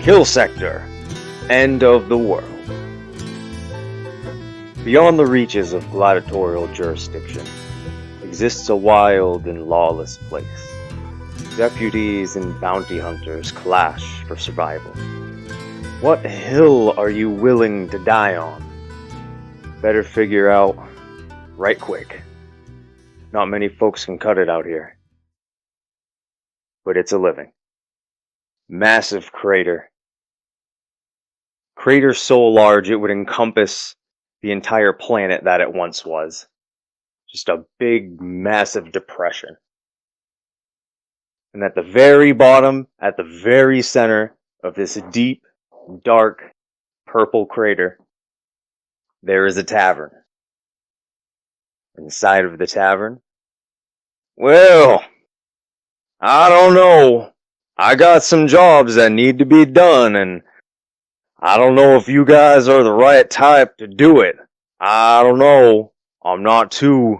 Kill Sector. End of the world. Beyond the reaches of gladiatorial jurisdiction exists a wild and lawless place. Deputies and bounty hunters clash for survival. What hill are you willing to die on? Better figure out right quick. Not many folks can cut it out here. But it's a living. Massive crater. Crater so large it would encompass the entire planet that it once was. Just a big, massive depression. And at the very bottom, at the very center of this deep, dark, purple crater, there is a tavern. Inside of the tavern, well, I don't know. I got some jobs that need to be done, and I don't know if you guys are the right type to do it. I don't know. I'm not too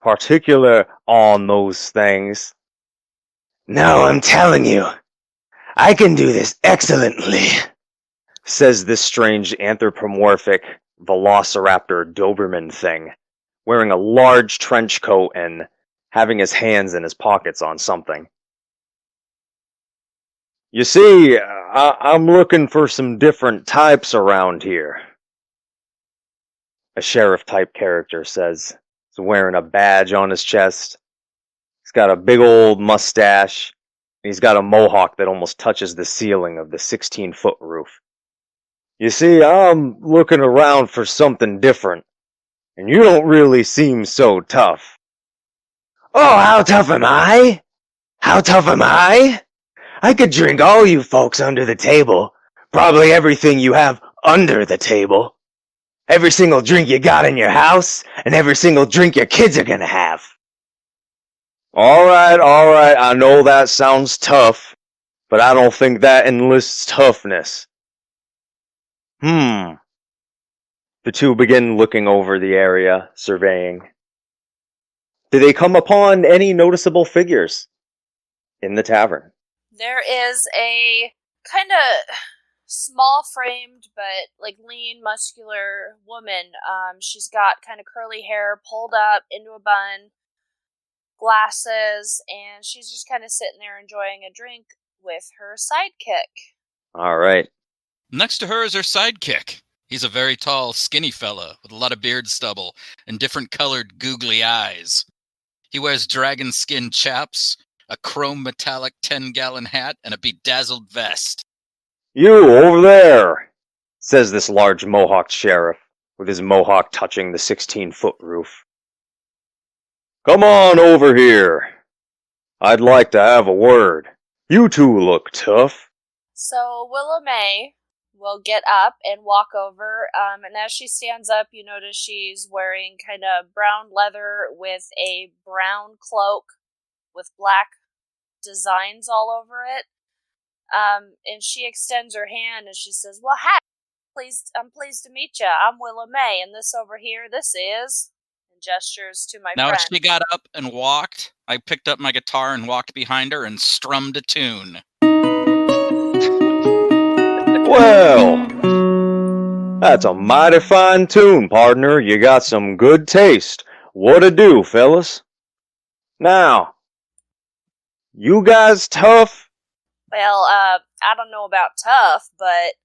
particular on those things. No, I'm telling you, I can do this excellently, says this strange anthropomorphic velociraptor Doberman thing, wearing a large trench coat and having his hands in his pockets on something. You see, I'm looking for some different types around here. A sheriff-type character says. He's wearing a badge on his chest. He's got a big old mustache. And he's got a mohawk that almost touches the ceiling of the 16-foot roof. You see, I'm looking around for something different. And you don't really seem so tough. Oh, how tough am I? How tough am I? I could drink all you folks under the table. Probably everything you have under the table. Every single drink you got in your house, and every single drink your kids are gonna have. Alright, I know that sounds tough, but I don't think that enlists toughness. The two begin looking over the area, surveying. Do they come upon any noticeable figures in the tavern? There is a kind of small-framed but like lean, muscular woman. She's got kind of curly hair pulled up into a bun, glasses, and she's just kind of sitting there enjoying a drink with her sidekick. All right. Next to her is her sidekick. He's a very tall, skinny fella with a lot of beard stubble and different colored googly eyes. He wears dragon skin chaps, a chrome metallic 10-gallon hat, and a bedazzled vest. You over there, says this large mohawked sheriff, with his mohawk touching the 16-foot roof. Come on over here. I'd like to have a word. You two look tough. So Willa May will get up and walk over, and as she stands up, you notice she's wearing kind of brown leather with a brown cloak with black designs all over it. And she extends her hand and she says, "Well, hi, I'm pleased to meet you. I'm Willa May, and this over here, this is," and gestures to my now, friend. As she got up and walked, I picked up my guitar and walked behind her and strummed a tune. Well, that's a mighty fine tune, partner. You got some good taste. What'd do, fellas? Now, you guys tough? Well, I don't know about tough, but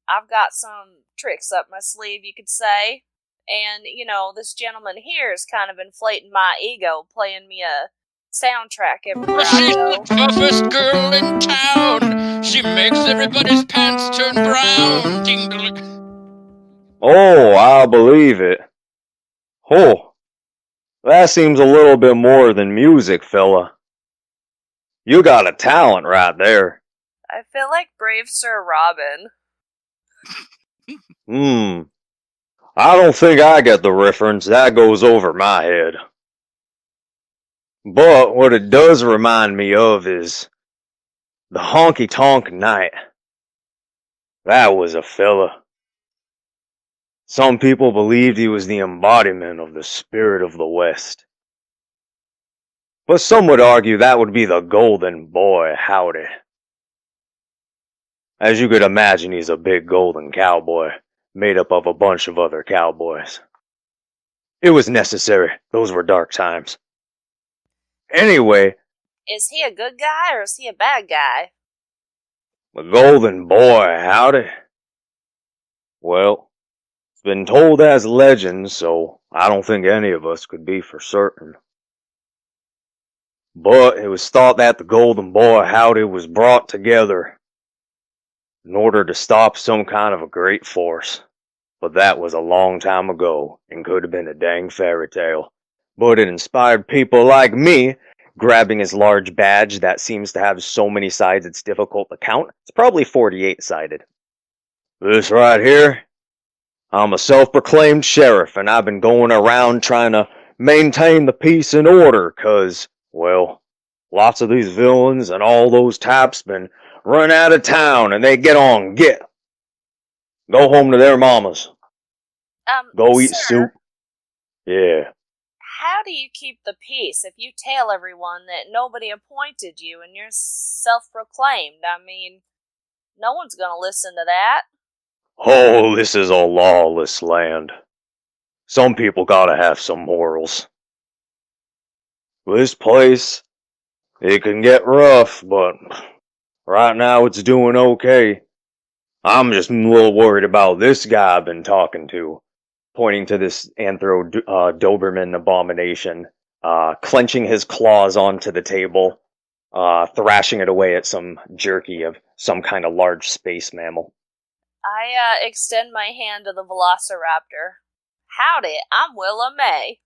I've got some tricks up my sleeve, you could say. And, you know, this gentleman here is kind of inflating my ego, playing me a soundtrack everywhere I She's go. the toughest girl in town. She makes everybody's pants turn brown. Oh, I believe it. Oh, that seems a little bit more than music, fella. You got a talent right there. I feel like Brave Sir Robin. I don't think I get the reference. That goes over my head. But what it does remind me of is the Honky Tonk Night. That was a fella. Some people believed he was the embodiment of the spirit of the West. But some would argue that would be the golden boy, howdy. As you could imagine, he's a big golden cowboy, made up of a bunch of other cowboys. It was necessary. Those were dark times. Anyway, Is he a good guy or is he a bad guy? the golden boy, howdy. Well, it's been told as legend, so I don't think any of us could be for certain. But it was thought that the golden boy, howdy, was brought together in order to stop some kind of a great force. But that was a long time ago, and could have been a dang fairy tale. But it inspired people like me, grabbing his large badge that seems to have so many sides it's difficult to count. It's probably 48-sided. This right here, I'm a self-proclaimed sheriff, and I've been going around trying to maintain the peace and order, 'cause, well, lots of these villains and all those types been run out of town, and they get on, go home to their mamas. Go eat sir, soup. Yeah. how do you keep the peace if you tell everyone that nobody appointed you and you're self-proclaimed? I mean, no one's gonna listen to that. Oh, this is a lawless land. Some people gotta have some morals. This place, it can get rough, but right now it's doing okay. I'm just a little worried about this guy I've been talking to, pointing to this Doberman abomination, clenching his claws onto the table, thrashing it away at some jerky of some kind of large space mammal. I extend my hand to the Velociraptor. Howdy, I'm Willa May.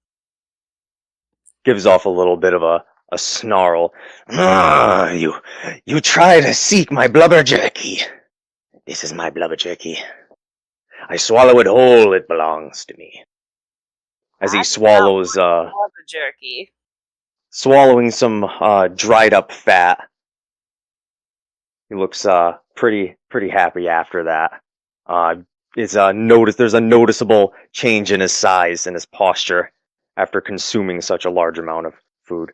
Gives off a little bit of a snarl. You try to seek my blubber jerky. This is my blubber jerky. I swallow it whole, it belongs to me. As he swallows, Blubber jerky. swallowing some dried up fat. He looks pretty happy after that. There's a noticeable change in his size and his posture after consuming such a large amount of food.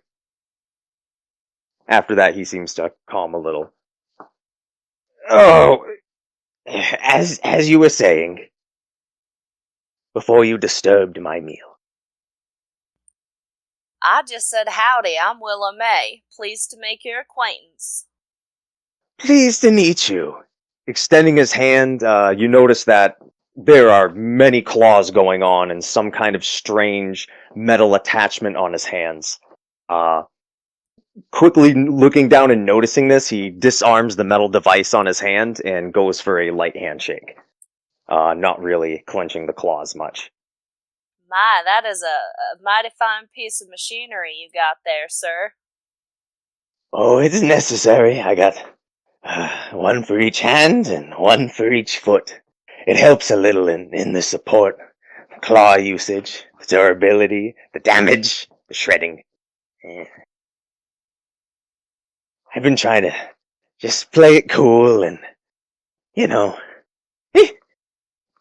After that, he seems to calm a little. Oh, as you were saying, before you disturbed my meal. I just said howdy, I'm Willa May. Pleased to make your acquaintance. Pleased to meet you. Extending his hand, you notice that there are many claws going on and some kind of strange metal attachment on his hands. Quickly looking down and noticing this, he disarms the metal device on his hand and goes for a light handshake. Not really clenching the claws much. My, that is a mighty fine piece of machinery you got there, sir. Oh, it's necessary. I got one for each hand and one for each foot. It helps a little in the support, the claw usage, the durability, the damage, the shredding. I've been trying to just play it cool and,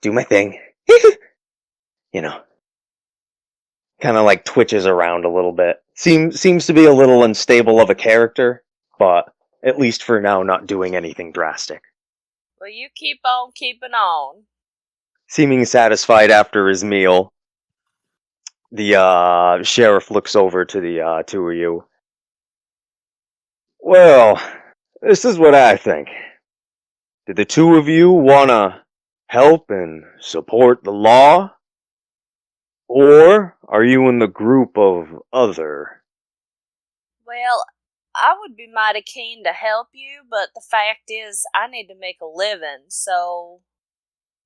do my thing. Kind of like twitches around a little bit. Seems to be a little unstable of a character, but at least for now not doing anything drastic. Well, you keep on keeping on. Seeming satisfied after his meal, the sheriff looks over to the two of you. Well, this is what I think. Did the two of you want to help and support the law? Or are you in the group of other? Well, I would be mighty keen to help you, but the fact is, I need to make a living, so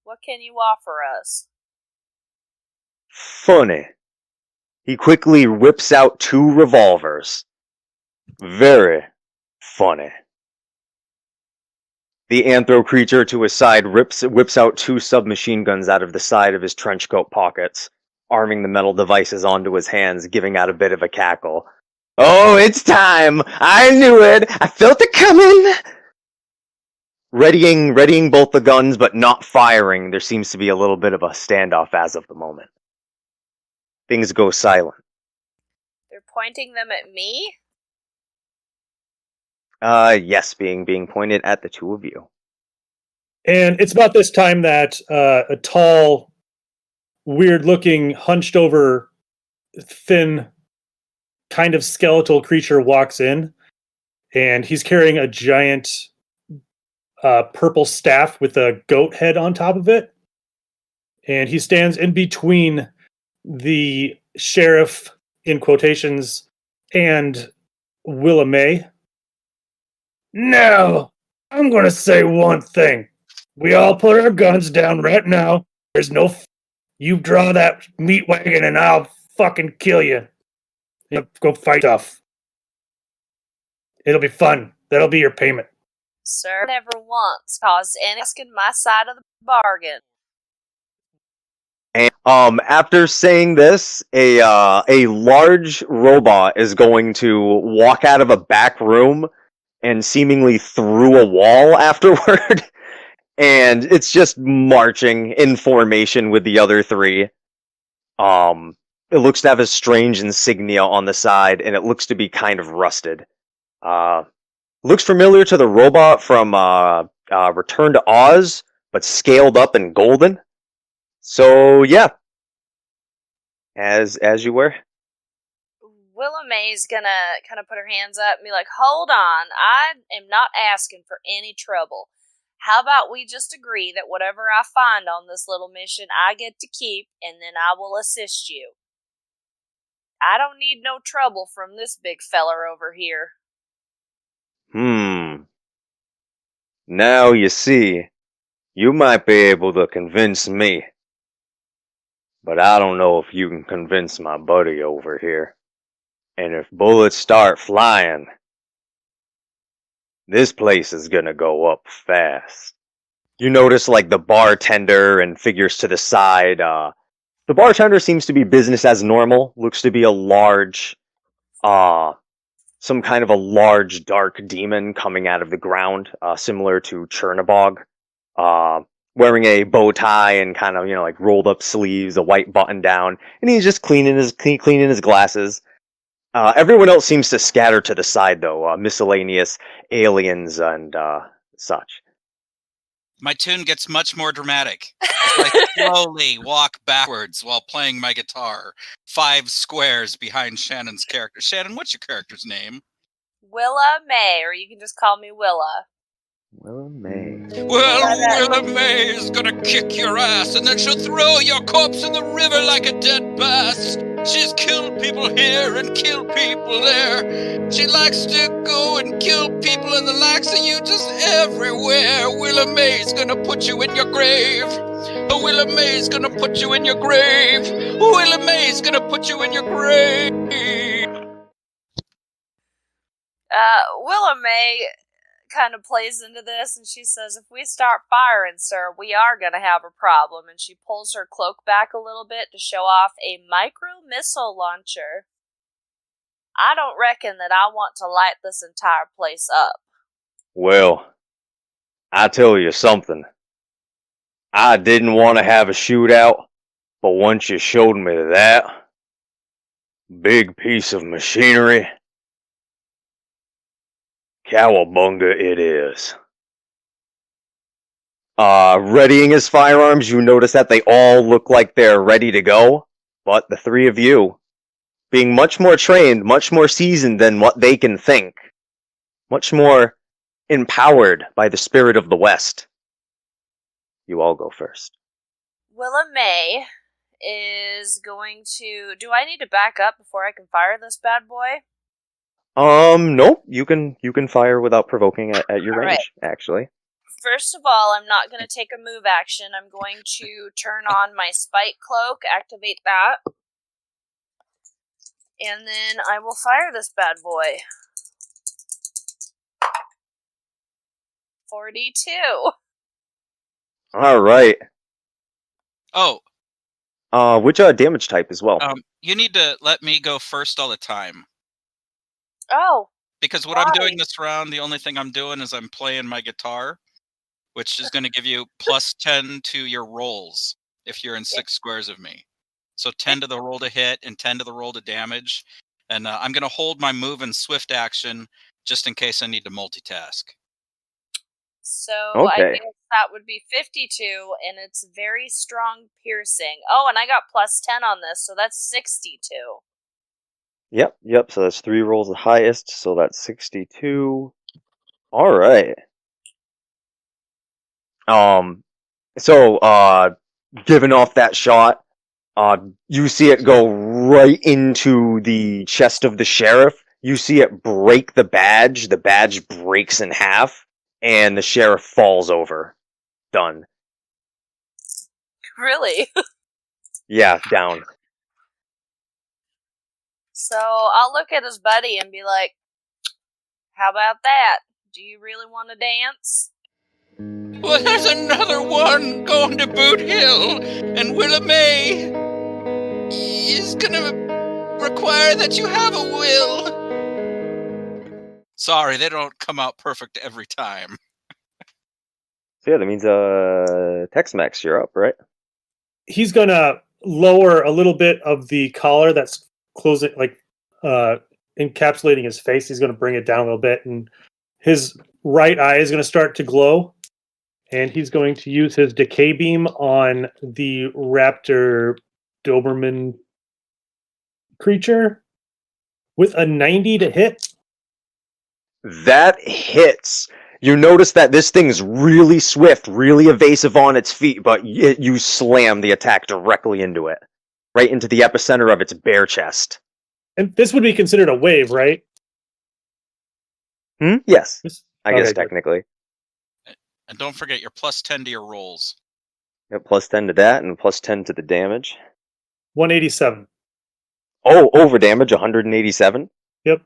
what can you offer us? Funny. He quickly whips out 2 revolvers. Very funny. The anthro creature to his side whips out 2 submachine guns out of the side of his trenchcoat pockets, arming the metal devices onto his hands, giving out a bit of a cackle. Oh, it's time! I knew it! I felt it coming! Readying both the guns, but not firing. There seems to be a little bit of a standoff as of the moment. Things go silent. They're pointing them at me? Yes, being pointed at the two of you. And it's about this time that a tall, weird-looking, hunched-over, thin, kind of skeletal creature walks in, and he's carrying a giant purple staff with a goat head on top of it. And he stands in between the sheriff, in quotations, and Willa May. Now, I'm going to say one thing. We all put our guns down right now. There's no... You draw that meat wagon and I'll fucking kill you. Go fight tough. It'll be fun. That'll be your payment. Sir, never once caused any asking my side of the bargain. And after saying this, a large robot is going to walk out of a back room and seemingly through a wall afterward. And it's just marching in formation with the other three. It looks to have a strange insignia on the side, and it looks to be kind of rusted. Looks familiar to the robot from Return to Oz, but scaled up and golden. So yeah, as you were. Willa May's gonna kind of put her hands up and be like, "Hold on, I am not asking for any trouble. How about we just agree that whatever I find on this little mission, I get to keep, and then I will assist you. I don't need no trouble from this big feller over here." Now you see, you might be able to convince me. But I don't know if you can convince my buddy over here. And if bullets start flying, this place is gonna go up fast. You notice, like, the bartender and figures to the side. The bartender seems to be business as normal. Looks to be a large, some kind of a large dark demon coming out of the ground, similar to Chernabog. Wearing a bow tie and kind of, like rolled up sleeves, a white button down, and he's just cleaning his glasses. Everyone else seems to scatter to the side, though, miscellaneous aliens and such. My tune gets much more dramatic as I slowly walk backwards while playing my guitar, 5 squares behind Shannon's character. Shannon, what's your character's name? Willa May, or you can just call me Willa. Willa May. Well, Willa May is gonna kick your ass, and then she'll throw your corpse in the river like a dead bass. She's killed people here and killed people there. She likes to go and kill people and the likes of you just everywhere. Willa May's gonna put you in your grave. Willa May's gonna put you in your grave. Willa May's gonna put you in your grave. Willa May kind of plays into this, and she says, "If we start firing, sir, we are going to have a problem." And she pulls her cloak back a little bit to show off a micro-missile launcher. I don't reckon that I want to light this entire place up. Well, I tell you something. I didn't want to have a shootout, but once you showed me that big piece of machinery, cowabunga it is. Readying his firearms, you notice that they all look like they're ready to go, but the three of you, being much more trained, much more seasoned than what they can think, much more empowered by the spirit of the West, you all go first. Willa May is going to... Do I need to back up before I can fire this bad boy? Nope. You can fire without provoking at your range, actually. First of all, I'm not going to take a move action. I'm going to turn on my spike cloak, activate that, and then I will fire this bad boy. 42. All right. Oh. Which damage type as well? You need to let me go first all the time. Oh. Because what I'm doing this round, the only thing I'm doing is I'm playing my guitar, which is going to give you plus 10 to your rolls if you're in 6 squares of me. So 10 to the roll to hit and 10 to the roll to damage. And I'm going to hold my move and swift action just in case I need to multitask. So okay. I guess That would be 52, and it's very strong piercing. Oh, and I got plus 10 on this, so that's 62. Yep. So that's 3 rolls the highest, so that's 62. All right. Giving off that shot, you see it go right into the chest of the sheriff. You see it break the badge. The badge breaks in half, and the sheriff falls over. Done. Really? Yeah, down. So I'll look at his buddy and be like, how about that? Do you really want to dance? Well, there's another one going to Boot Hill, and Willa May is gonna require that you have a will. Sorry, they don't come out perfect every time. So yeah, that means Tex-Mex, you're up, right? He's gonna lower a little bit of the collar that's closing, encapsulating his face. He's gonna bring it down a little bit, and his right eye is gonna start to glow. And he's going to use his decay beam on the Raptor Doberman creature with a 90 to hit. That hits. You notice that this thing's really swift, really evasive on its feet, but you slam the attack directly into it. Right into the epicenter of its bare chest. And this would be considered a wave, right? Yes. I guess Okay, technically. And don't forget your plus 10 to your rolls. Yep, plus 10 to that, and plus 10 to the damage. 187. Oh, over damage, 187? Yep.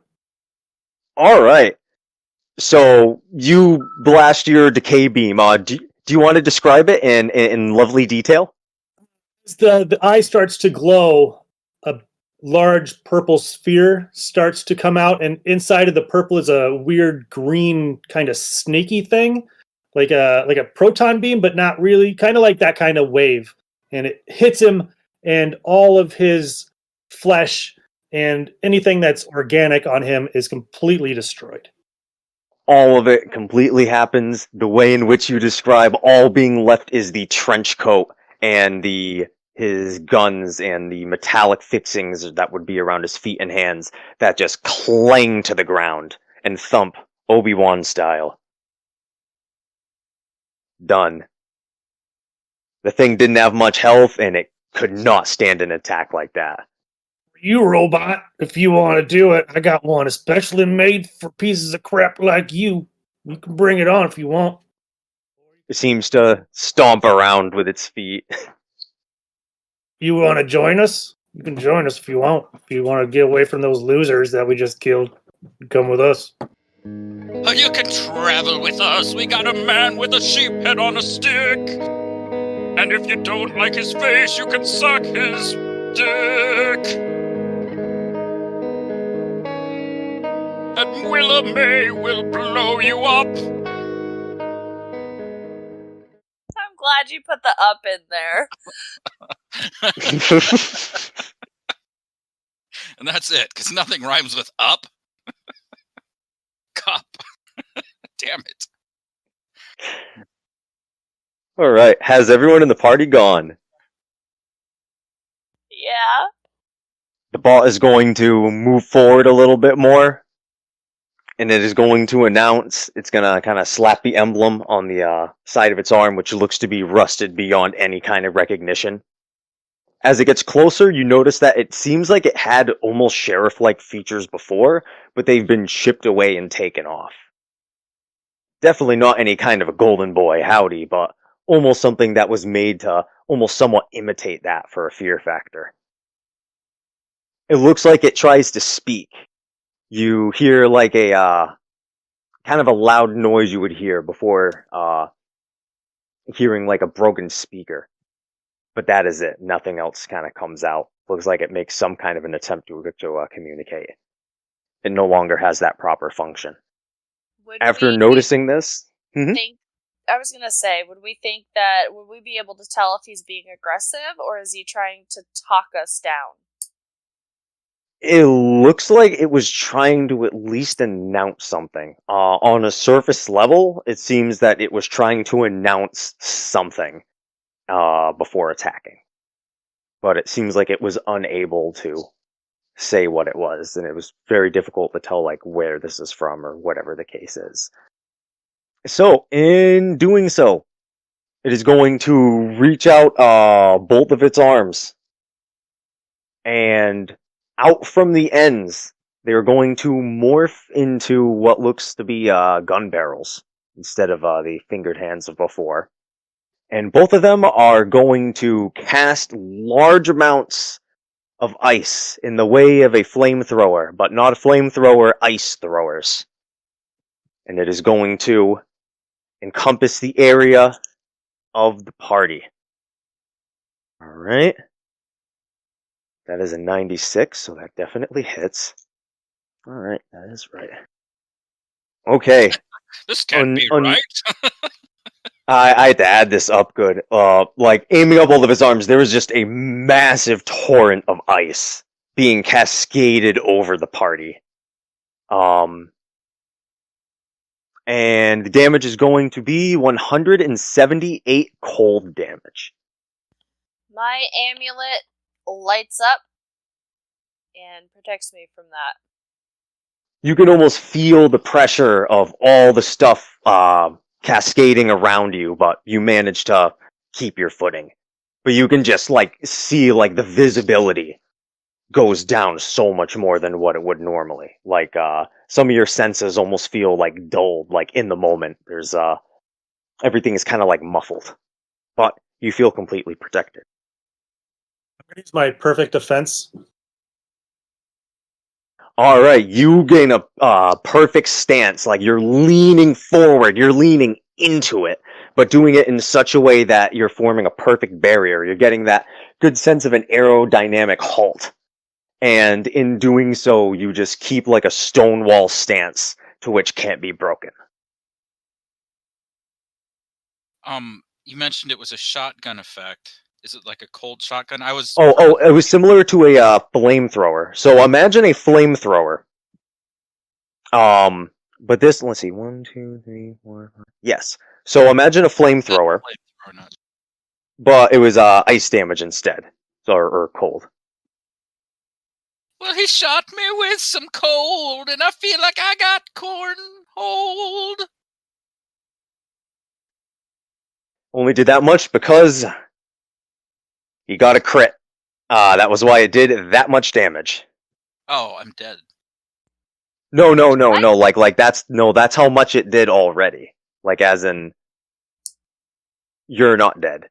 Alright. So, you blast your decay beam. Do you want to describe it in lovely detail? The eye starts to glow. A large purple sphere starts to come out, and inside of the purple is a weird green kind of snaky thing. Like a proton beam, but not really. Kind of like that kind of wave. And it hits him, and all of his flesh and anything that's organic on him is completely destroyed. All of it completely happens the way in which you describe. All being left is the trench coat and his guns and the metallic fixings that would be around his feet and hands that just clang to the ground and thump Obi-Wan style. Done. The thing didn't have much health, and it could not stand an attack like that. You robot, if you want to do it, I got one especially made for pieces of crap like you. You can bring it on if you want. It seems to stomp around with its feet. You want to join us? You can join us if you want. If you want to get away from those losers that we just killed, come with us. Oh, you can travel with us. We got a man with a sheep head on a stick. And if you don't like his face, you can suck his dick. And Willa May will blow you up. I'm glad you put the up in there. And that's it, because nothing rhymes with up. Cup. Damn it. Alright, has everyone in the party gone? Yeah. The bot is going to move forward a little bit more, and it is going to announce, it's going to kind of slap the emblem on the side of its arm, which looks to be rusted beyond any kind of recognition. As it gets closer, you notice that it seems like it had almost sheriff-like features before, but they've been chipped away and taken off. Definitely not any kind of a golden boy howdy, but almost something that was made to almost somewhat imitate that for a fear factor. It looks like it tries to speak. You hear like a kind of a loud noise you would hear before hearing like a broken speaker. But that is it. Nothing else kind of comes out. Looks like it makes some kind of an attempt to communicate. It no longer has that proper function. After noticing this, I was gonna say, would we be able to tell if he's being aggressive or is he trying to talk us down? It looks like it was trying to at least announce something. On a surface level, it seems that it was trying to announce something before attacking. But it seems like it was unable to say what it was, and it was very difficult to tell like where this is from or whatever the case is. So, in doing so, it is going to reach out both of its arms, and out from the ends, they're going to morph into what looks to be gun barrels instead of the fingered hands of before. And both of them are going to cast large amounts of ice in the way of a flamethrower, but not a flamethrower, ice throwers. And it is going to encompass the area of the party. Alright. That is a 96, so that definitely hits. Alright, that is right. Okay. This can't be right. I had to add this up good. Like, aiming up all of his arms, there was just a massive torrent of ice being cascaded over the party. And the damage is going to be 178 cold damage. My amulet lights up and protects me from that. You can almost feel the pressure of all the stuff cascading around you, but you manage to keep your footing. But you can just like see like the visibility goes down so much more than what it would normally. Like some of your senses almost feel like dulled, like in the moment. There's everything is kind of like muffled, but you feel completely protected. I'm going to use my perfect defense. All right, you gain a perfect stance, like you're leaning forward, you're leaning into it, but doing it in such a way that you're forming a perfect barrier. You're getting that good sense of an aerodynamic halt. And in doing so, you just keep like a stonewall stance to which can't be broken. You mentioned it was a shotgun effect. Is it like a cold shotgun? It was similar to a flamethrower. So imagine a flamethrower. But this, let's see, 1, 2, 3, 4, 5. Yes. So imagine a flamethrower, but it was ice damage instead, or cold. Well, he shot me with some cold, and I feel like I got cornholed. Only did that much because he got a crit. That was why it did that much damage. Oh, I'm dead. No. Like that's how much it did already. Like as in, you're not dead.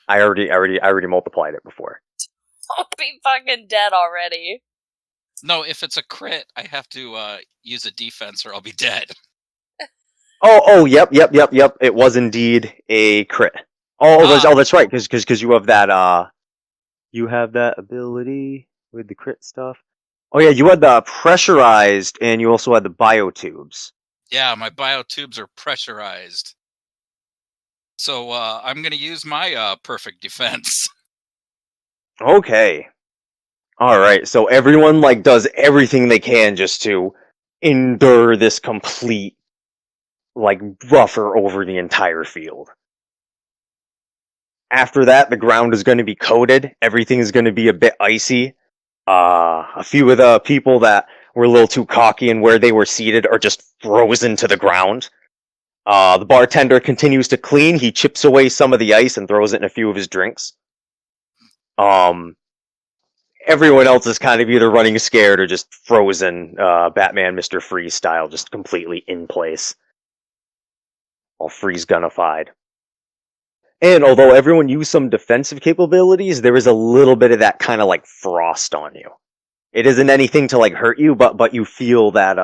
I already multiplied it before. I'll be fucking dead already. No, if it's a crit, I have to use a defense or I'll be dead. Yep. It was indeed a crit. That's right, because you have that ability with the crit stuff. Oh yeah, you had the pressurized, and you also had the biotubes. Yeah, my biotubes are pressurized. So I'm gonna use my perfect defense. Okay. Alright, so everyone like does everything they can just to endure this complete like buffer over the entire field. After that, the ground is going to be coated. Everything is going to be a bit icy. A few of the people that were a little too cocky and where they were seated are just frozen to the ground. The bartender continues to clean. He chips away some of the ice and throws it in a few of his drinks. Everyone else is kind of either running scared or just frozen, Batman Mr. Freeze style, just completely in place. All freeze gunnified. And although everyone used some defensive capabilities, there is a little bit of that kind of like frost on you. It isn't anything to like hurt you, but you feel that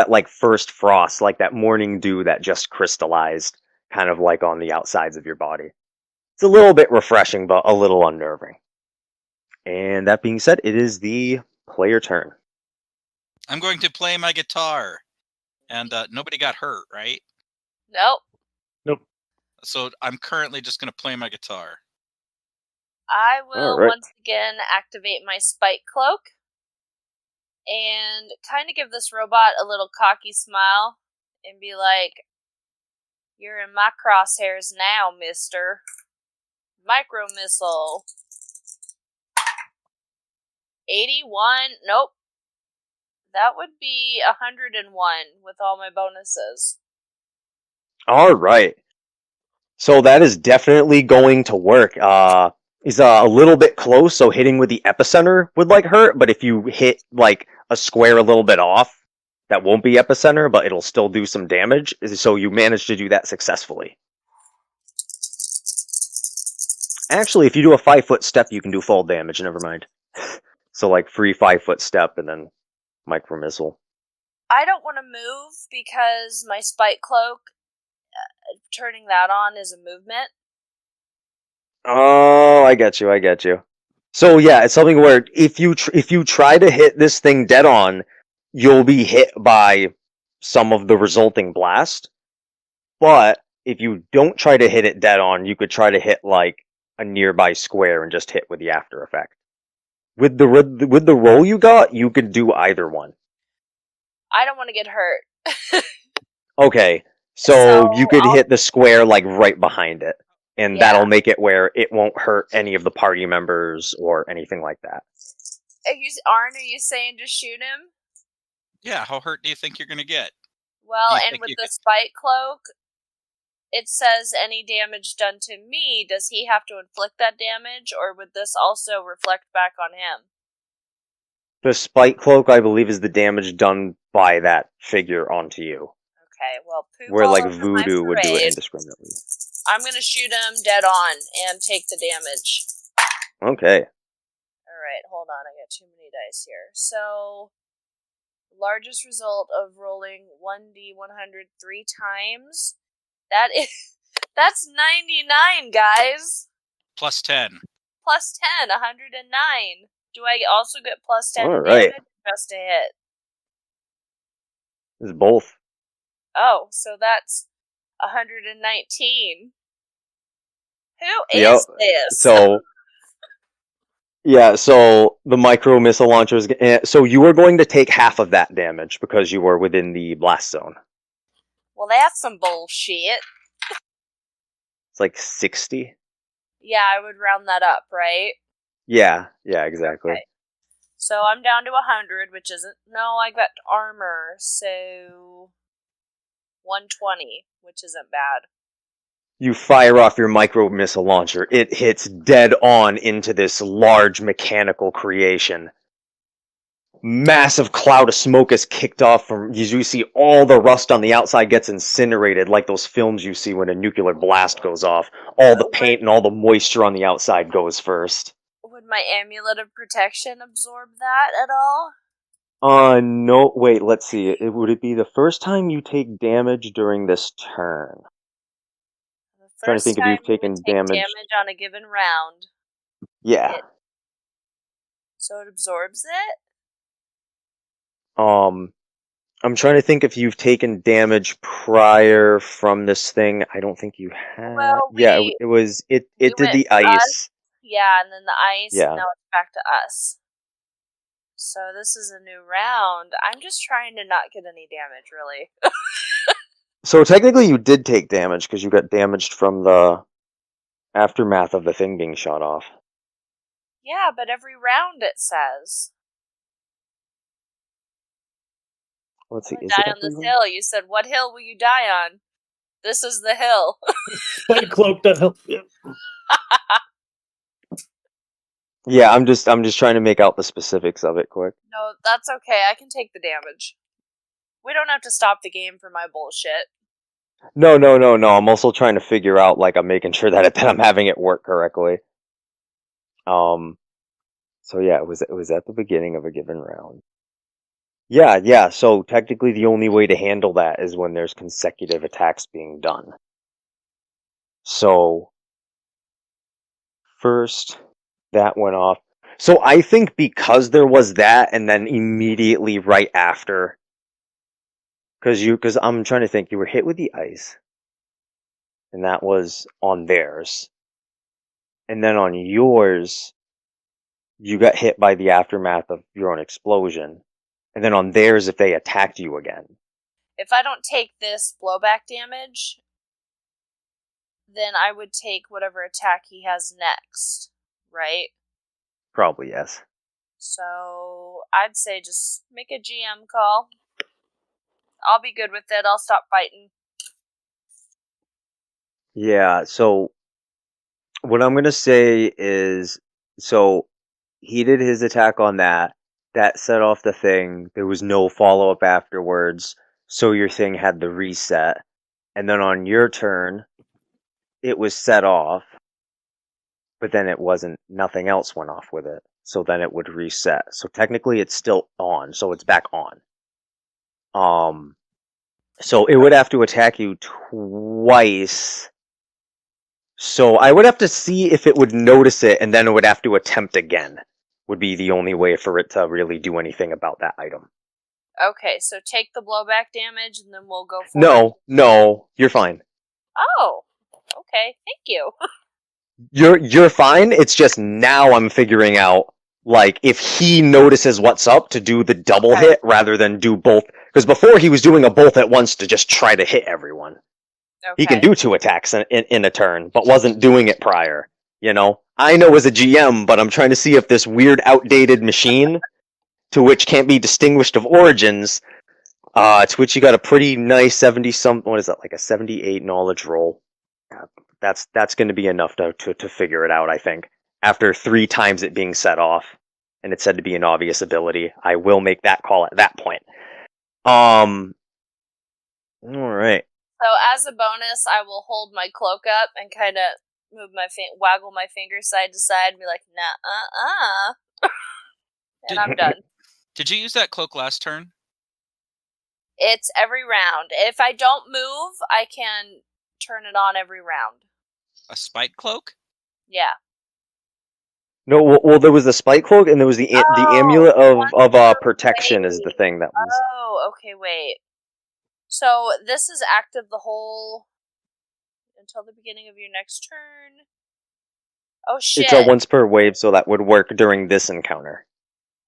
like first frost, like that morning dew that just crystallized, kind of like on the outsides of your body. It's a little bit refreshing, but a little unnerving. And that being said, it is the player turn. I'm going to play my guitar. And nobody got hurt, right? Nope. So I'm currently just going to play my guitar. I will Alright. once again activate my spike cloak. and kind of give this robot a little cocky smile and be like, "You're in my crosshairs now, mister." Micro missile. 81. Nope. That would be 101 with all my bonuses. All right. So that is definitely going to work. Is a little bit close, so hitting with the epicenter would like hurt. But if you hit like a square a little bit off, that won't be epicenter, but it'll still do some damage. So you managed to do that successfully. Actually, if you do a 5-foot step, you can do full damage. Never mind. So like free 5-foot step and then micro missile. I don't want to move because my spike cloak, turning that on is a movement. Oh, I get you. So yeah, it's something where if you try to hit this thing dead on, you'll be hit by some of the resulting blast. But if you don't try to hit it dead on, you could try to hit like a nearby square and just hit with the after effect. With the roll you got, you could do either one. I don't want to get hurt. Okay, so you could hit the square like right behind it, and that'll make it where it won't hurt any of the party members or anything like that. Arn, are you saying to shoot him? Yeah, how hurt do you think you're gonna get? Well, and with the spike cloak, it says any damage done to me, does he have to inflict that damage, or would this also reflect back on him? The spike cloak, I believe, is the damage done by that figure onto you. Okay, well, where like voodoo would do it indiscriminately. I'm gonna shoot him dead on and take the damage. Okay. Alright, hold on, I got too many dice here. So, largest result of rolling 1d100 3 times. That's 99, guys. Plus 10. Plus 10, 109. Do I also get plus 10 damage just to hit? It's both. Oh, so that's 119. Who is this? So, yeah, so the micro missile launchers. So you were going to take half of that damage because you were within the blast zone. Well, that's some bullshit. It's like 60. Yeah, I would round that up, right? Yeah, exactly. Okay. So I'm down to 100, which isn't... No, I got armor, so... 120, which isn't bad. You fire off your micro missile launcher. It hits dead on into this large mechanical creation. Massive cloud of smoke is kicked off from... You see all the rust on the outside gets incinerated, like those films you see when a nuclear blast goes off. All the paint and all the moisture on the outside goes first. Would my amulet of protection absorb that at all? No, wait, let's see. Would it be the first time you take damage during this turn? The first time you've taken damage on a given round. Yeah. So it absorbs it? I'm trying to think if you've taken damage prior from this thing. I don't think you have. Well, it did the ice. Yeah, and then the ice, Yeah. and now it's back to us. So this is a new round. I'm just trying to not get any damage, really. So technically you did take damage, because you got damaged from the aftermath of the thing being shot off. Yeah, but every round it says. Let's see. Die on this hill. You said, what hill will you die on? This is the hill. Spike cloak that help. Yeah. Yeah, I'm just trying to make out the specifics of it quick. No, that's okay. I can take the damage. We don't have to stop the game for my bullshit. No. I'm also trying to figure out, like, I'm making sure that I'm having it work correctly. So yeah, it was at the beginning of a given round. Yeah. So technically, the only way to handle that is when there's consecutive attacks being done. So first, that went off. So I think because there was that, and then immediately right after, because I'm trying to think, you were hit with the ice, and that was on theirs, and then on yours, you got hit by the aftermath of your own explosion. And then on theirs, if they attacked you again. If I don't take this blowback damage, then I would take whatever attack he has next, right? Probably yes. So I'd say just make a GM call. I'll be good with it. I'll stop fighting. Yeah, so what I'm going to say is, so he did his attack on that. That set off the thing. There was no follow-up afterwards. So your thing had the reset. And then on your turn, it was set off. But then it wasn't, nothing else went off with it. So then it would reset. So technically it's still on. So it's back on. So it would have to attack you twice. So I would have to see if it would notice it, and then it would have to attempt again. Would be the only way for it to really do anything about that item. Okay, so take the blowback damage, and then we'll go forward. No, you're fine. Oh, okay, thank you. You're fine. It's just now I'm figuring out, like, if he notices what's up, to do the double hit rather than do both. Because before he was doing a both at once to just try to hit everyone. Okay. He can do 2 attacks in a turn, but wasn't doing it prior. You know? I know as a GM, but I'm trying to see if this weird outdated machine, to which can't be distinguished of origins, to which you got a pretty nice 70-something, what is that, like a 78 knowledge roll. That's going to be enough to figure it out, I think. After 3 times it being set off, and it's said to be an obvious ability, I will make that call at that point. Alright. So as a bonus, I will hold my cloak up and kind of move waggle my fingers side to side and be like, nah, and I'm done. Did you use that cloak last turn? It's every round. If I don't move, I can turn it on every round. A spike cloak? Yeah. No, well, there was the spike cloak, and there was the amulet of protection is the thing that was... Oh, okay, wait. So, this is active the whole... until the beginning of your next turn? Oh, shit. It's a once per wave, so that would work during this encounter.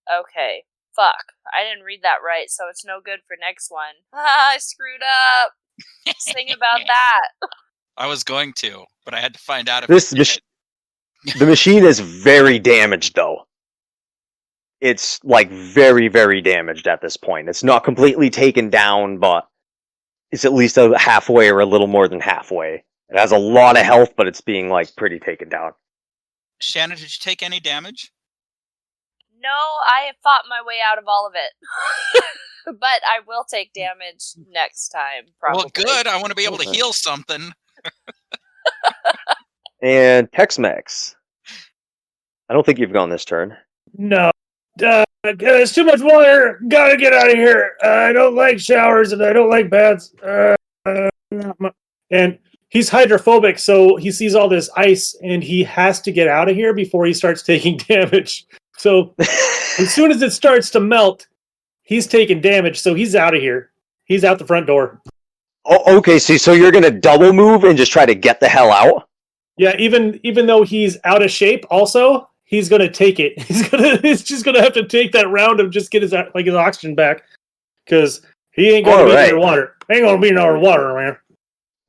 Okay. Fuck. I didn't read that right, so it's no good for next one. I screwed up. Sing about that. I was going to, but I had to find out if the machine is very damaged, though. It's, like, very, very damaged at this point. It's not completely taken down, but it's at least a halfway or a little more than halfway. It has a lot of health, but it's being, like, pretty taken down. Shannon, did you take any damage? No, I have fought my way out of all of it. But I will take damage next time, probably. Well, good. I want to be able to heal something. And Tex-Mex. I don't think you've gone this turn. No. There's too much water. Gotta get out of here. I don't like showers and I don't like baths. And he's hydrophobic, so he sees all this ice and he has to get out of here before he starts taking damage. So as soon as it starts to melt, he's taking damage, so he's out of here. He's out the front door. Oh, okay, so you're gonna double move and just try to get the hell out? Yeah, even though he's out of shape, also he's gonna take it. He's just gonna have to take that round of just get his oxygen back, because he ain't gonna be near water. Ain't gonna be near water, man.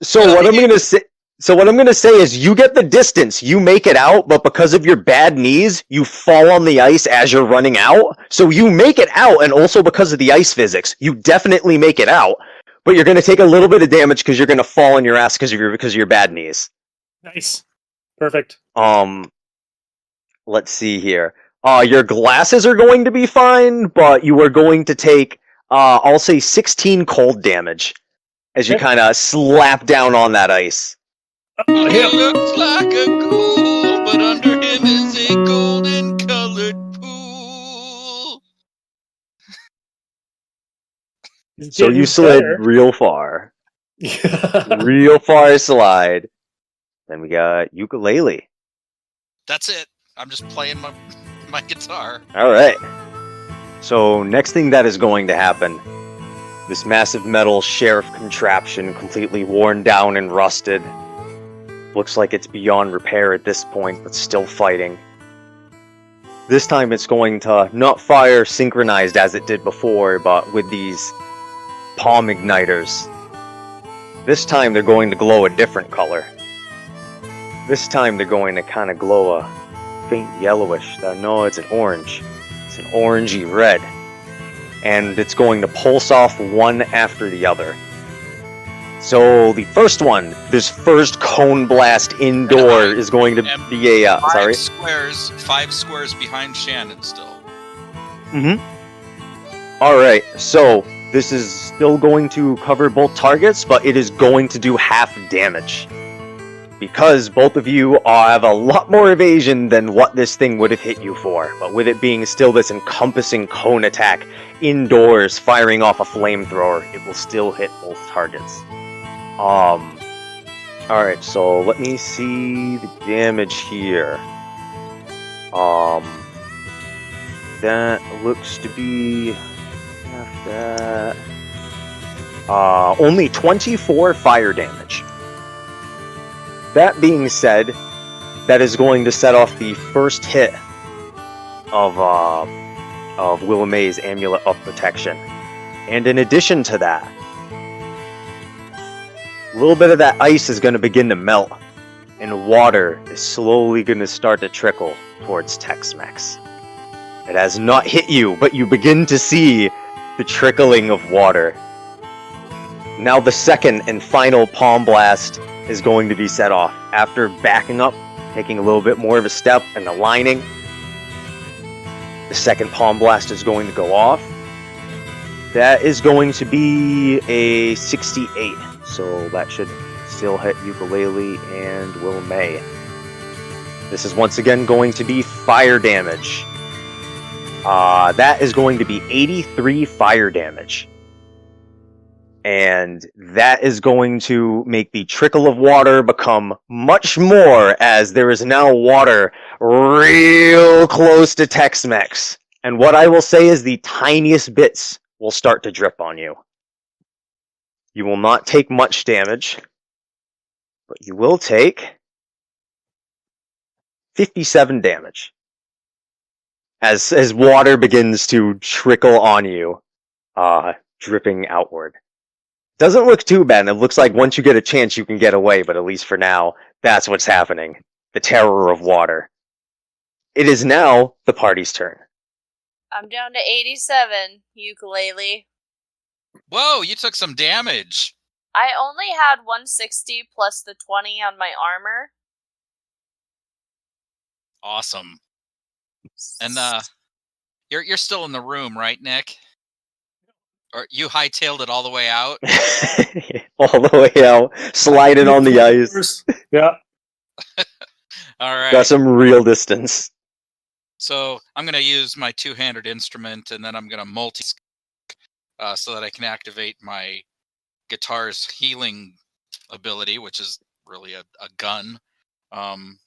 So what I'm gonna say is, you get the distance, you make it out, but because of your bad knees, you fall on the ice as you're running out. So you make it out, and also because of the ice physics, you definitely make it out. But you're gonna take a little bit of damage because you're gonna fall on your ass because of your bad knees. Nice. Perfect. Let's see here. Your glasses are going to be fine, but you are going to take, I'll say 16 cold damage as you kind of slap down on that ice. He looks like a ghoul, but under him is a golden colored pool. So you slid real far. Real far slide. Then we got ukulele. That's it. I'm just playing my guitar. Alright. So next thing that is going to happen, this massive metal sheriff contraption, completely worn down and rusted. Looks like it's beyond repair at this point, but still fighting. This time it's going to not fire synchronized as it did before, but with these palm igniters. This time they're going to glow a different color. This time they're going to kind of glow a faint yellowish. No, it's an orange. It's an orangey red. And it's going to pulse off one after the other. So the first one, this first cone blast indoor is going to be a sorry. 5 squares behind Shannon still. All right, so this is still going to cover both targets, but it is going to do half damage. Because both of you have a lot more evasion than what this thing would have hit you for. But with it being still this encompassing cone attack indoors, firing off a flamethrower, it will still hit both targets. Alright, so let me see the damage here. That looks to be that. Only 24 fire damage. That being said, that is going to set off the first hit of Willow May's Amulet of Protection. And in addition to that, a little bit of that ice is going to begin to melt, and water is slowly going to start to trickle towards Tex-Mex. It has not hit you, but you begin to see the trickling of water. Now the second and final palm blast is going to be set off. After backing up, taking a little bit more of a step and aligning, the second palm blast is going to go off. That is going to be a 68, so that should still hit Ukulele and Willow May. This is once again going to be fire damage. That is going to be 83 fire damage. And that is going to make the trickle of water become much more, as there is now water real close to Tex-Mex. And what I will say is the tiniest bits will start to drip on you. You will not take much damage, but you will take 57 damage. As water begins to trickle on you, dripping outward. Doesn't look too bad. It looks like once you get a chance, you can get away, but at least for now, that's what's happening. The terror of water. It is now the party's turn. I'm down to 87, Ukulele. Whoa, you took some damage. I only had 160 plus the 20 on my armor. Awesome. And you're still in the room, right, Nick? Or you hightailed it all the way out? All the way out, sliding on the ice. Yeah. All right. Got some real distance. So I'm going to use my two-handed instrument, and then I'm going to multi so that I can activate my guitar's healing ability, which is really a gun. And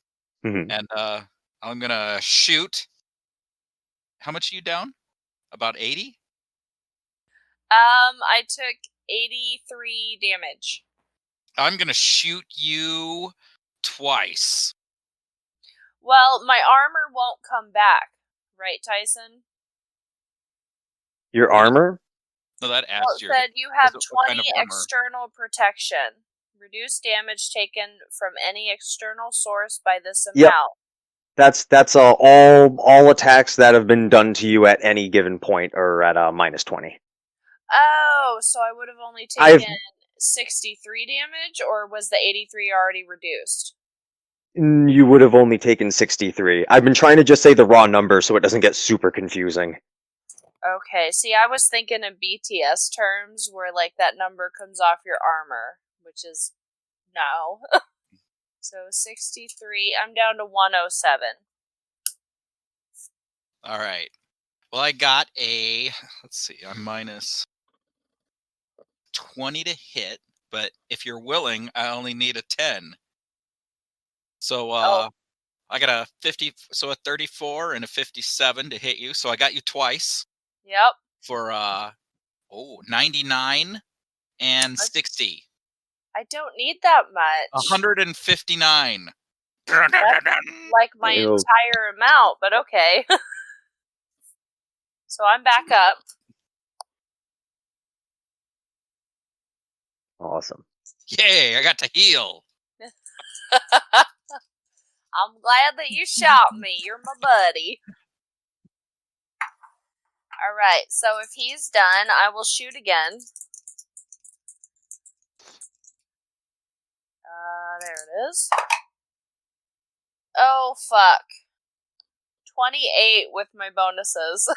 I'm going to shoot. How much are you down? About 80? I took 83 damage. I'm going to shoot you twice. Well, my armor won't come back, right, Tyson? Your armor? No, that adds Well, your... said you have what 20 kind of armor? external protection. Reduce damage taken from any external source by this amount. Yep. That's all attacks that have been done to you at any given point are at minus 20. Oh, so I would have only taken 63 damage, or was the 83 already reduced? You would have only taken 63. I've been trying to just say the raw number so it doesn't get super confusing. Okay, see, I was thinking in BTS terms, where, like, that number comes off your armor, which is no. So 63, I'm down to 107. Alright. Well, I got a... Let's see, I'm minus 20 to hit, but if you're willing, I only need a 10. So, I got a 50, so a 34 and a 57 to hit you. So I got you twice. Yep. For 99 and 60. I don't need that much. 159. Like my Ew. entire amount, but okay. So I'm back up. Awesome. Yay, I got to heal. I'm glad that you shot me. You're my buddy. Alright, so if he's done, I will shoot again. There it is. Oh, fuck. 28 with my bonuses.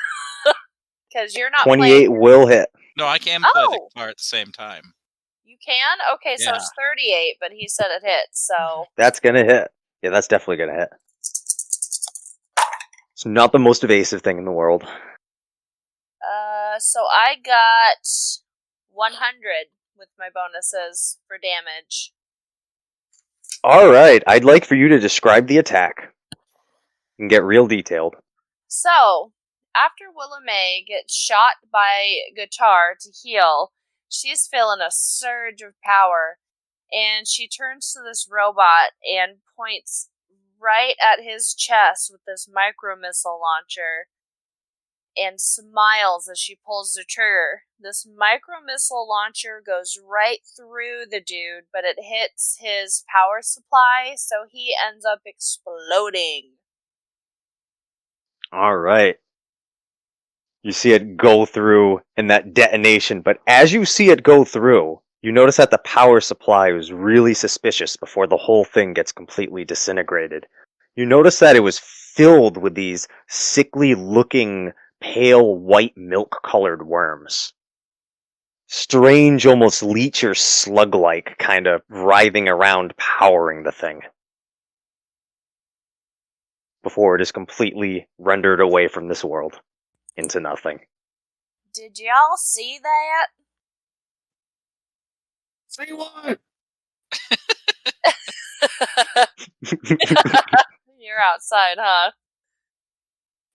Because you're not 28 playing. will hit. No, I can play the Oh. guitar at the same time. You can? Okay, so Yeah. it's 38, but he said it hit, so. That's gonna hit. Yeah, that's definitely gonna hit. It's not the most evasive thing in the world. So I got 100 with my bonuses for damage. Alright, I'd like for you to describe the attack. And get real detailed. So, after Willa May gets shot by Guitar to heal, she's feeling a surge of power, and she turns to this robot and points right at his chest with this micro missile launcher and smiles as she pulls the trigger. This micro missile launcher goes right through the dude, but it hits his power supply, so he ends up exploding. Alright. You see it go through in that detonation, but as you see it go through, you notice that the power supply was really suspicious before the whole thing gets completely disintegrated. You notice that it was filled with these sickly looking, pale white milk-colored worms. Strange, almost leech or slug-like, kind of writhing around, powering the thing. Before it is completely rendered away from this world. Into nothing. Did y'all see that? Say what? You're outside, huh?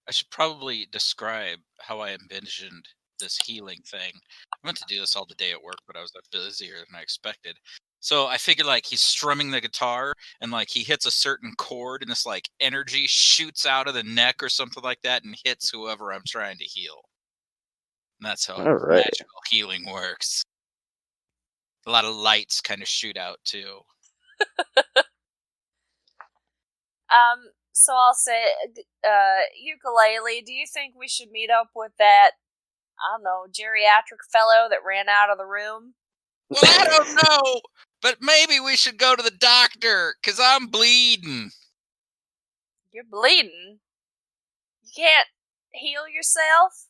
I should probably describe how I envisioned this healing thing. I meant to do this all the day at work, but I was busier than I expected. So I figured like he's strumming the guitar and like he hits a certain chord and this like energy shoots out of the neck or something like that and hits whoever I'm trying to heal. And that's how Alright. magical healing works. A lot of lights kind of shoot out too. So I'll say, Ukulele, do you think we should meet up with that, I don't know, geriatric fellow that ran out of the room? Well, I don't know, but maybe we should go to the doctor, 'cause I'm bleeding. You're bleeding. You can't heal yourself?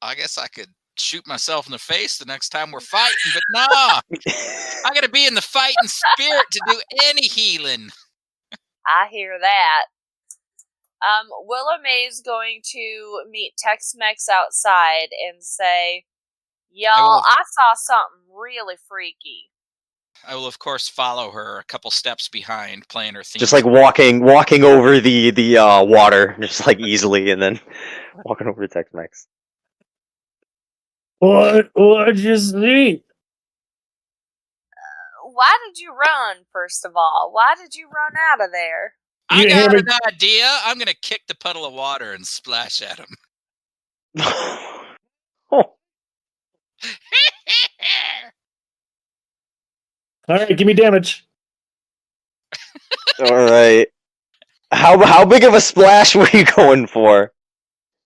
I guess I could shoot myself in the face the next time we're fighting, but nah! I gotta be in the fighting spirit to do any healing. I hear that. Willa May's going to meet Tex-Mex outside and say, y'all, I saw something really freaky. I will, of course, follow her a couple steps behind, playing her theme. Just like walking over the water, just like easily, and then walking over to Tex-Mex. What'd you see? Why did you run, first of all? Why did you run out of there? I You got hear an idea. I'm gonna kick the puddle of water and splash at him. Oh, Alright, give me damage. alright. How big of a splash were you going for?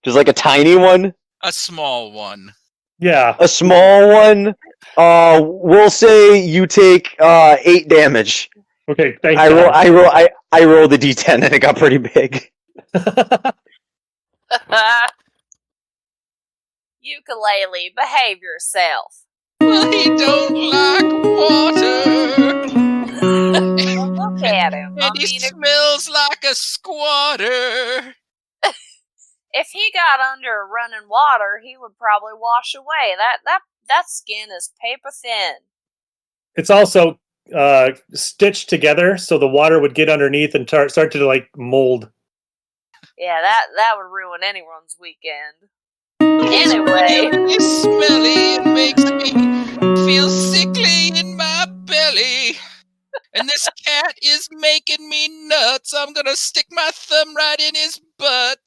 Just like a tiny one? A small one. Yeah. A small one? We'll say you take 8 damage. Okay, thank I you. rolled the D10 and it got pretty big. Ukulele, behave yourself. Well, he don't like water. Look at him. And he smells like a squatter. If he got under running water, he would probably wash away. That skin is paper thin. It's also stitched together so the water would get underneath and start to like mold. Yeah, that would ruin anyone's weekend. Anyway, It's smelly and makes me feel sickly in my belly. And this cat is making me nuts. I'm gonna stick my thumb right in his butt.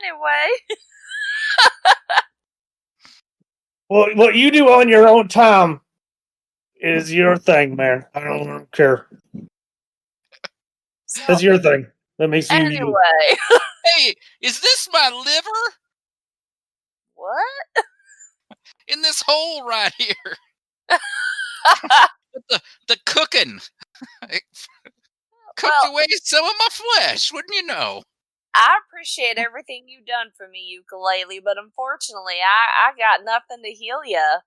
Anyway, Well, what you do on your own time is your thing, man. I don't care. so That's your thing. That makes you you. anyway, Hey, is this my liver? what? In this hole right here. the cooking. Cooked Well, away some of my flesh, wouldn't you know? I appreciate everything you've done for me, ukulele, but unfortunately, I got nothing to heal you.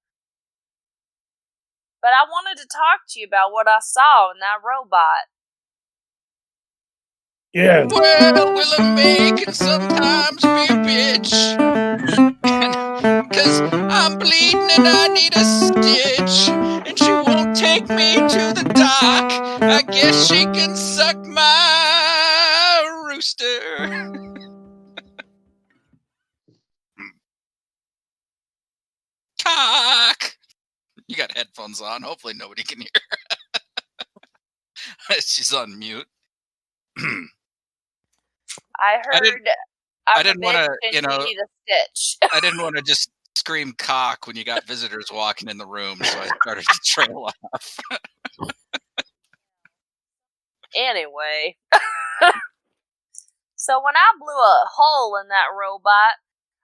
But I wanted to talk to you about what I saw in that robot. Yeah. Well, Willamette can sometimes be a bitch. Cause I'm bleeding and I need a stitch. And she won't take me to the dock. I guess she can suck my rooster. Cock! You got headphones on. Hopefully nobody can hear. She's on mute. I heard I I'm didn't a wanna, bitch and you know- need a stitch. I didn't want to just scream cock when you got visitors walking in the room, so I started to trail off. Anyway. So when I blew a hole in that robot,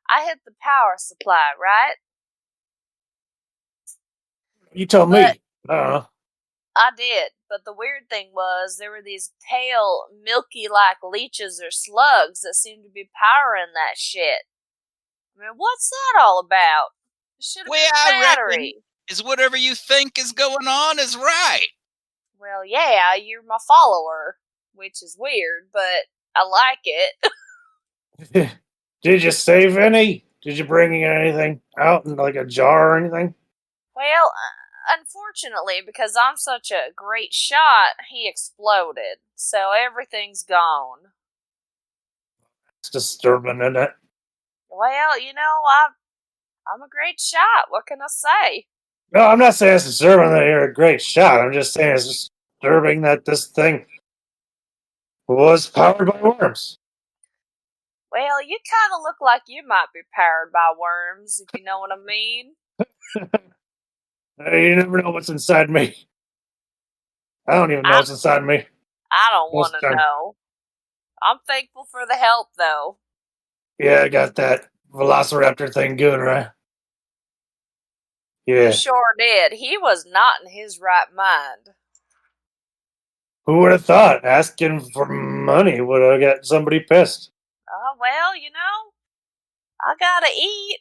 I hit the power supply, right? You tell me. I did, but the weird thing was there were these pale, milky-like leeches or slugs that seemed to be powering that shit. I mean, what's that all about? It should have Well, been a I reckon- battery. Is whatever you think is going on is right. Well, yeah, you're my follower, which is weird, but I like it. Did you save any? Did you bring anything out in like a jar or anything? Well, unfortunately, because I'm such a great shot, he exploded, so everything's gone. It's disturbing, isn't it? Well, you know, I'm a great shot. What can I say? No, I'm not saying it's disturbing that you're a great shot. I'm just saying it's disturbing that this thing was powered by worms. Well, you kind of look like you might be powered by worms, if you know what I mean. You never know what's inside me. I don't even know what's inside me. I don't Most want to time. know. I'm thankful for the help, though. Yeah, I got that Velociraptor thing good, right? You Yeah. sure did. He was not in his right mind. Who would have thought asking for money would have got somebody pissed? Well, you know, I gotta eat.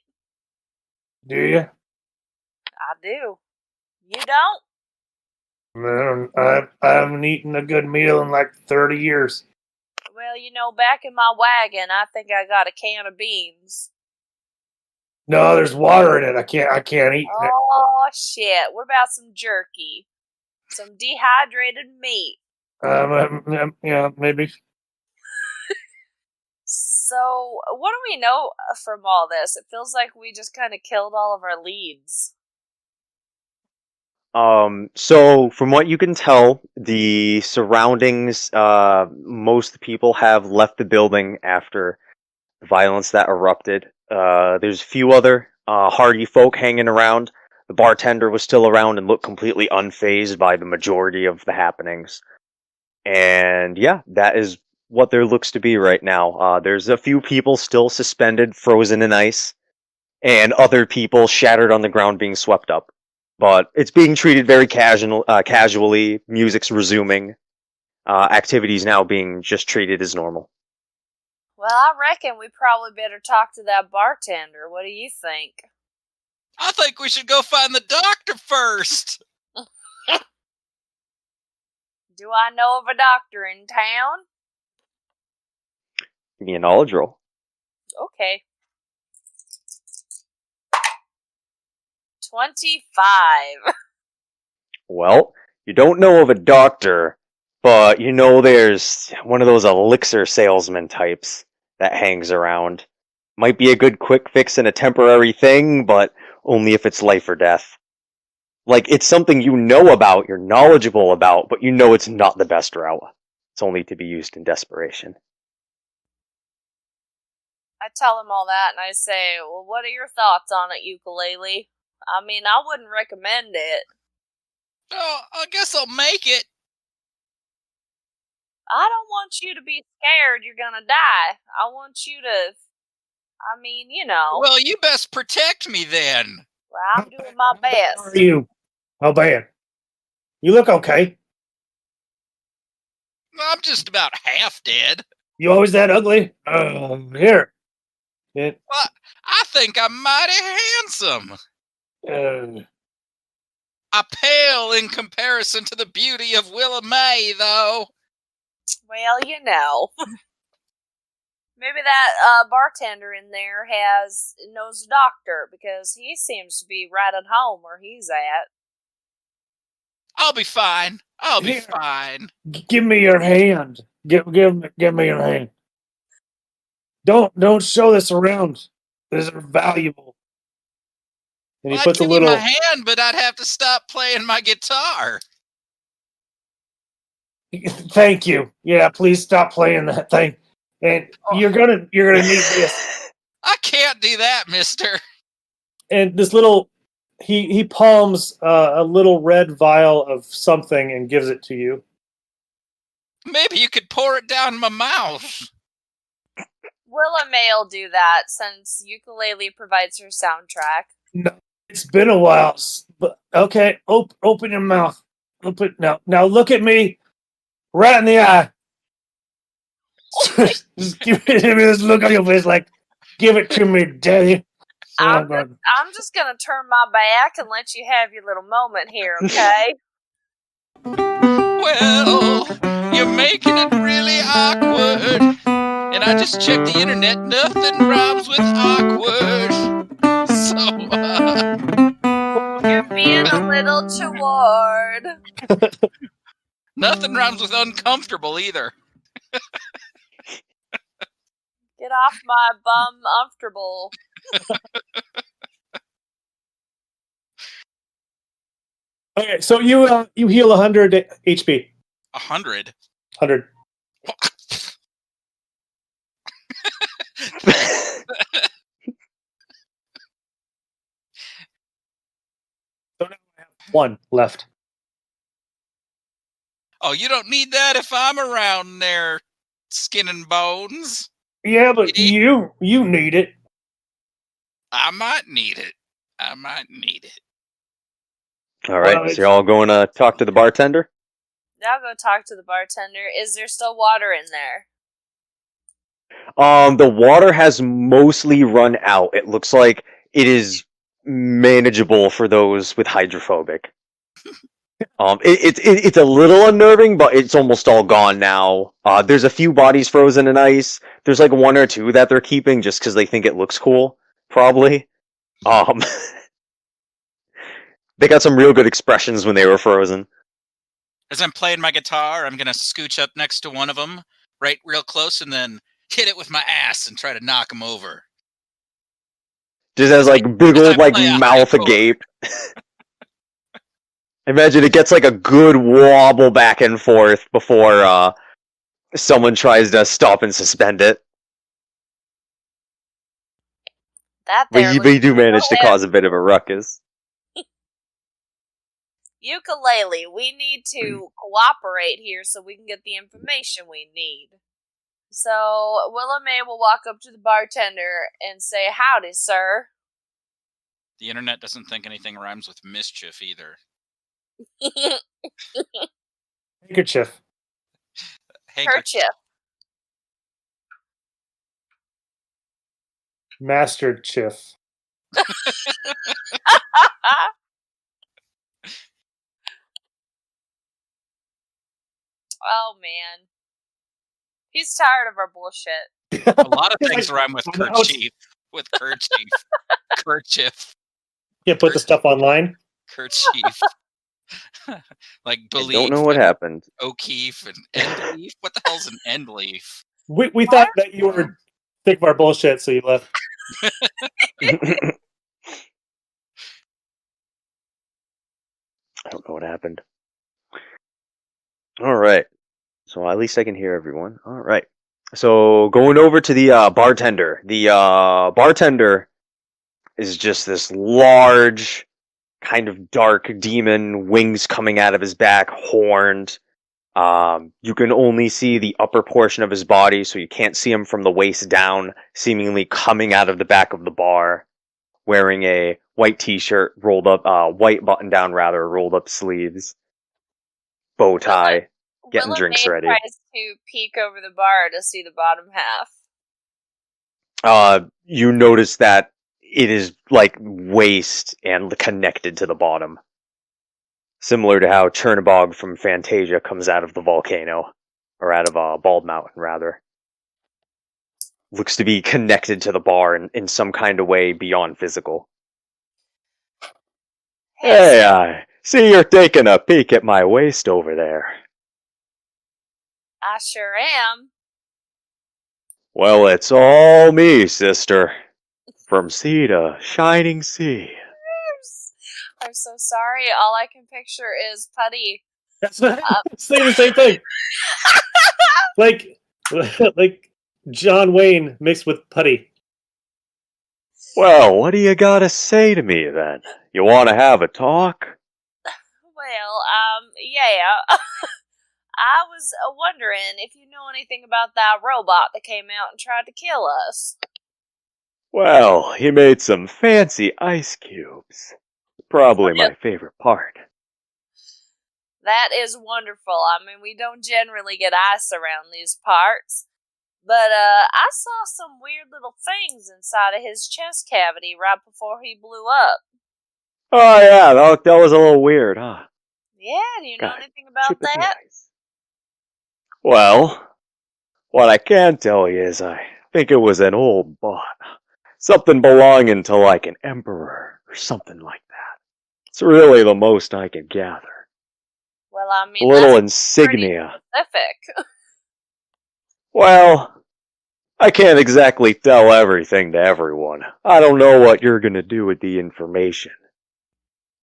Do you? I do. You don't? Man, I haven't eaten a good meal in like 30 years. Well, you know, back in my wagon, I think I got a can of beans. No, there's water in it. I can't eat it. Oh, shit. What about some jerky? Some dehydrated meat. Yeah, maybe. So, what do we know from all this? It feels like we just kind of killed all of our leads. So from what you can tell, the surroundings, most people have left the building after the violence that erupted. There's a few other hardy folk hanging around. The bartender was still around and looked completely unfazed by the majority of the happenings. And yeah, that is what there looks to be right now. There's a few people still suspended, frozen in ice, and other people shattered on the ground being swept up. But it's being treated very casually. Music's resuming. Activities now being just treated as normal. Well, I reckon we probably better talk to that bartender. What do you think? I think we should go find the doctor first. Do I know of a doctor in town? Give me a knowledge roll. Okay. 25. Well, you don't know of a doctor, but you know there's one of those elixir salesman types that hangs around. Might be a good quick fix and a temporary thing, but only if it's life or death. Like, it's something you know about, you're knowledgeable about, but you know it's not the best route. It's only to be used in desperation. I tell him all that, and I say, well, what are your thoughts on it, ukulele? I mean, I wouldn't recommend it. Oh, I guess I'll make it. I don't want you to be scared you're gonna die. I want you to, I mean, you know. Well, you best protect me then. Well, I'm doing my best. How are you? How bad? You look okay. I'm just about half dead. You always that ugly? Here. It, Well, I think I'm mighty handsome. I pale in comparison to the beauty of Willa May, though. Well, you know. Maybe that bartender in there knows a doctor, because he seems to be right at home where he's at. I'll be fine. I'll be Here. fine. Give me your hand. Give me your hand. Don't show this around. These are valuable. And he Well, puts I'd a give you little. my hand, but I'd have to stop playing my guitar. Thank you. Yeah, please stop playing that thing. And you're gonna need this. I can't do that, mister. And this little, he palms a little red vial of something and gives it to you. Maybe you could pour it down my mouth. Willa May'll do that, since ukulele provides her soundtrack. No, it's been a while. But okay, open your mouth. Open now. Look at me, right in the eye. Just give me this look on your face, like, give it to me, daddy. I'm just gonna turn my back and let you have your little moment here, okay? Well, you're making it really awkward. And I just checked the internet. Nothing rhymes with awkward. So, You're being a little toward. nothing rhymes with uncomfortable either. Get off my bum comfortable. Okay, so you heal 100 HP. 100? 100. So now I have 1 left. Oh, you don't need that if I'm around there, skin and bones. Yeah, but you need it. I might need it. All right, Well, so you're all going to talk to the bartender? Now go talk to the bartender. Is there still water in there? The water has mostly run out. It looks like it is manageable for those with hydrophobic. It's a little unnerving, but it's almost all gone now. There's a few bodies frozen in ice. There's like 1 or 2 that they're keeping just because they think it looks cool, probably. They got some real good expressions when they were frozen. As I'm playing my guitar, I'm going to scooch up next to one of them, right real close, and then hit it with my ass and try to knock him over. Just has like big old like play a mouth hardcore. agape. Imagine it gets like a good wobble back and forth before someone tries to stop and suspend it. That But there. you do manage to cause a bit of a ruckus. Ukulele, we need to cooperate here so we can get the information we need. So Willa May will walk up to the bartender and say, "Howdy, sir." The internet doesn't think anything rhymes with mischief either. Handkerchief. Kerchief. Master Chief. Oh man, he's tired of our bullshit. A lot of things rhyme with kerchief. With kerchief. Kerchief. You put the stuff online. Kerchief. Like I belief. don't know what happened. O'Keefe and end leaf. What the hell's an end leaf? We thought that you were sick of our bullshit, so you left. I don't know what happened. All right. So at least I can hear everyone. All right. So going over to the bartender. The bartender is just this large, kind of dark demon, wings coming out of his back, horned. You can only see the upper portion of his body, so you can't see him from the waist down, seemingly coming out of the back of the bar, wearing a white t-shirt, rolled up, white button-down rather, rolled up sleeves, bow tie, getting Willa drinks May ready. tries to peek over the bar to see the bottom half. You notice that it is like waist and connected to the bottom. Similar to how Chernobog from Fantasia comes out of the volcano. Or out of Bald Mountain, rather. Looks to be connected to the bar in some kind of way beyond physical. Hey, I see you're taking a peek at my waist over there. I sure am. Well, it's all me, sister. From sea to shining sea. I'm so sorry. All I can picture is Putty. That's what saying the same thing. like John Wayne mixed with Putty. Well, what do you gotta say to me, then? You wanna have a talk? Well, yeah. I was wondering if you know anything about that robot that came out and tried to kill us. Well, he made some fancy ice cubes. Probably my favorite part. That is wonderful. I mean, we don't generally get ice around these parts. But, I saw some weird little things inside of his chest cavity right before he blew up. Oh yeah, that was a little weird, huh? Yeah, do you know God, anything about chip at the that? ice. Well, what I can tell you is I think it was an old bot. Something belonging to like an emperor or something like that. It's really the most I can gather. Well, I A mean, little that's pretty insignia. specific. Well, I can't exactly tell everything to everyone. I don't know what you're gonna do with the information.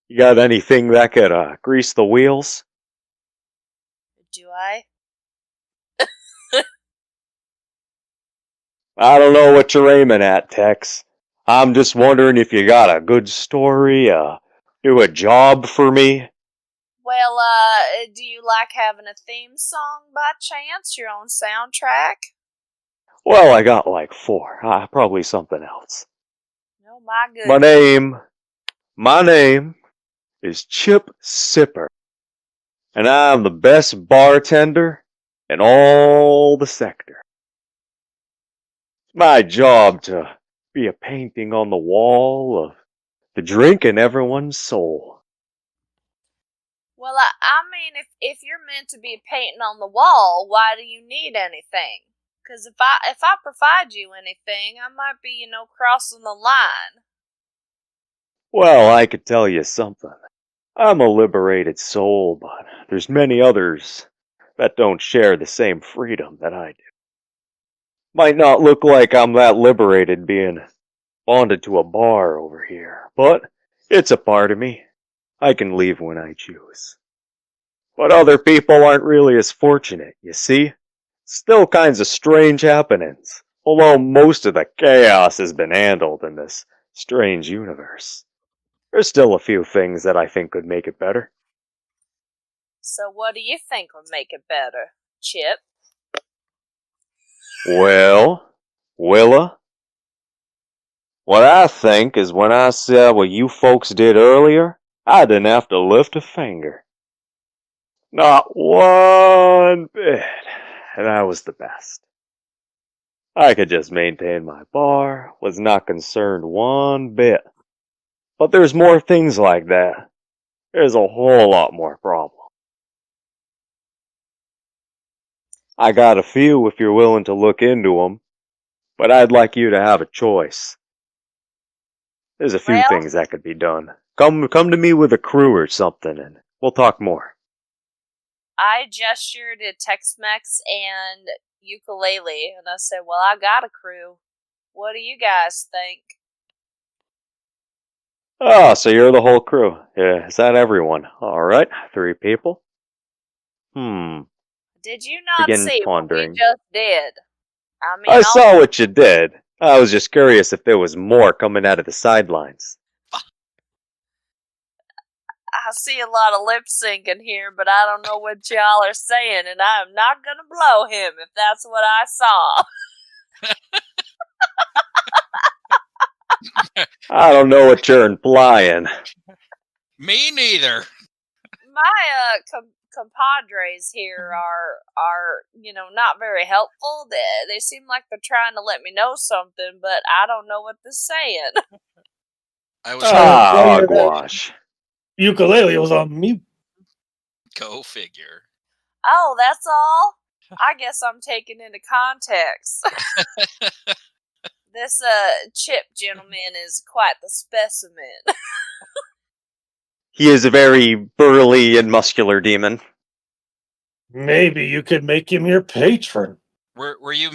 You got anything that could grease the wheels? Do I? I don't know what you're aiming at, Tex. I'm just wondering if you got a good story, do a job for me. Well, do you like having a theme song by chance? Your own soundtrack? Well, I got like 4. Probably something else. Oh my goodness. My name is Chip Sipper. And I'm the best bartender in all the sector. It's my job to be a painting on the wall of the drink in everyone's soul. Well, I mean, if you're meant to be painting on the wall, why do you need anything? Because if I provide you anything, I might be, crossing the line. Well, I could tell you something. I'm a liberated soul, but there's many others that don't share the same freedom that I do. Might not look like I'm that liberated being bonded to a bar over here, but it's a part of me. I can leave when I choose. But other people aren't really as fortunate, you see? Still kinds of strange happenings, although most of the chaos has been handled in this strange universe. There's still a few things that I think could make it better. So what do you think would make it better, Chip? Well, Willa, what I think is when I saw what you folks did earlier, I didn't have to lift a finger. Not one bit. That was the best. I could just maintain my bar, was not concerned one bit. But there's more things like that. There's a whole lot more problems. I got a few if you're willing to look into them, but I'd like you to have a choice. There's a few Well, things that could be done. Come to me with a crew or something, and we'll talk more. I gestured to Tex-Mex and Ukulele, and I said, well, I got a crew. What do you guys think? Oh, so you're the whole crew. Yeah, is that everyone? Alright, 3 people. Did you not Begin see what we pondering. just did? I mean, I saw what you did. I was just curious if there was more coming out of the sidelines. I see a lot of lip syncing here, but I don't know what y'all are saying, and I'm not gonna blow him if that's what I saw. I don't know what you're implying. Me neither. My compadres here are not very helpful. They seem like they're trying to let me know something, but I don't know what they're saying. I was Hogwash. Ukulele was on mute. Go figure. Oh, that's all? I guess I'm taking into context. This chip gentleman is quite the specimen. He is a very burly and muscular demon. Maybe you could make him your patron. Were you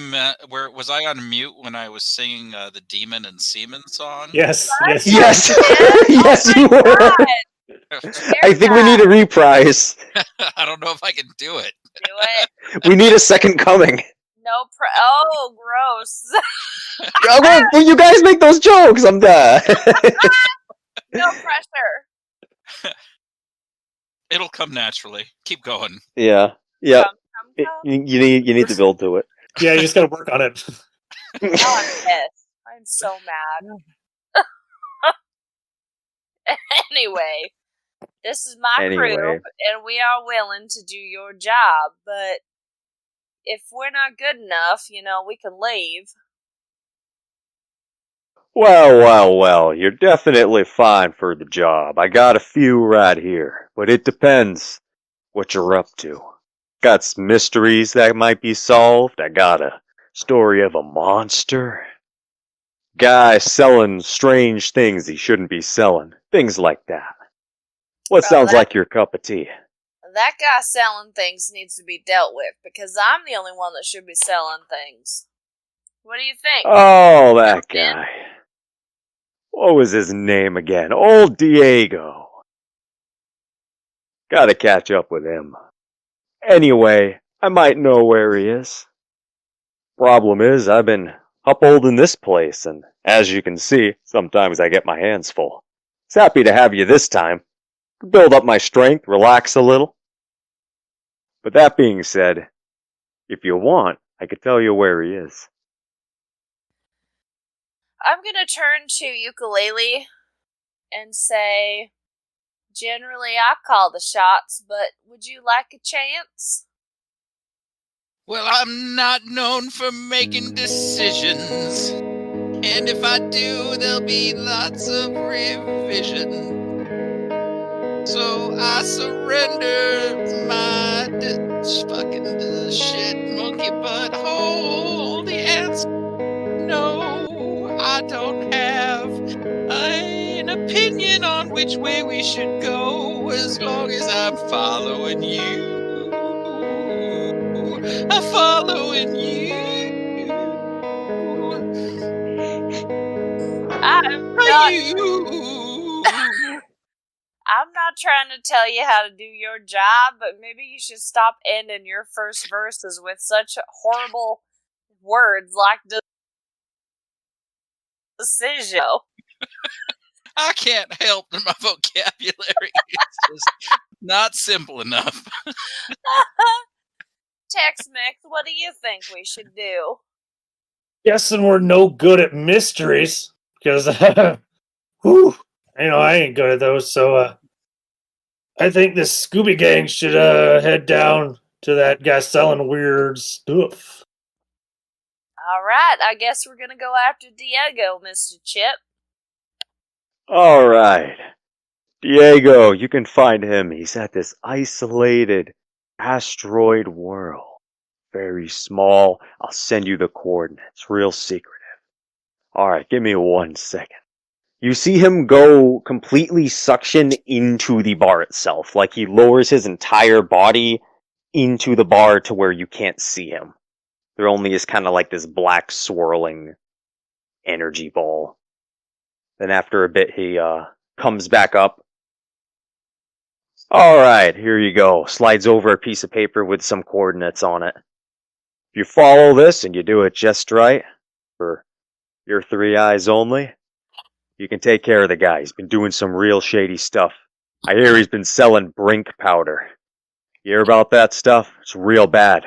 was I on mute when I was singing the Demon and Seaman song? Yes. Yes, Oh yes, my you were. God. I think we need a reprise. I don't know if I can do it. Do it. We need a second coming. No oh, gross. Oh, well, you guys make those jokes. I'm done. No pressure. It'll come naturally. Keep going. Yeah. Come. You need to build to it. Yeah, you just gotta work on it. Oh, I'm pissed. I'm so mad. Anyway, this is my crew, and we are willing to do your job, but if we're not good enough, we can leave. Well, you're definitely fine for the job. I got a few right here, but it depends what you're up to. Got some mysteries that might be solved. I got a story of a monster. Guy selling strange things he shouldn't be selling. Things like that. What sounds like your cup of tea? That guy selling things needs to be dealt with, because I'm the only one that should be selling things. What do you think? Oh, that guy. What was his name again? Old Diego. Gotta catch up with him. Anyway, I might know where he is. Problem is, I've been upholding this place, and as you can see, sometimes I get my hands full. It's happy to have you this time. Build up my strength, relax a little. But that being said, if you want, I could tell you where he is. I'm gonna turn to Ukulele and say, generally I call the shots, but would you like a chance? Well, I'm not known for making decisions. And if I do, there'll be lots of revision. So I surrender my fucking shit monkey butthole. The answer, no, I don't have an opinion on which way we should go, as long as I'm following you. I'm following you. I'm not trying to tell you how to do your job, but maybe you should stop ending your first verses with such horrible words like decision. I can't help that my vocabulary is just not simple enough. Tex-Mex, what do you think we should do? Guessing we're no good at mysteries, because whew, I ain't good at those, so I think this Scooby Gang should head down to that guy selling weird stuff. Alright, I guess we're gonna go after Diego, Mr. Chip. Alright. Diego, you can find him. He's at this isolated asteroid world. Very small. I'll send you the coordinates. Real secretive. Alright, give me 1 second. You see him go completely suction into the bar itself. Like he lowers his entire body into the bar to where you can't see him. There only is kind of like this black swirling energy ball. Then after a bit, he comes back up. Alright, here you go. Slides over a piece of paper with some coordinates on it. If you follow this and you do it just right, for your 3 eyes only, you can take care of the guy. He's been doing some real shady stuff. I hear he's been selling brink powder. You hear about that stuff? It's real bad.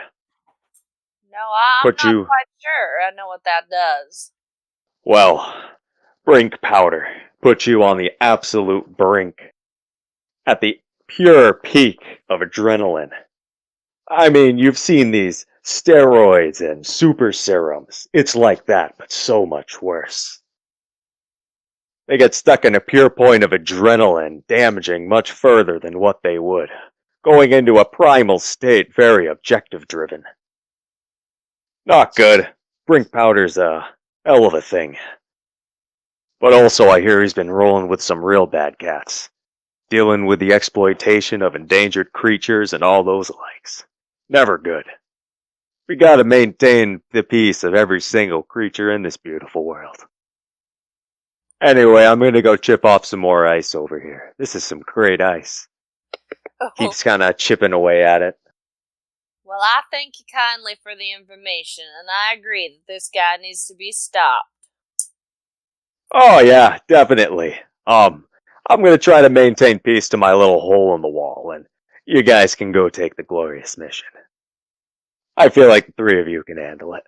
No, I'm Put not you- quite sure I know what that does. Well, brink powder puts you on the absolute brink. At the pure peak of adrenaline. I mean, you've seen these steroids and super serums. It's like that, but so much worse. They get stuck in a pure point of adrenaline, damaging much further than what they would. Going into a primal state, very objective-driven. Not good. Brink powder's a hell of a thing. But also I hear he's been rolling with some real bad cats. Dealing with the exploitation of endangered creatures and all those likes. Never good. We gotta maintain the peace of every single creature in this beautiful world. Anyway, I'm gonna go chip off some more ice over here. This is some great ice. Keeps kinda chipping away at it. Well, I thank you kindly for the information, and I agree that this guy needs to be stopped. Oh yeah, definitely. I'm gonna try to maintain peace to my little hole in the wall, and you guys can go take the glorious mission. I feel like the 3 of you can handle it.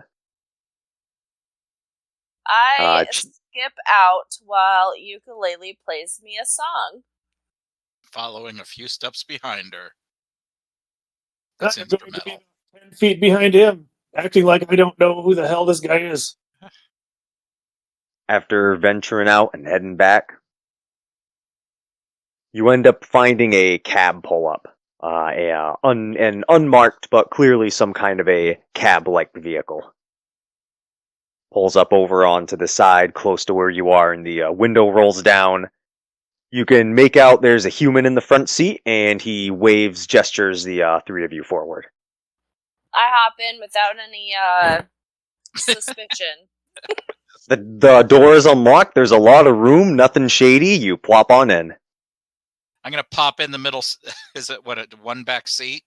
I skip out while Ukulele plays me a song. Following a few steps behind her. That's I'm going to be instrumental. 10 feet behind him, acting like I don't know who the hell this guy is. After venturing out and heading back, you end up finding a cab pull up. An unmarked, but clearly some kind of a cab-like vehicle. Pulls up over onto the side, close to where you are, and the window rolls down. You can make out there's a human in the front seat, and he gestures the 3 of you forward. I hop in without any suspicion. The door is unlocked, there's a lot of room, nothing shady, you plop on in. I'm going to pop in the middle. Is it one back seat?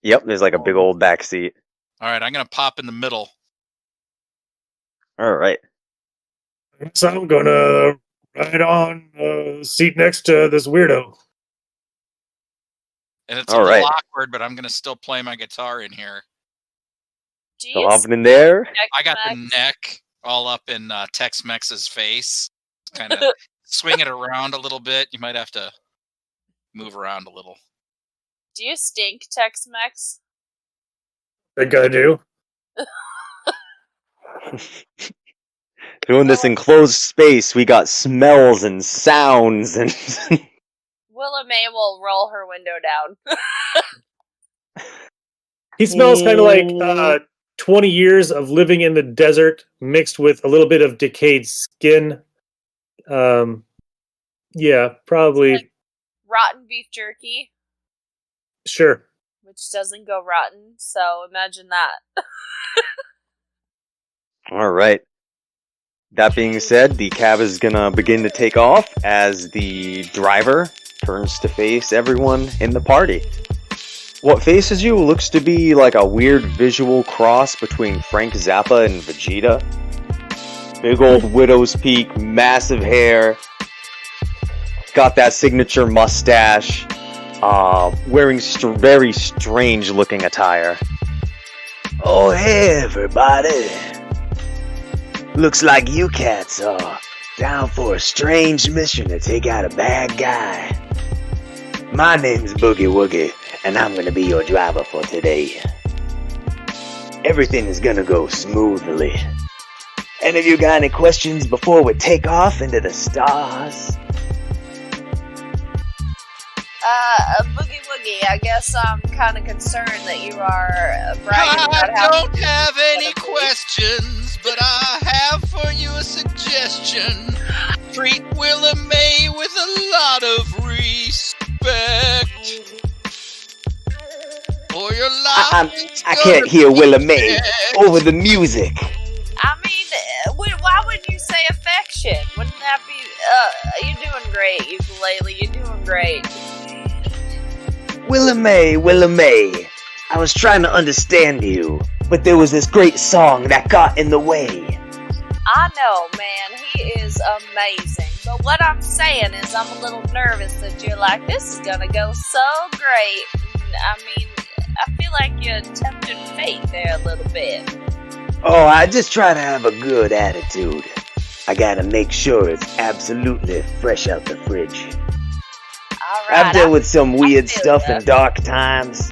Yep, there's like a big old back seat. All right, I'm going to pop in the middle. Alright. So I'm gonna ride on the seat next to this weirdo. And it's a All little right. awkward, but I'm going to still play my guitar in here. Do So you hopping in there. I got the Tex-Mex? neck all up in Tex-Mex's face. Kind of swing it around a little bit. You might have to move around a little. Do you stink, Tex-Mex? Think I do. Doing this enclosed space, we got smells and sounds and Willa May will roll her window down. He smells kind of like 20 years of living in the desert mixed with a little bit of decayed skin. Yeah, probably. Like rotten beef jerky, Sure. which doesn't go rotten, so imagine that. Alright. That being said, the cab is gonna begin to take off as the driver turns to face everyone in the party. What faces you looks to be like a weird visual cross between Frank Zappa and Vegeta. Big old widow's peak, massive hair, got that signature mustache, wearing very strange looking attire. Oh, hey, everybody. Looks like you cats are down for a strange mission to take out a bad guy. My name's Boogie Woogie, and I'm gonna be your driver for today. Everything is gonna go smoothly. Any of you got any questions before we take off into the stars? Boogie Woogie, I guess I'm kind of concerned that you are bragging about I how... don't have any questions, but I have for you a suggestion. Treat Willa May with a lot of respect. For your life. I can't hear Willa May over the music. I mean, why would you say affection? percussion. Wouldn't that be? You're doing great, ukulele. You're doing great. Willamay, I was trying to understand you, but there was this great song that got in the way. I know, man. He is amazing. But what I'm saying is I'm a little nervous that you're like, this is gonna go so great. I mean, I feel like you're tempting fate there a little bit. Oh, I just try to have a good attitude. I gotta make sure it's absolutely fresh out the fridge. Alright. I've dealt with some weird stuff in dark times.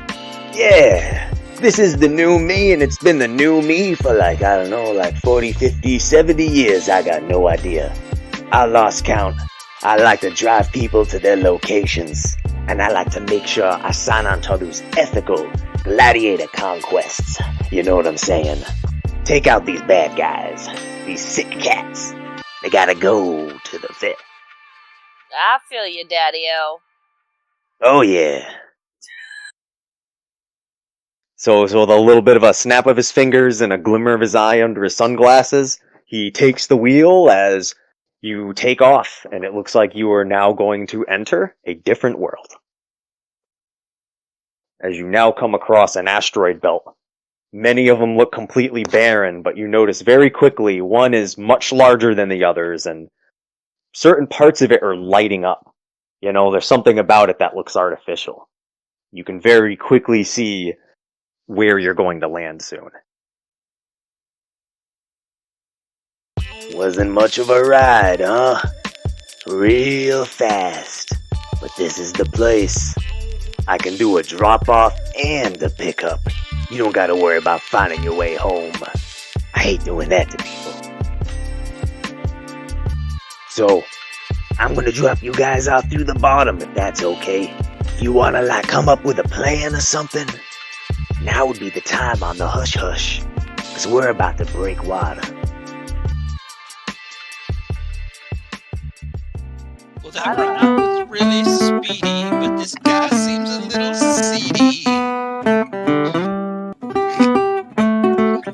Yeah, this is the new me, and it's been the new me for like 40, 50, 70 years. I got no idea. I lost count. I like to drive people to their locations, and I like to make sure I sign on to those ethical gladiator conquests. You know what I'm saying? Take out these bad guys, these sick cats. They gotta go to the vet. I feel you, Daddy-O. Oh yeah. So with a little bit of a snap of his fingers and a glimmer of his eye under his sunglasses, he takes the wheel as you take off, and it looks like you are now going to enter a different world. As you now come across an asteroid belt. Many of them look completely barren, but you notice very quickly one is much larger than the others, and certain parts of it are lighting up. You know, there's something about it that looks artificial. You can very quickly see where you're going to land soon. Wasn't much of a ride, huh? Real fast. But this is the place. I can do a drop-off and a pickup. You don't gotta worry about finding your way home. I hate doing that to people. So, I'm gonna drop you guys off through the bottom if that's okay. If you wanna come up with a plan or something, now would be the time on the hush-hush. Cause we're about to break water. Well, that round was really speedy, but this guy seems a little seedy.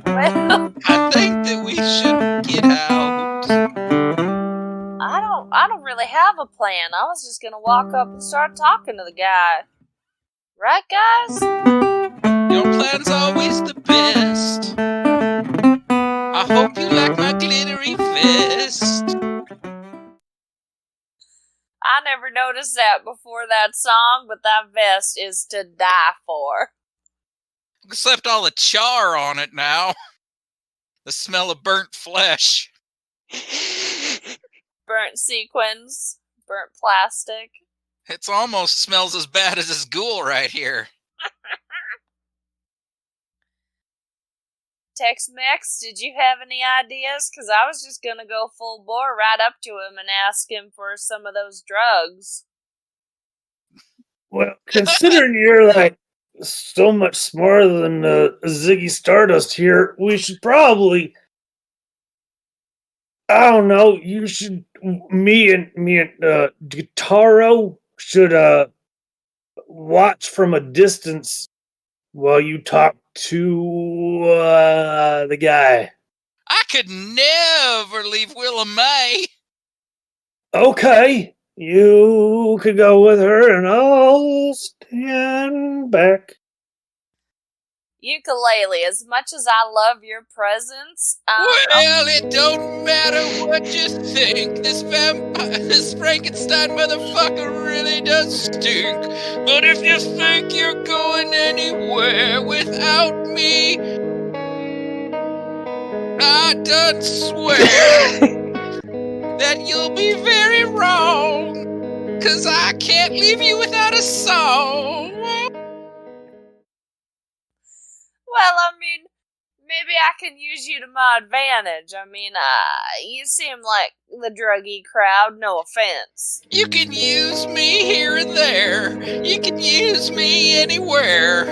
Well, I think that we should get out. I don't really have a plan. I was just gonna walk up and start talking to the guy. Right, guys? Your plan's always the best. I hope you like my glittery vest. I never noticed that before that song, but that vest is to die for. Except all the char on it now. The smell of burnt flesh. Burnt sequins, burnt plastic. It almost smells as bad as this ghoul right here. Tex-Mex, did you have any ideas? Because I was just going to go full bore right up to him and ask him for some of those drugs. Well, considering you're like so much smarter than Ziggy Stardust here, we should probably, I don't know, you should, me and Guitaro should watch from a distance while you talk to the guy. I could never leave Willa May. Okay, you could go with her and I'll stand back. Ukulele, as much as I love your presence, Well, it don't matter what you think. This Frankenstein motherfucker really does stink. But if you think you're going anywhere without me, I done swear that you'll be very wrong. 'Cause I can't leave you without a song. well, I mean, maybe I can use you to my advantage. I mean, you seem like the druggy crowd, no offense. You can use me here and there. You can use me anywhere.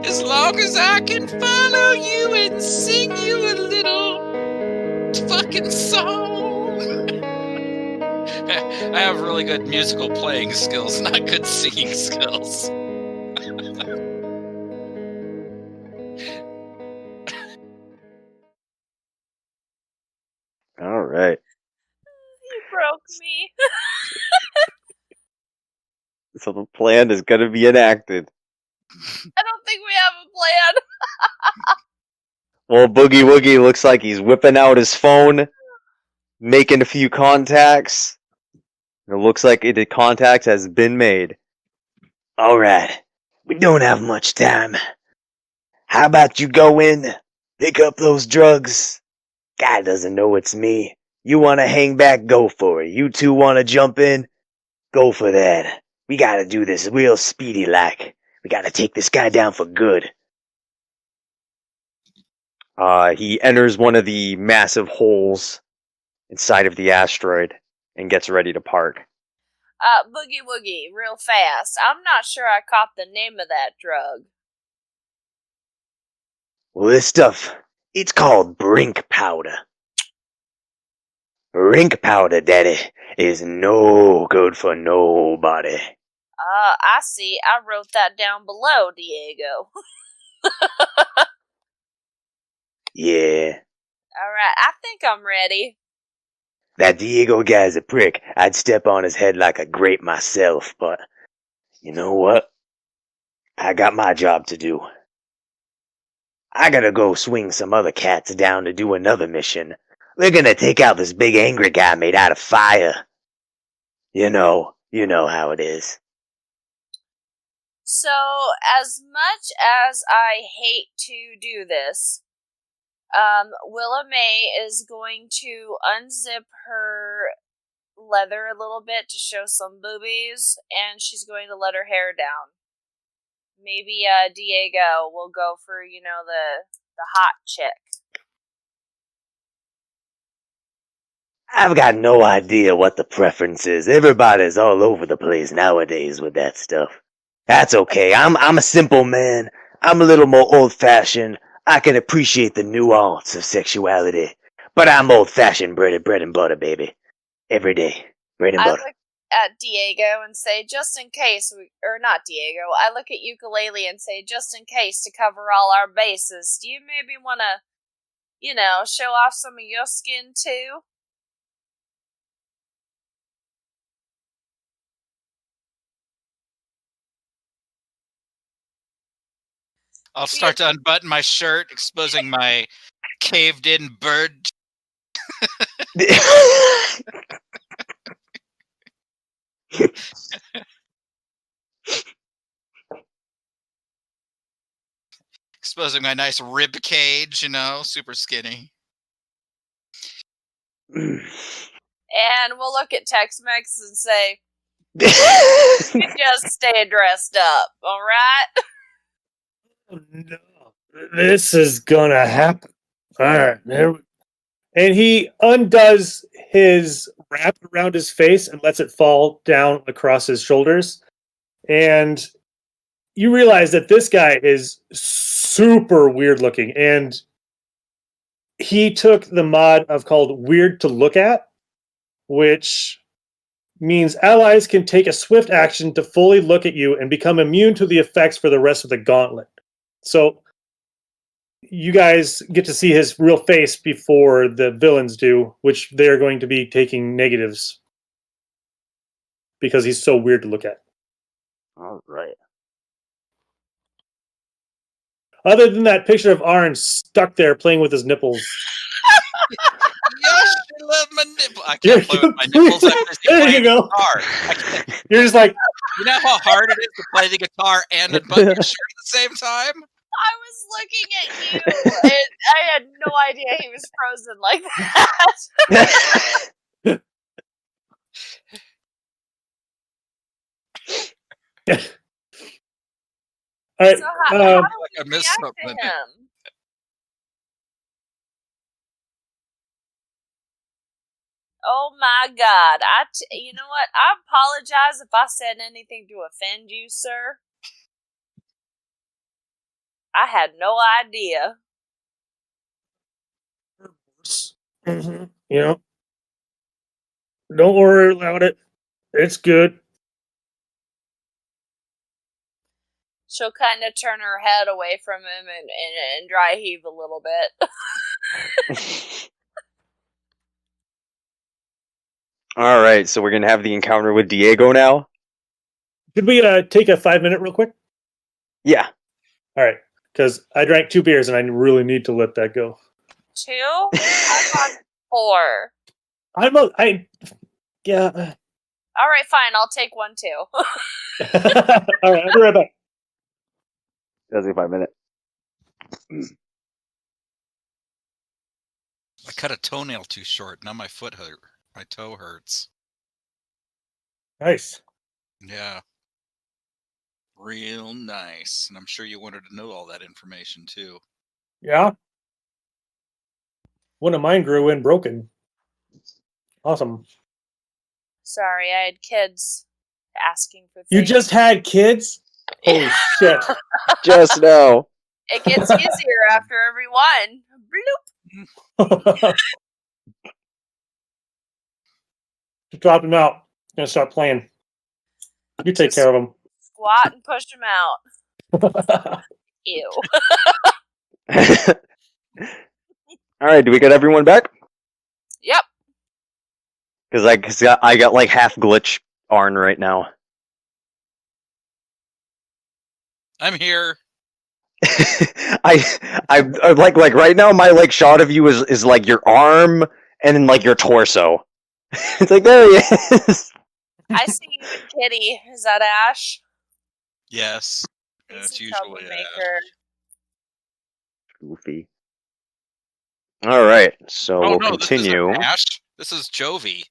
As long as I can follow you and sing you a little fucking song. I have really good musical playing skills, not good singing skills. All right. Plan is gonna be enacted. I don't think we have a plan. Well, Boogie Woogie looks like he's whipping out his phone, making a few contacts. It looks like the contact has been made. Alright, we don't have much time. How about you go in, pick up those drugs? Guy doesn't know it's me. You wanna hang back, go for it. You two wanna jump in? Go for that. We gotta do this real speedy like. We gotta take this guy down for good. He enters one of the massive holes inside of the asteroid and gets ready to park. Boogie Woogie, real fast. I'm not sure I caught the name of that drug. Well, this stuff, it's called brink powder. Brink powder, daddy, is no good for nobody. I see. I wrote that down below, Diego. Yeah, Alright, I think I'm ready. that Diego guy's a prick. I'd step on his head like a grape myself, but you know what? I got my job to do. I gotta go swing some other cats down to do another mission. We're gonna take out this big angry guy made out of fire. You know how it is. So, as much as I hate to do this, Willa May is going to unzip her leather a little bit to show some boobies, and she's going to let her hair down. Maybe Diego will go for, the hot chick. I've got no idea what the preference is. Everybody's all over the place nowadays with that stuff. That's okay. I'm a simple man. I'm a little more old-fashioned. I can appreciate the nuance of sexuality. But I'm old-fashioned bread and butter, baby. Every day. Bread and I butter. look at Diego and say, just in case, or not Diego, I look at Ukulele and say, just in case, to cover all our bases, do you maybe want to, show off some of your skin too? I'll start to unbutton my shirt, exposing my caved-in bird. Exposing my nice rib cage, super skinny. And we'll look at Tex-Mex and say, you just stay dressed up, alright? No, this is gonna happen. Alright, and he undoes his wrap around his face and lets it fall down across his shoulders. And you realize that this guy is super weird looking. And he took the mod of called Weird to Look At, which means allies can take a swift action to fully look at you and become immune to the effects for the rest of the gauntlet. So you guys get to see his real face before the villains do, which they're going to be taking negatives because he's so weird to look at. All right. Other than that picture of Arn stuck there playing with his nipples. Yes, I love my nipple. I can't play with my nipples. I'm busy There playing you go. the guitar. You're just like, You know how hard it is to play the guitar and unbutton your shirt at the same time? I was looking at you, and I had no idea he was frozen like that. all right. So how do Like I we missed react to something. him? Oh my God! You know what? I apologize if I said anything to offend you, sir. I had no idea. Mm-hmm. You know, don't worry about it. It's good. She'll kind of turn her head away from him and dry heave a little bit. All right, so we're gonna have the encounter with Diego now. Could we take a 5-minute real quick? Yeah. All right, because I drank 2 beers and I really need to let that go. 2? I'm on 4. Yeah. All right, fine. I'll take 1 too. All right, I'll be right back. That's a 5 minute. I cut a toenail too short. Now my foot hurt. My toe hurts. Nice. Yeah. Real nice. And I'm sure you wanted to know all that information too. Yeah. One of mine grew in broken. Awesome. Sorry, I had kids asking for things. You just had kids? Holy shit. Just now. It gets easier after every one. Bloop. Just dropped him out. Gonna start playing. You take care of him. Squat and push them out. Ew. All right, do we get everyone back? Yep. Because I got like half glitch Arn right now. I'm here. I like right now my like shot of you is like your arm and then like your torso. It's like there he is. I see you and Kitty. Is that Ash? Yes. He's That's a usually troublemaker. Goofy. All right, so Oh we'll no, continue. this isn't Ash. This is Jovi.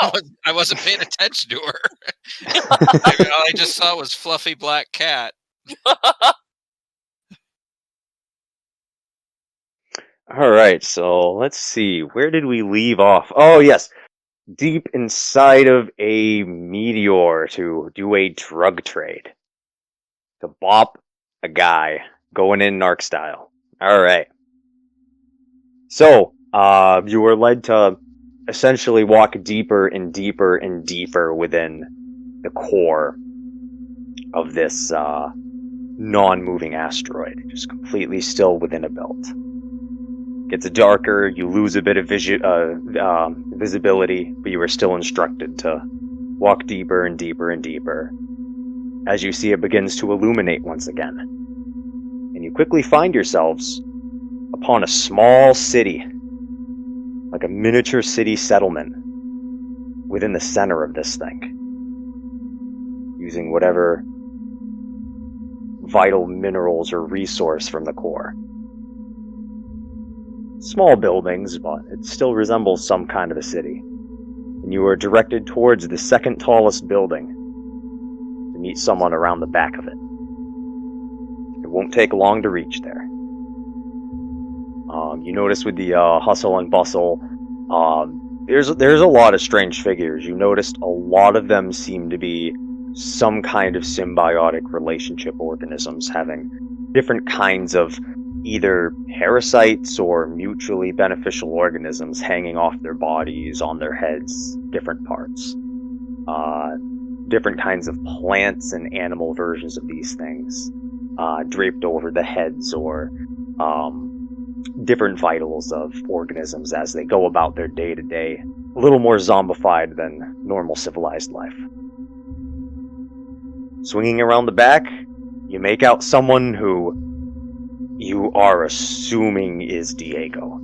Oh. I wasn't paying attention to her. All I just saw was fluffy black cat. All right, so let's see. Where did we leave off? Oh, yes. Deep inside of a meteor to do a drug trade. To bop a guy. Going in narc style. All right. So, you were led to essentially walk deeper and deeper and deeper within the core of this non-moving asteroid. Just completely still within a belt. Gets darker, you lose a bit of visibility, but you are still instructed to walk deeper and deeper and deeper as you see it begins to illuminate once again. And you quickly find yourselves upon a small city, like a miniature city settlement within the center of this thing, using whatever vital minerals or resource from the core. Small buildings, but it still resembles some kind of a city. And you are directed towards the second tallest building to meet someone around the back of it. It won't take long to reach there. You notice with the hustle and bustle, there's a lot of strange figures. You noticed a lot of them seem to be some kind of symbiotic relationship organisms having different kinds of either parasites or mutually beneficial organisms hanging off their bodies, on their heads, different parts. Different kinds of plants and animal versions of these things draped over the heads, or different vitals of organisms as they go about their day-to-day, a little more zombified than normal civilized life. Swinging around the back, you make out someone who you are assuming is Diego.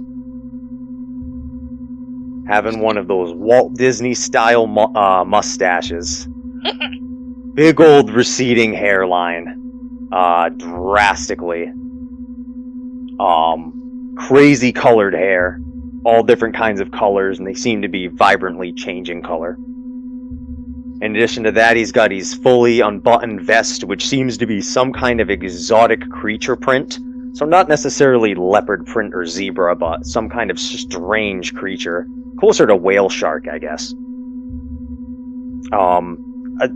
Having one of those Walt Disney-style mustaches. Big old receding hairline. Drastically. Crazy colored hair. All different kinds of colors, and they seem to be vibrantly changing color. In addition to that, he's got his fully unbuttoned vest, which seems to be some kind of exotic creature print. So not necessarily leopard print or zebra, but some kind of strange creature. Closer to whale shark, I guess.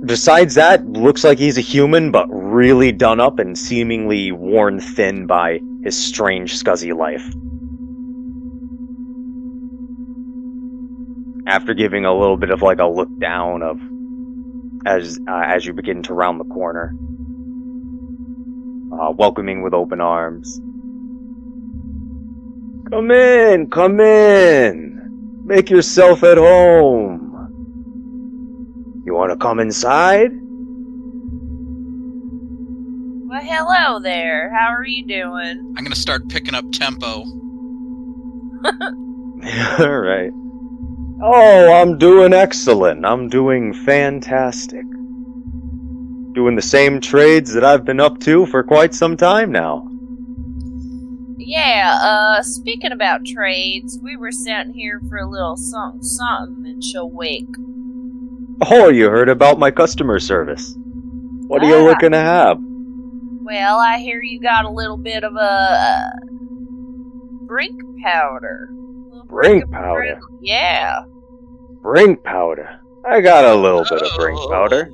Besides that, looks like he's a human, but really done up and seemingly worn thin by his strange, scuzzy life. After giving a little bit of like a look down of as you begin to round the corner, welcoming with open arms. Come in, come in. Make yourself at home. You want to come inside? Hello there. How are you doing? I'm gonna start picking up tempo. Alright. Oh, I'm doing excellent. I'm doing fantastic. Doing the same trades that I've been up to for quite some time now. Yeah, speaking about trades, we were sent here for a little something in your wake. Oh, you heard about my customer service. What are you looking to have? Well, I hear you got a little bit of a brink powder. Brink powder? Yeah. Brink powder. I got a little bit of brink powder.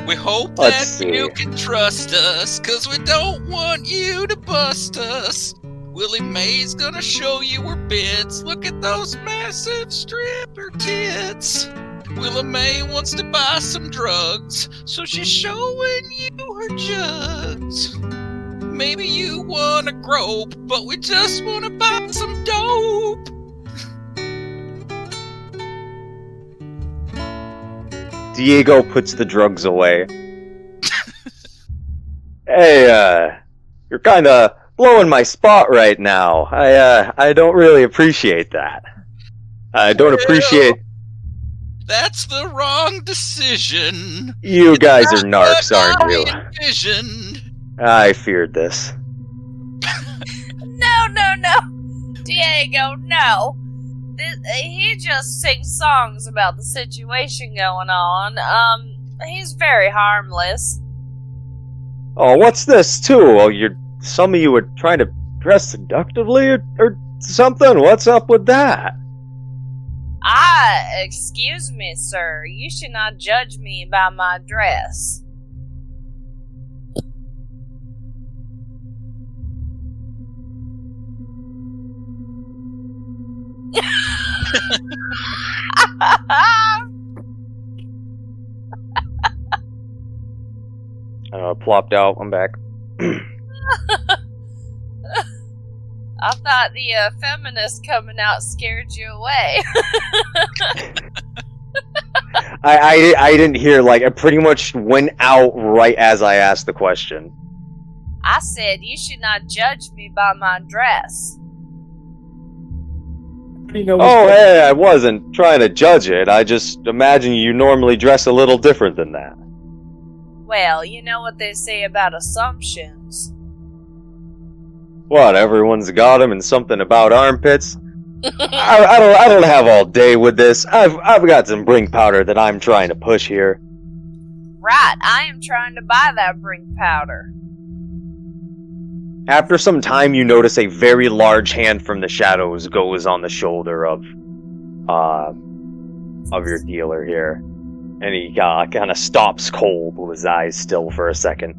We hope Let's that you see. can trust us, 'cause we don't want you to bust us. Willie Mae's gonna show you her bits. Look at those massive stripper tits. Willie Mae wants to buy some drugs, so she's showing you her jugs. Maybe you wanna grope, but we just wanna buy some dope. Diego puts the drugs away. Hey, you're kinda blowing my spot right now. I don't really appreciate that. I don't appreciate... That's the wrong decision. You guys are Not narcs, what aren't you? I envisioned. I feared this. No. Diego, no. He just sings songs about the situation going on. He's very harmless. Oh, what's this, too? Oh, some of you are trying to dress seductively or something? What's up with that? Excuse me, sir. You should not judge me by my dress. Plopped out. I'm back. I thought the feminist coming out scared you away. I didn't hear, I pretty much went out right as I asked the question. I said you should not judge me by my dress. Oh, hey, I wasn't trying to judge it. I just imagine you normally dress a little different than that. Well, you know what they say about assumptions. What, everyone's got them and something about armpits? I don't have all day with this. I've got some brink powder that I'm trying to push here. Right, I am trying to buy that brink powder. After some time, you notice a very large hand from the shadows goes on the shoulder of your dealer here. And he kind of stops cold with his eyes still for a second.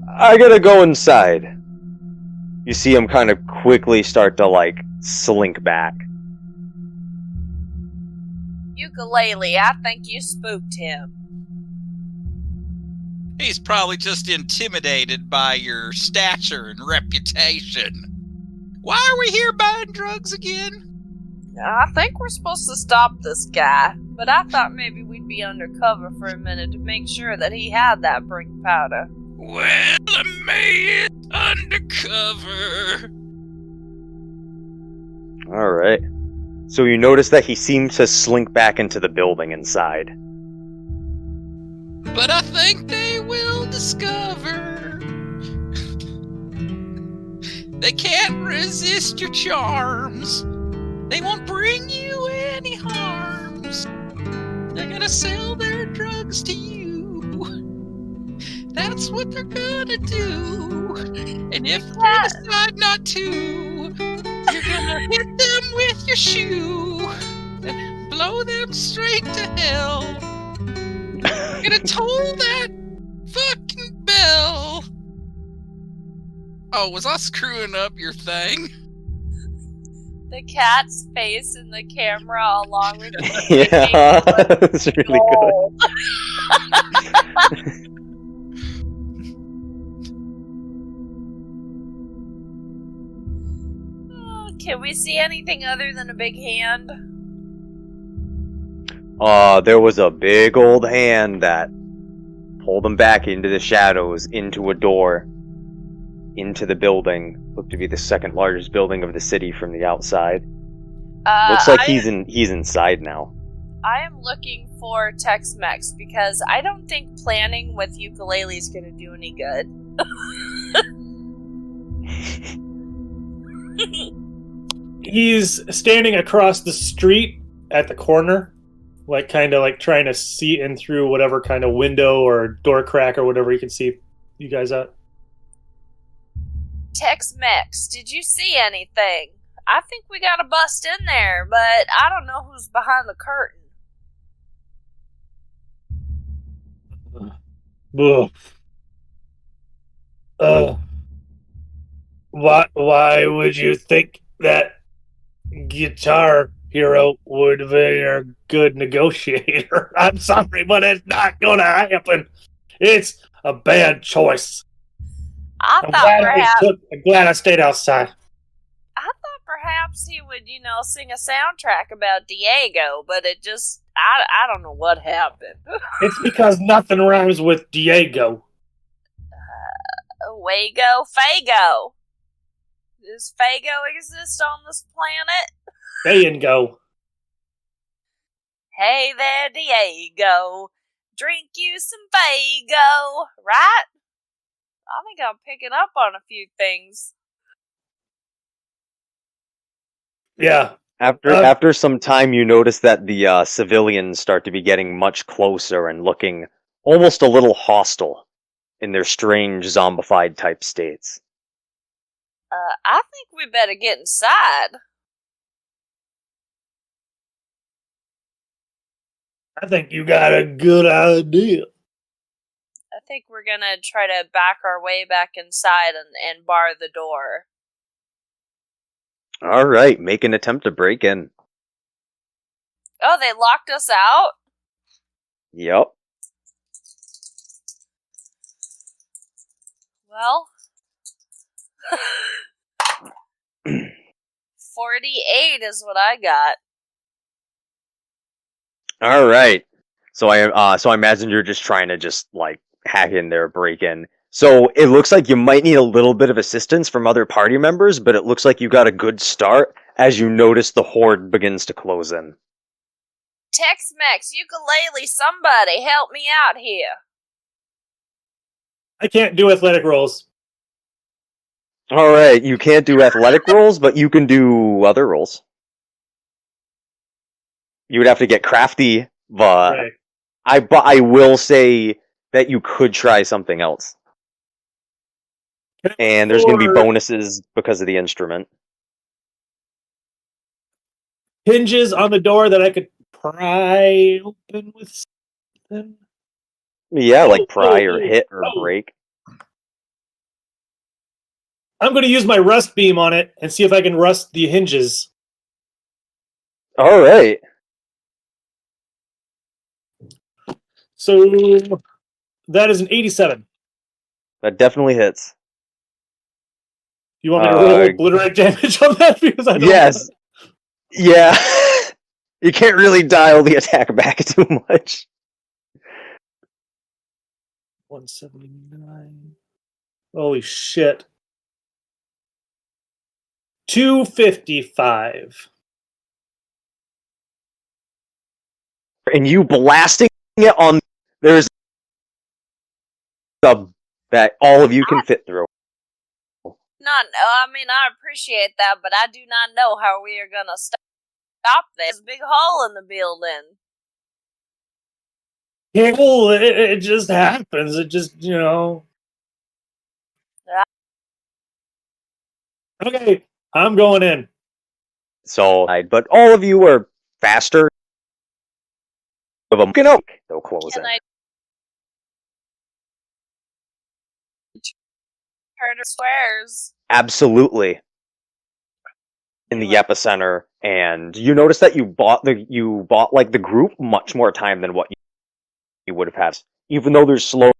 I gotta go inside. You see him kind of quickly start to, slink back. Ukulele, I think you spooked him. He's probably just intimidated by your stature and reputation. Why are we here buying drugs again? I think we're supposed to stop this guy, but I thought maybe we'd be undercover for a minute to make sure that he had that brink powder. Well, I made it undercover. Alright. So you notice that he seems to slink back into the building inside. But I think they will discover they can't resist your charms. They won't bring you any harms. They're gonna sell their drugs to you. That's what they're gonna do. And if they decide not to, you're gonna hit them with your shoe and blow them straight to hell. You're gonna toll that fucking bell. Oh, was I screwing up your thing? The cat's face in the camera along with the Yeah, that's really good. Can we see anything other than a big hand? There was a big old hand that pull them back into the shadows, into a door, into the building. Looked to be the second largest building of the city from the outside. Looks like he's inside now. I am looking for Tex-Mex because I don't think planning with ukulele is going to do any good. He's standing across the street at the corner, like kind of like trying to see in through whatever kind of window or door crack or whatever he can see you guys at. Tex-Mex, did you see anything? I think we got a bust in there, but I don't know who's behind the curtain. Why would you think that Guitar Hero would be a good negotiator? I'm sorry, but it's not gonna happen. It's a bad choice. I'm glad I stayed outside. I thought perhaps he would, sing a soundtrack about Diego, but it just, I don't know what happened. It's because nothing rhymes with Diego. Wago? Fago. Does Fago exist on this planet? Fago. Hey there, Diego. Drink you some Fago, right? I think I'm picking up on a few things. Yeah. After some time, you notice that the civilians start to be getting much closer and looking almost a little hostile in their strange zombified type states. I think we better get inside. I think you got a good idea. I think we're gonna try to back our way back inside and bar the door. Alright, make an attempt to break in. Oh, they locked us out? Yep. Well... 48 is what I got. Alright. So I imagine you're just trying to hack in there, break in. So it looks like you might need a little bit of assistance from other party members, but it looks like you got a good start as you notice the horde begins to close in. Tex-Mex, ukulele, somebody help me out here. I can't do athletic rolls. Alright, you can't do athletic rolls, but you can do other rolls. You would have to get crafty, but Right. I will say that you could try something else. And there's going to be bonuses because of the instrument. Hinges on the door that I could pry open with something. Yeah, like pry or hit or break. I'm going to use my rust beam on it and see if I can rust the hinges. Alright. So that is an 87. That definitely hits. You want me to roll obliterate damage on that? Because I don't Yes. Yeah. You can't really dial the attack back too much. 179. Holy shit. 255. And you blasting it on... There's a that all of you can fit through. I appreciate that, but I do not know how we are gonna stop this big hole in the building. Yeah, well, it just happens. It just, Okay, I'm going in. So, but all of you are faster. Of a oak, they'll close Can in. I turn squares? Absolutely. In the epicenter, and you notice that you bought the group much more time than what you would have had. Even though there's slow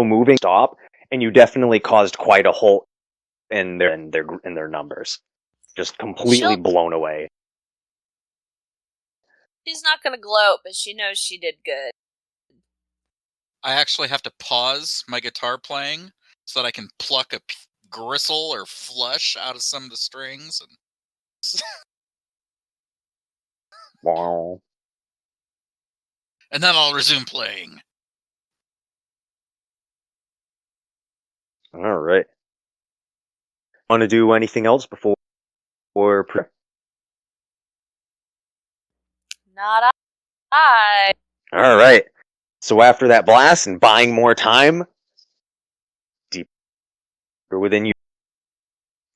moving stop, and you definitely caused quite a hole in their numbers. Just completely blown away. She's not gonna gloat, but she knows she did good. I actually have to pause my guitar playing so that I can pluck a gristle or flush out of some of the strings. Wow. And then I'll resume playing. All right. Want to do anything else before? Not I. All right. So after that blast and buying more time, deeper within you.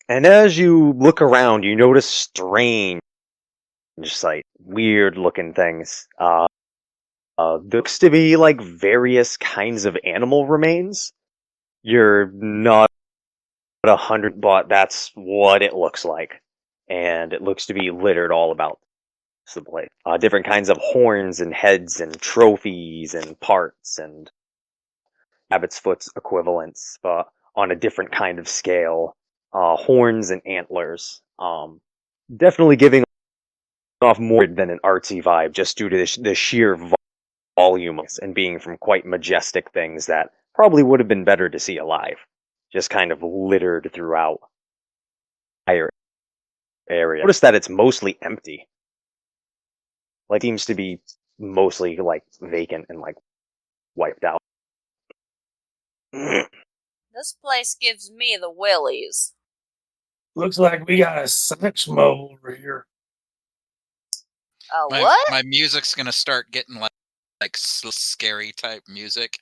And as you look around, you notice strange sight, weird looking things. Looks to be like various kinds of animal remains. You're not 100, but that's what it looks like. And it looks to be littered all about the place. Different kinds of horns and heads and trophies and parts and rabbit's foot's equivalents, but on a different kind of scale. Horns and antlers. Definitely giving off more than an artsy vibe just due to the sheer volume and being from quite majestic things that probably would have been better to see alive. Just kind of littered throughout the entire area. Notice that it's mostly empty. Like, seems to be mostly like vacant and like wiped out. This place gives me the willies. Looks like we got a sex mo over here. What? My music's gonna start getting like scary type music.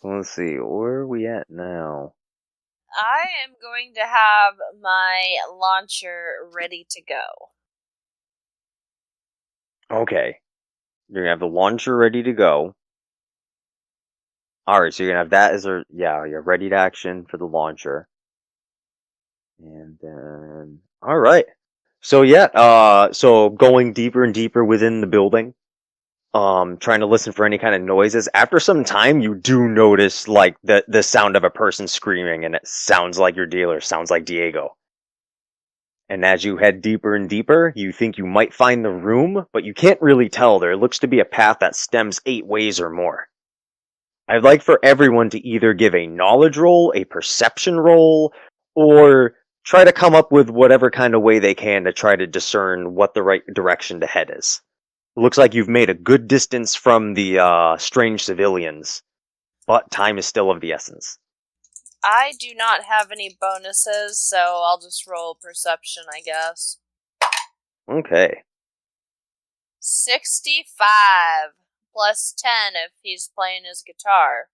Let's see, where are we at now? I am going to have my launcher ready to go. Okay. You're gonna have the launcher ready to go. Alright, so you're gonna have that as you're ready to action for the launcher. And then alright. So so going deeper and deeper within the building. Trying to listen for any kind of noises. After some time you do notice like the sound of a person screaming, and it sounds like your dealer, sounds like Diego. And as you head deeper and deeper, you think you might find the room, but you can't really tell. There looks to be a path that stems 8 ways or more. I'd like for everyone to either give a knowledge roll, a perception roll, or try to come up with whatever kind of way they can to try to discern what the right direction to head is. It looks like you've made a good distance from the strange civilians, but time is still of the essence. I do not have any bonuses, so I'll just roll perception, I guess. Okay. 65 plus 10 if he's playing his guitar.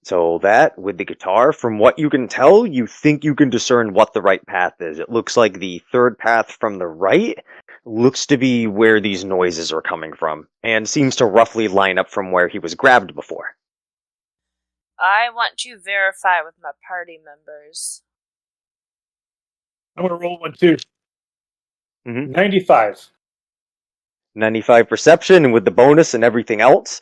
So that, with the guitar, from what you can tell, you think you can discern what the right path is. It looks like the third path from the right looks to be where these noises are coming from, and seems to roughly line up from where he was grabbed before. I want to verify with my party members. I'm gonna roll one too. Mm-hmm. 95. 95 perception, and with the bonus and everything else,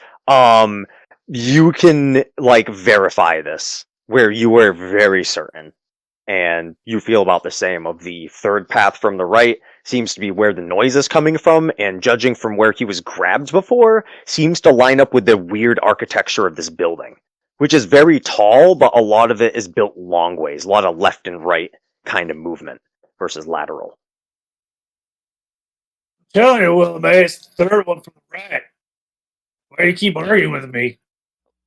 you can like verify this, where you were very certain. And you feel about the same of the third path from the right seems to be where the noise is coming from, and judging from where he was grabbed before, seems to line up with the weird architecture of this building, which is very tall, but a lot of it is built long ways, a lot of left and right kind of movement versus lateral. Tell you, Will, man, it's the third one from the right. Why do you keep arguing with me?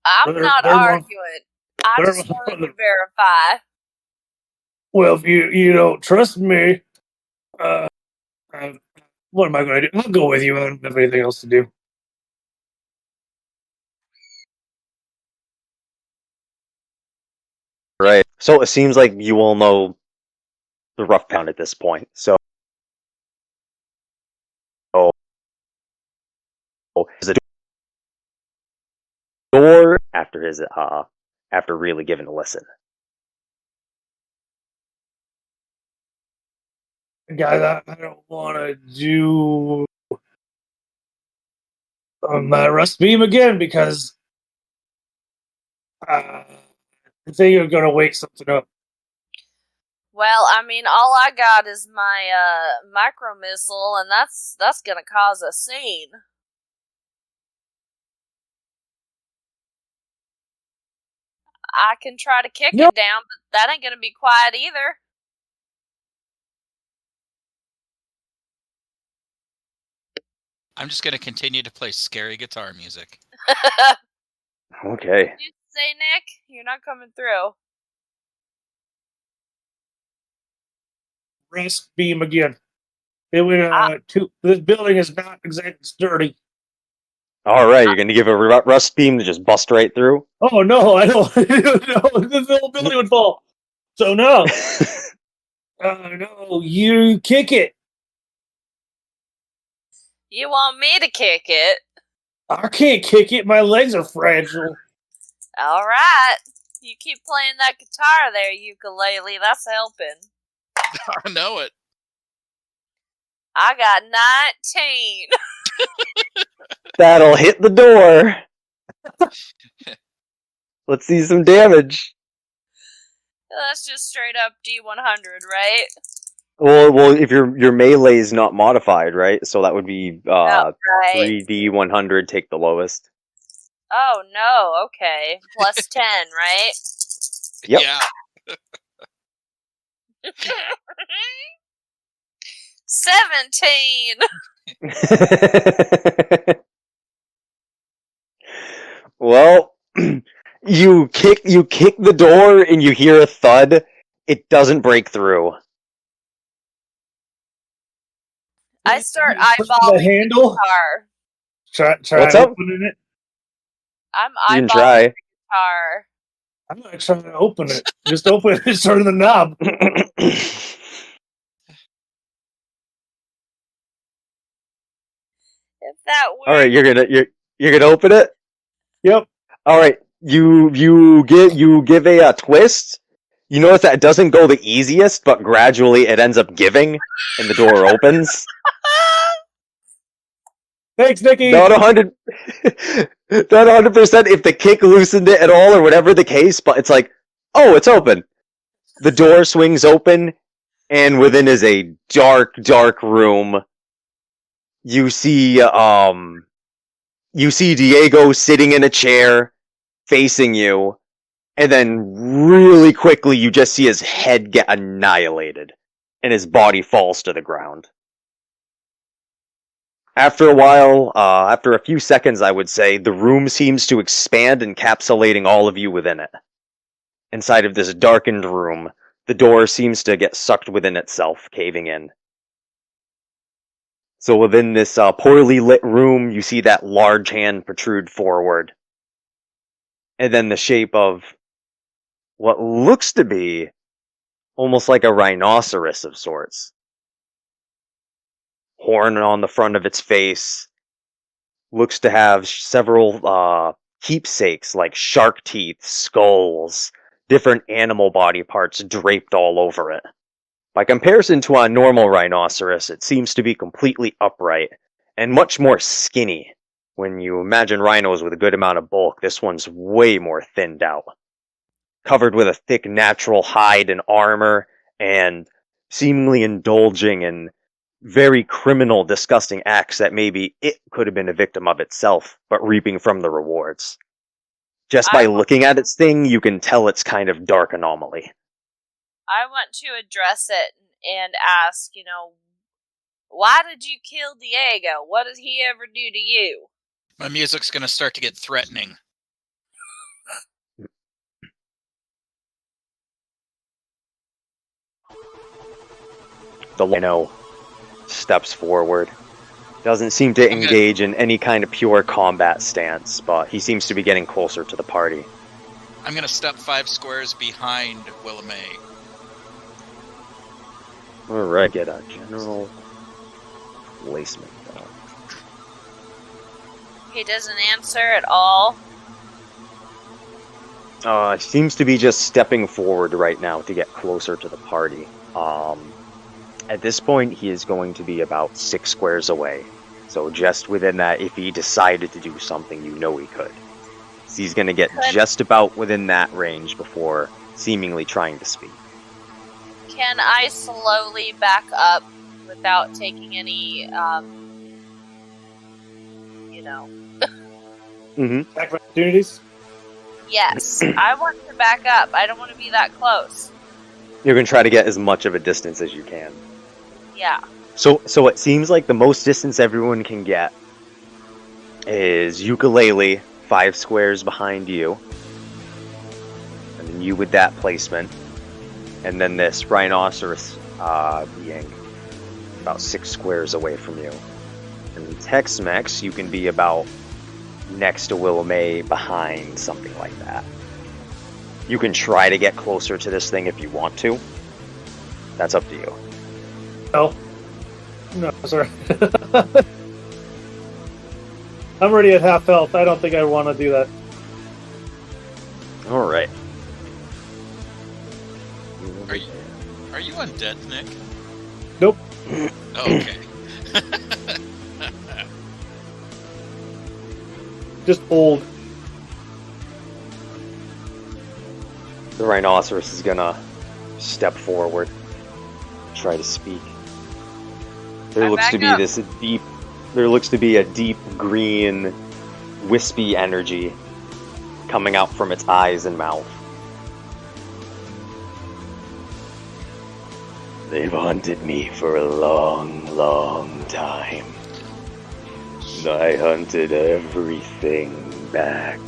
I'm not arguing. I just one wanted from the- to verify. Well, if you don't trust me, uh, what am I going to do? I'll go with you. I don't have anything else to do. Right. So it seems like you all know the rough pound at this point. So is a door after really giving a listen. Guys, I don't want to do my rust beam again because I think you're going to wake something up. Well, I mean, all I got is my micro missile, and that's gonna cause a scene. I can try to kick it down, but that ain't gonna be quiet either. I'm just gonna continue to play scary guitar music. Okay. What did you say, Nick? You're not coming through. Rust beam again. It would, this building is not exactly sturdy. All right, you're gonna give a rust beam to just bust right through. Oh no, I don't. No, the whole building would fall. So no. No, you kick it. You want me to kick it? I can't kick it. My legs are fragile. All right. You keep playing that guitar there, ukulele. That's helping. I know it. I got 19. That'll hit the door. Let's see some damage. That's just straight up D100, right? Well, if your melee is not modified, right? So that would be right. 3D100. Take the lowest. Oh no. Okay. Plus 10, right? Yep. Yeah. 17. Well, you kick the door and you hear a thud. It doesn't break through. I start eyeballing the handle. guitar. Try What's up? opening it. I'm You can eyeballing try. the guitar. I'm not trying to open it. Just open it and turn the knob. If that works. All right, you're gonna open it. Yep. All right, you give a twist. You notice that it doesn't go the easiest, but gradually it ends up giving, and the door opens. Thanks, Nikki. Not 100%. If the kick loosened it at all, or whatever the case, but it's like, oh, it's open. The door swings open, and within is a dark, dark room. You see Diego sitting in a chair, facing you, and then really quickly you just see his head get annihilated, and his body falls to the ground. After a while, after a few seconds, I would say, the room seems to expand, encapsulating all of you within it. Inside of this darkened room, the door seems to get sucked within itself, caving in. So within this poorly lit room, you see that large hand protrude forward. And then the shape of what looks to be almost like a rhinoceros of sorts. Horn on the front of its face. Looks to have several keepsakes like shark teeth, skulls, different animal body parts draped all over it. By comparison to a normal rhinoceros, it seems to be completely upright and much more skinny. When you imagine rhinos with a good amount of bulk, this one's way more thinned out. Covered with a thick natural hide and armor, and seemingly indulging in very criminal, disgusting acts that maybe it could have been a victim of itself, but reaping from the rewards. Just by looking at its thing, you can tell it's kind of dark anomaly. I want to address it and ask, why did you kill Diego? What did he ever do to you? My music's gonna start to get threatening. The Lino steps forward. Doesn't seem to engage in any kind of pure combat stance, but he seems to be getting closer to the party. I'm gonna step 5 squares behind Willamay. Alright, get a general placement. He doesn't answer at all. Seems to be just stepping forward right now to get closer to the party. At this point, he is going to be about 6 squares away. So just within that, if he decided to do something, you know he could. So he's going to get just about within that range before seemingly trying to speak. Can I slowly back up without taking any, Attack opportunities? Yes, I want to back up. I don't want to be that close. You're going to try to get as much of a distance as you can. Yeah. So it seems like the most distance everyone can get is Ukulele 5 squares behind you, and then you with that placement, and then this Rhinoceros being about 6 squares away from you. And Tex-Mex, you can be about next to Willamay behind, something like that. You can try to get closer to this thing if you want to. That's up to you. No, sorry. I'm already at half health. I don't think I want to do that. Alright. Are you undead, Nick? Nope. Oh, okay. Just old. The Rhinoceros is gonna step forward, try to speak. There looks to be a deep green, wispy energy coming out from its eyes and mouth. They've hunted me for a long, long time. I hunted everything back.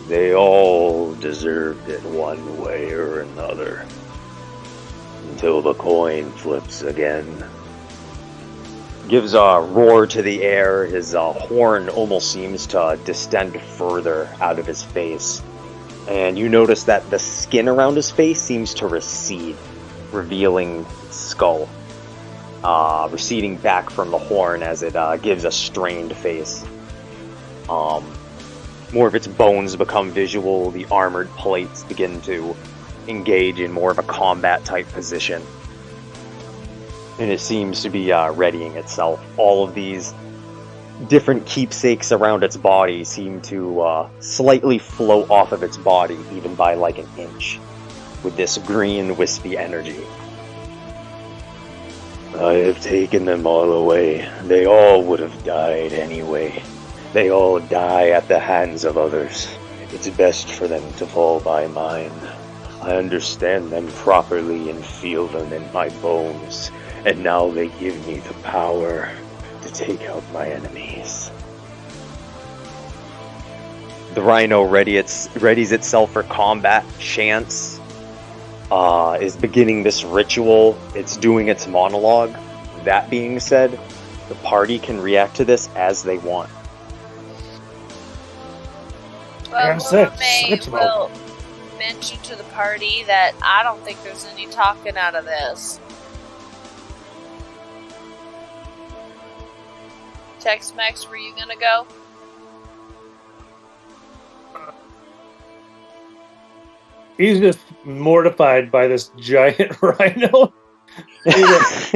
They all deserved it one way or another. Until the coin flips again. Gives a roar to the air. His horn almost seems to distend further out of his face. And you notice that the skin around his face seems to recede, revealing its skull. Receding back from the horn as it gives a strained face. More of its bones become visual, the armored plates begin to engage in more of a combat type position. And it seems to be readying itself. All of these different keepsakes around its body seem to slightly float off of its body, even by like an inch, with this green wispy energy. I have taken them all away. They all would have died anyway. They all die at the hands of others. It's best for them to fall by mine. I understand them properly and feel them in my bones, and now they give me the power to take out my enemies. The Rhino readies itself for combat. Chance is beginning this ritual. It's doing its monologue. That being said, the party can react to this as they want. Well, May will mention to the party that I don't think there's any talking out of this. Tex-Mex, were you gonna go? He's just mortified by this giant rhino. This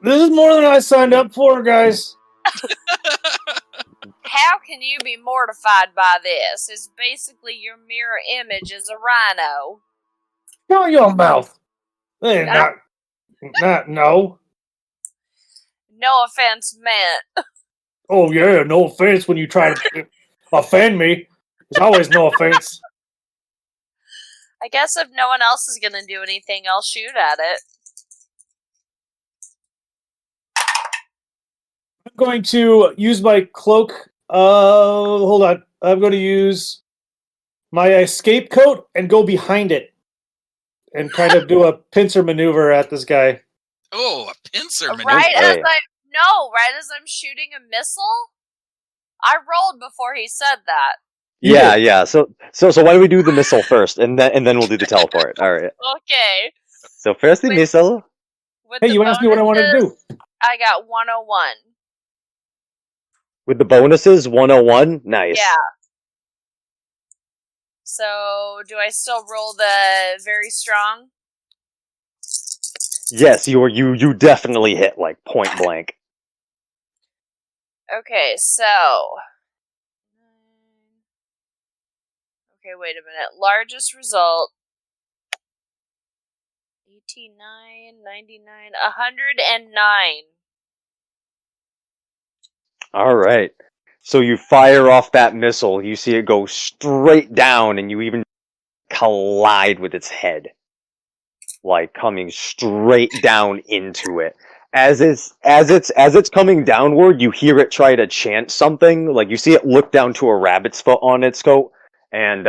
is more than I signed up for, guys. How can you be mortified by this? It's basically your mirror image as a rhino. Shut your mouth. No. No offense meant. Oh yeah, no offense when you try to offend me. There's always no offense. I guess if no one else is gonna do anything, I'll shoot at it. I'm going to use my cloak. Hold on. I'm going to use my escape coat and go behind it. and kind of do a pincer maneuver at this guy. Oh, a pincer maneuver. Right as Okay. right as I'm shooting a missile? I rolled before he said that. Yeah. So why don't we do the missile first, and then we'll do the teleport. All right. Okay. So first the Wait. missile. With Hey, the you asked me what I wanted to do. bonuses, I got 101. With the bonuses, 101. Nice. Yeah. So, do I still roll the very strong? Yes, you definitely hit like point blank. Okay, so. Okay, wait a minute. Largest result. 89, 99, 109. All right. So you fire off that missile. You see it go straight down, and you even collide with its head, like coming straight down into it. As it's coming downward, you hear it try to chant something. Like you see it look down to a rabbit's foot on its coat, and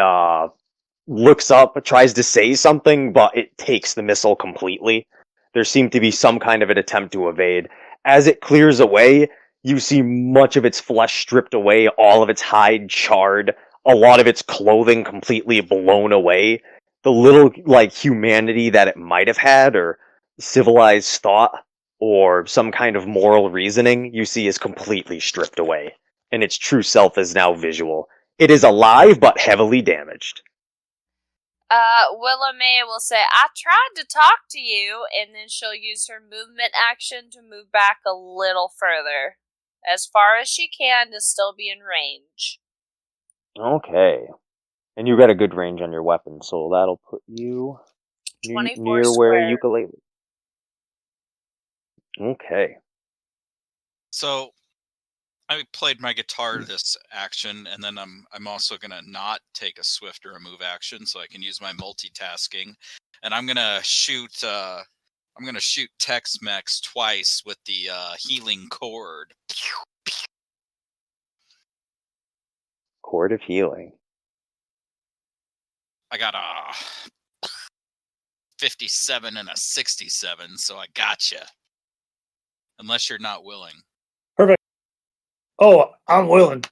looks up, tries to say something, but it takes the missile completely. There seemed to be some kind of an attempt to evade. As it clears away, you see much of its flesh stripped away, all of its hide charred, a lot of its clothing completely blown away. The little, like, humanity that it might have had, or civilized thought, or some kind of moral reasoning, you see is completely stripped away. And its true self is now visual. It is alive, but heavily damaged. Willa May will say, I tried to talk to you, and then she'll use her movement action to move back a little further. As far as she can to still be in range. Okay. And you got a good range on your weapon, so that'll put you 24 near square. where ukulele. Okay. So I played my guitar this action, and then I'm also gonna not take a swift or a move action, so I can use my multitasking. And I'm gonna shoot Tex-Mex twice with the healing cord. Cord of healing. I got a 57 and a 67, so I gotcha. Unless you're not willing. Perfect. Oh, I'm willing.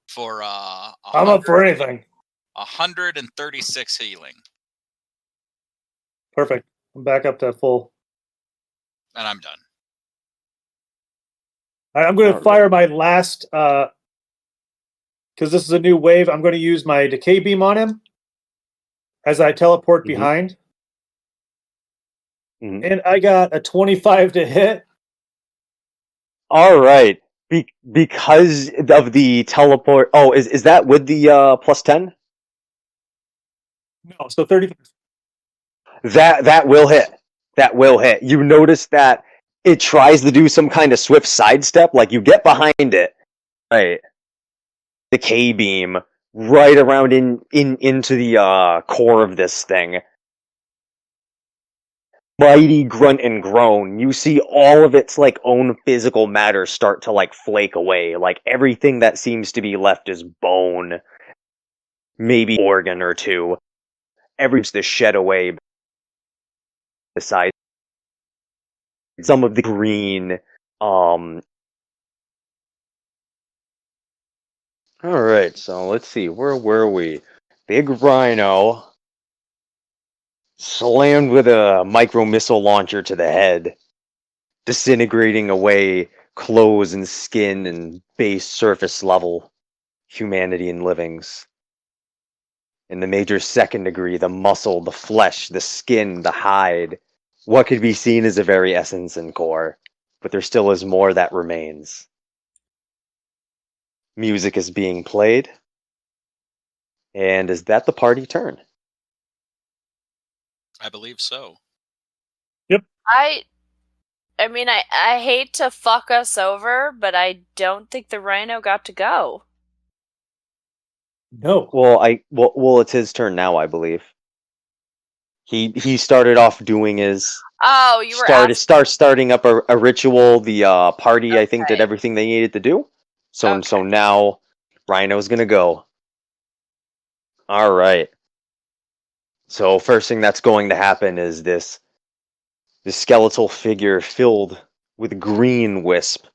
For I'm up for anything. 136 healing. Perfect. I'm back up to full. And I'm done. I'm going to fire my last, because this is a new wave. I'm going to use my decay beam on him as I teleport behind. Mhm. And I got a 25 to hit. All right. Because of the teleport. Oh, is that with the plus 10? No, so 30. That will hit. That will hit. You notice that it tries to do some kind of swift sidestep, like you get behind it, right? The K beam right around into the core of this thing. Mighty grunt and groan. You see all of its like own physical matter start to like flake away. Like everything that seems to be left is bone, maybe organ or two. Everything's to shed away. Besides some of the green, All right, so let's see. Where were we? Big Rhino slammed with a micro missile launcher to the head, disintegrating away clothes and skin and base surface level humanity and livings. In the major second degree, the muscle, the flesh, the skin, the hide, what could be seen as a very essence and core, but there still is more that remains. Music is being played, and is that the party turn? I believe so. I mean, I hate to fuck us over, but I don't think the rhino got to go. No. Well, it's his turn now, I believe. He started off doing his Oh, you were starting up a ritual. The party, I think, did Okay. everything they needed to do. So Okay. now Rhino's gonna go. All right. So first thing that's going to happen is this skeletal figure filled with green wisp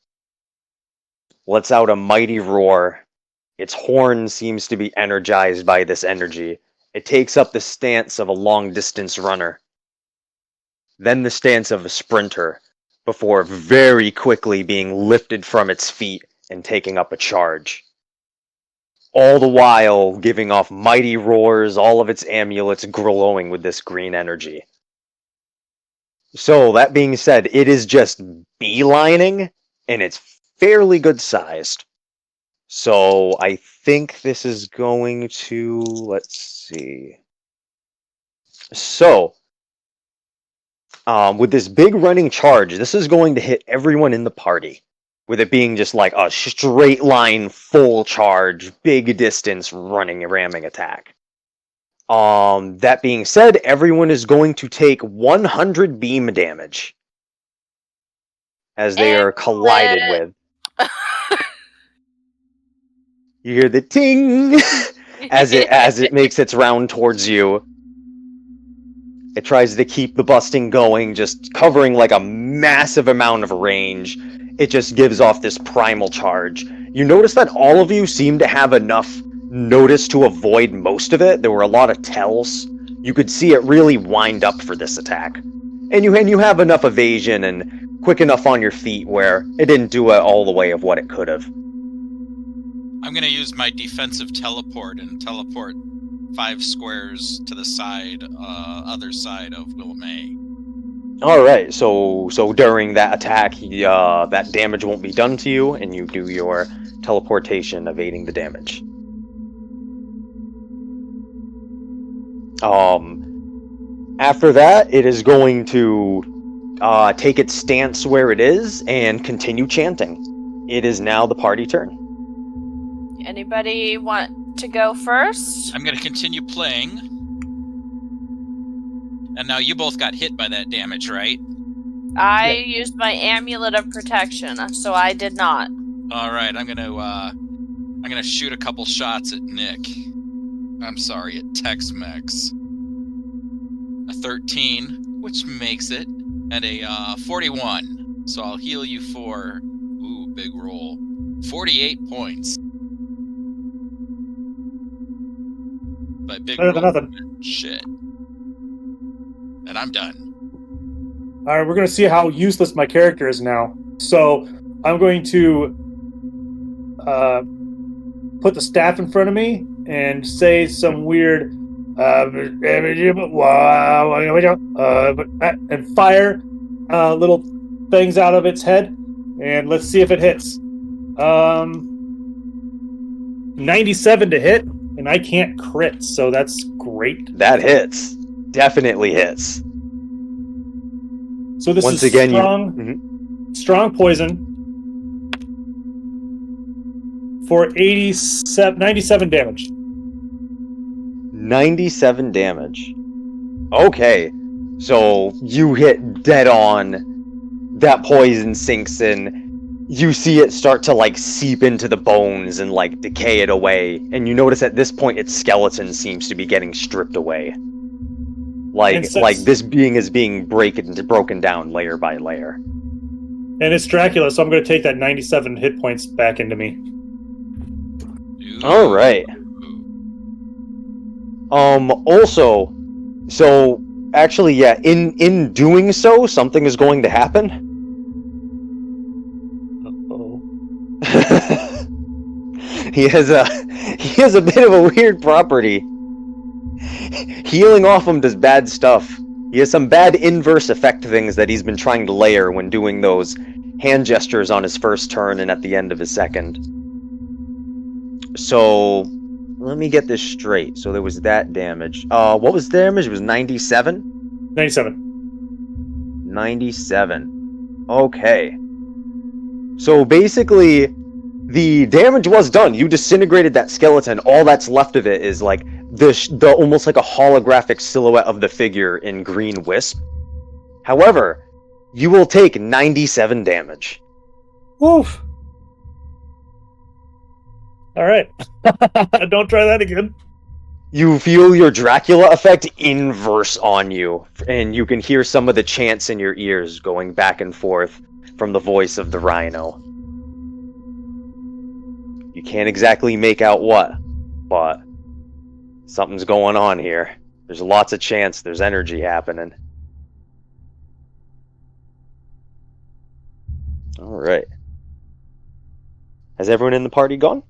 lets out a mighty roar. Its horn seems to be energized by this energy. It takes up the stance of a long-distance runner, then the stance of a sprinter, before very quickly being lifted from its feet and taking up a charge. All the while giving off mighty roars, all of its amulets glowing with this green energy. So, that being said, it is just beelining, and it's fairly good sized. So, I think this is going to, let's see. So, with this big running charge, this is going to hit everyone in the party. With it being just like a straight line, full charge, big distance running, ramming attack. That being said, everyone is going to take 100 beam damage as they are collided with. You hear the ting as it makes its round towards you. It tries to keep the busting going, just covering like a massive amount of range. It just gives off this primal charge. You notice that all of you seem to have enough notice to avoid most of it. There were a lot of tells. You could see it really wind up for this attack. And you have enough evasion and quick enough on your feet where it didn't do it all the way of what it could have. I'm going to use my defensive teleport and teleport 5 squares to the side, other side of Willamay. Alright, so during that attack, that damage won't be done to you, and you do your teleportation, evading the damage. After that, it is going to take its stance where it is and continue chanting. It is now the party turn. Anybody want to go first? I'm going to continue playing. And now you both got hit by that damage, right? I used my amulet of protection, so I did not. All right, I'm gonna shoot a couple shots at Nick. I'm sorry, at Tex-Mex. A 13, which makes it, and a 41. So I'll heal you for, big roll, 48 points. But big Better roll, than nothing. shit. And I'm done. All right, we're going to see how useless my character is now. So I'm going to put the staff in front of me and say some weird and fire little things out of its head, and let's see if it hits. 97 to hit, and I can't crit, so that's great. That hits. Definitely hits. So this Once is again, strong poison for 97 damage. 97 damage. Okay. So you hit dead on. That poison sinks in. You see it start to like seep into the bones and like decay it away. And you notice at this point its skeleton seems to be getting stripped away. Like this being is being broken down layer by layer. And it's Dracula, so I'm going to take that 97 hit points back into me. All right. Also, so actually, yeah, in doing so, something is going to happen. Uh-oh. He has a bit of a weird property. Healing off him does bad stuff. He has some bad inverse effect things that he's been trying to layer when doing those hand gestures on his first turn and at the end of his second. So, let me get this straight. So there was that damage. What was the damage? It was 97? 97. 97. Okay. So basically, the damage was done. You disintegrated that skeleton. All that's left of it is like the almost like a holographic silhouette of the figure in green wisp. However, you will take 97 damage. Woof. All right. Don't try that again. You feel your Dracula effect inverse on you, and you can hear some of the chants in your ears going back and forth from the voice of the rhino. You can't exactly make out what, but something's going on here. There's lots of chants, there's energy happening. Alright. Has everyone in the party gone?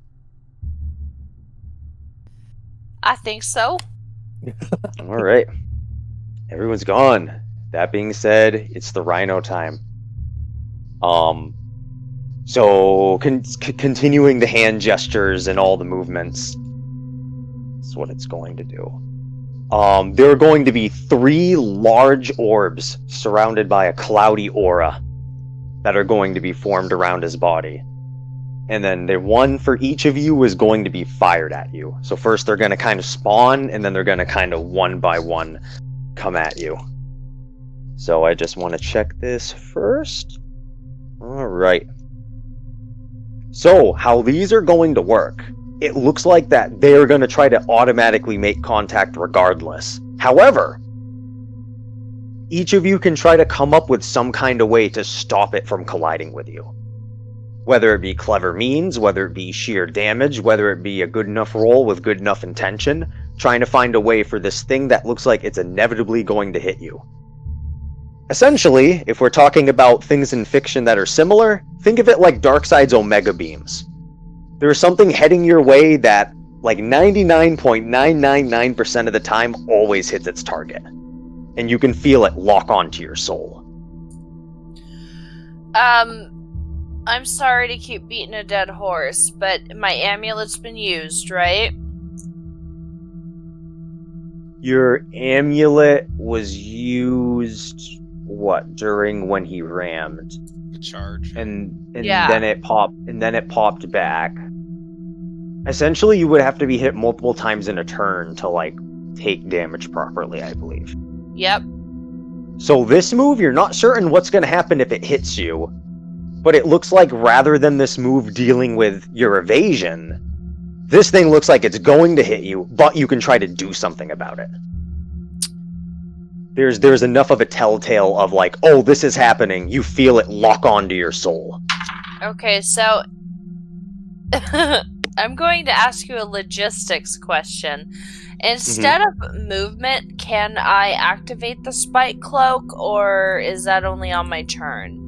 I think so. Alright. Everyone's gone. That being said, it's the rhino time. So continuing the hand gestures and all the movements. That's what it's going to do. There are going to be 3 large orbs surrounded by a cloudy aura that are going to be formed around his body. And then the one for each of you is going to be fired at you. So first they're going to kind of spawn, and then they're going to kind of one by one come at you. So I just want to check this first. Alright. So, how these are going to work, it looks like that they're going to try to automatically make contact regardless. However, each of you can try to come up with some kind of way to stop it from colliding with you. Whether it be clever means, whether it be sheer damage, whether it be a good enough roll with good enough intention, trying to find a way for this thing that looks like it's inevitably going to hit you. Essentially, if we're talking about things in fiction that are similar, think of it like Darkseid's Omega Beams. There's something heading your way that, like 99.999% of the time, always hits its target. And you can feel it lock onto your soul. I'm sorry to keep beating a dead horse, but my amulet's been used, right? Your amulet was used, during when he rammed? The charge. And Yeah. then it popped back. Essentially, you would have to be hit multiple times in a turn to, take damage properly, I believe. Yep. So this move, you're not certain what's going to happen if it hits you, but it looks like rather than this move dealing with your evasion, this thing looks like it's going to hit you, but you can try to do something about it. There's enough of a telltale of oh, this is happening, you feel it lock onto your soul. Okay, so I'm going to ask you a logistics question. Instead of movement, can I activate the spike cloak, or is that only on my turn?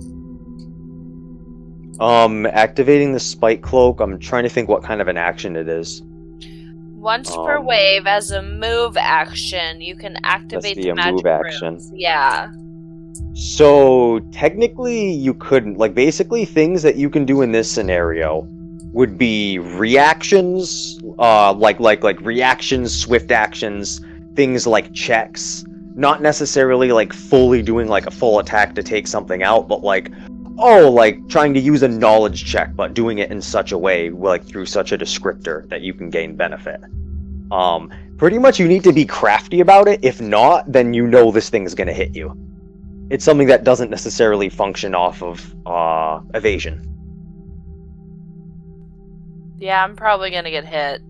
Activating the spike cloak, I'm trying to think what kind of an action it is. Once per wave, as a move action, you can activate the magic move action. runes. Yeah. So technically you couldn't. Basically things that you can do in this scenario would be reactions, like reactions, swift actions, things like checks. Not necessarily fully doing a full attack to take something out, but trying to use a knowledge check, but doing it in such a way, through such a descriptor that you can gain benefit. Pretty much you need to be crafty about it. If not, then you know this thing's gonna hit you. It's something that doesn't necessarily function off of evasion. Yeah, I'm probably gonna get hit.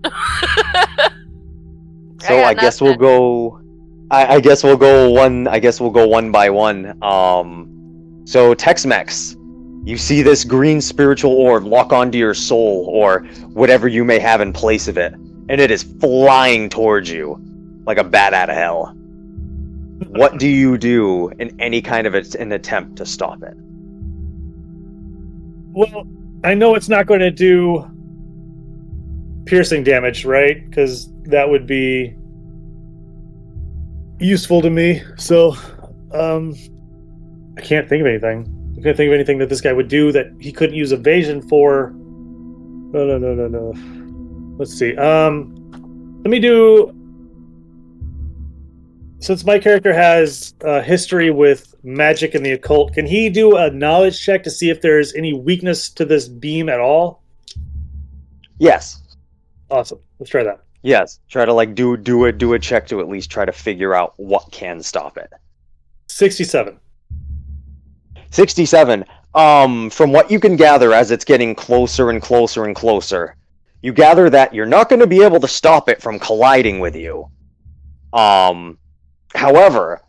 So I guess we'll go. I guess we'll go one. I guess we'll go one by one. So Tex-Mex, you see this green spiritual orb lock onto your soul, or whatever you may have in place of it, and it is flying towards you like a bat out of hell. What do you do in any kind of an attempt to stop it? Well, I know it's not going to do piercing damage, right? Because that would be useful to me. So, I can't think of anything. I can't think of anything that this guy would do that he couldn't use evasion for. No. Let's see. Let me do... Since my character has a history with magic and the occult, can he do a knowledge check to see if there's any weakness to this beam at all? Yes. Awesome. Let's try that. Yes. Try to do a check to at least try to figure out what can stop it. 67. 67. From what you can gather, as it's getting closer and closer and closer, you gather that you're not going to be able to stop it from colliding with you. However,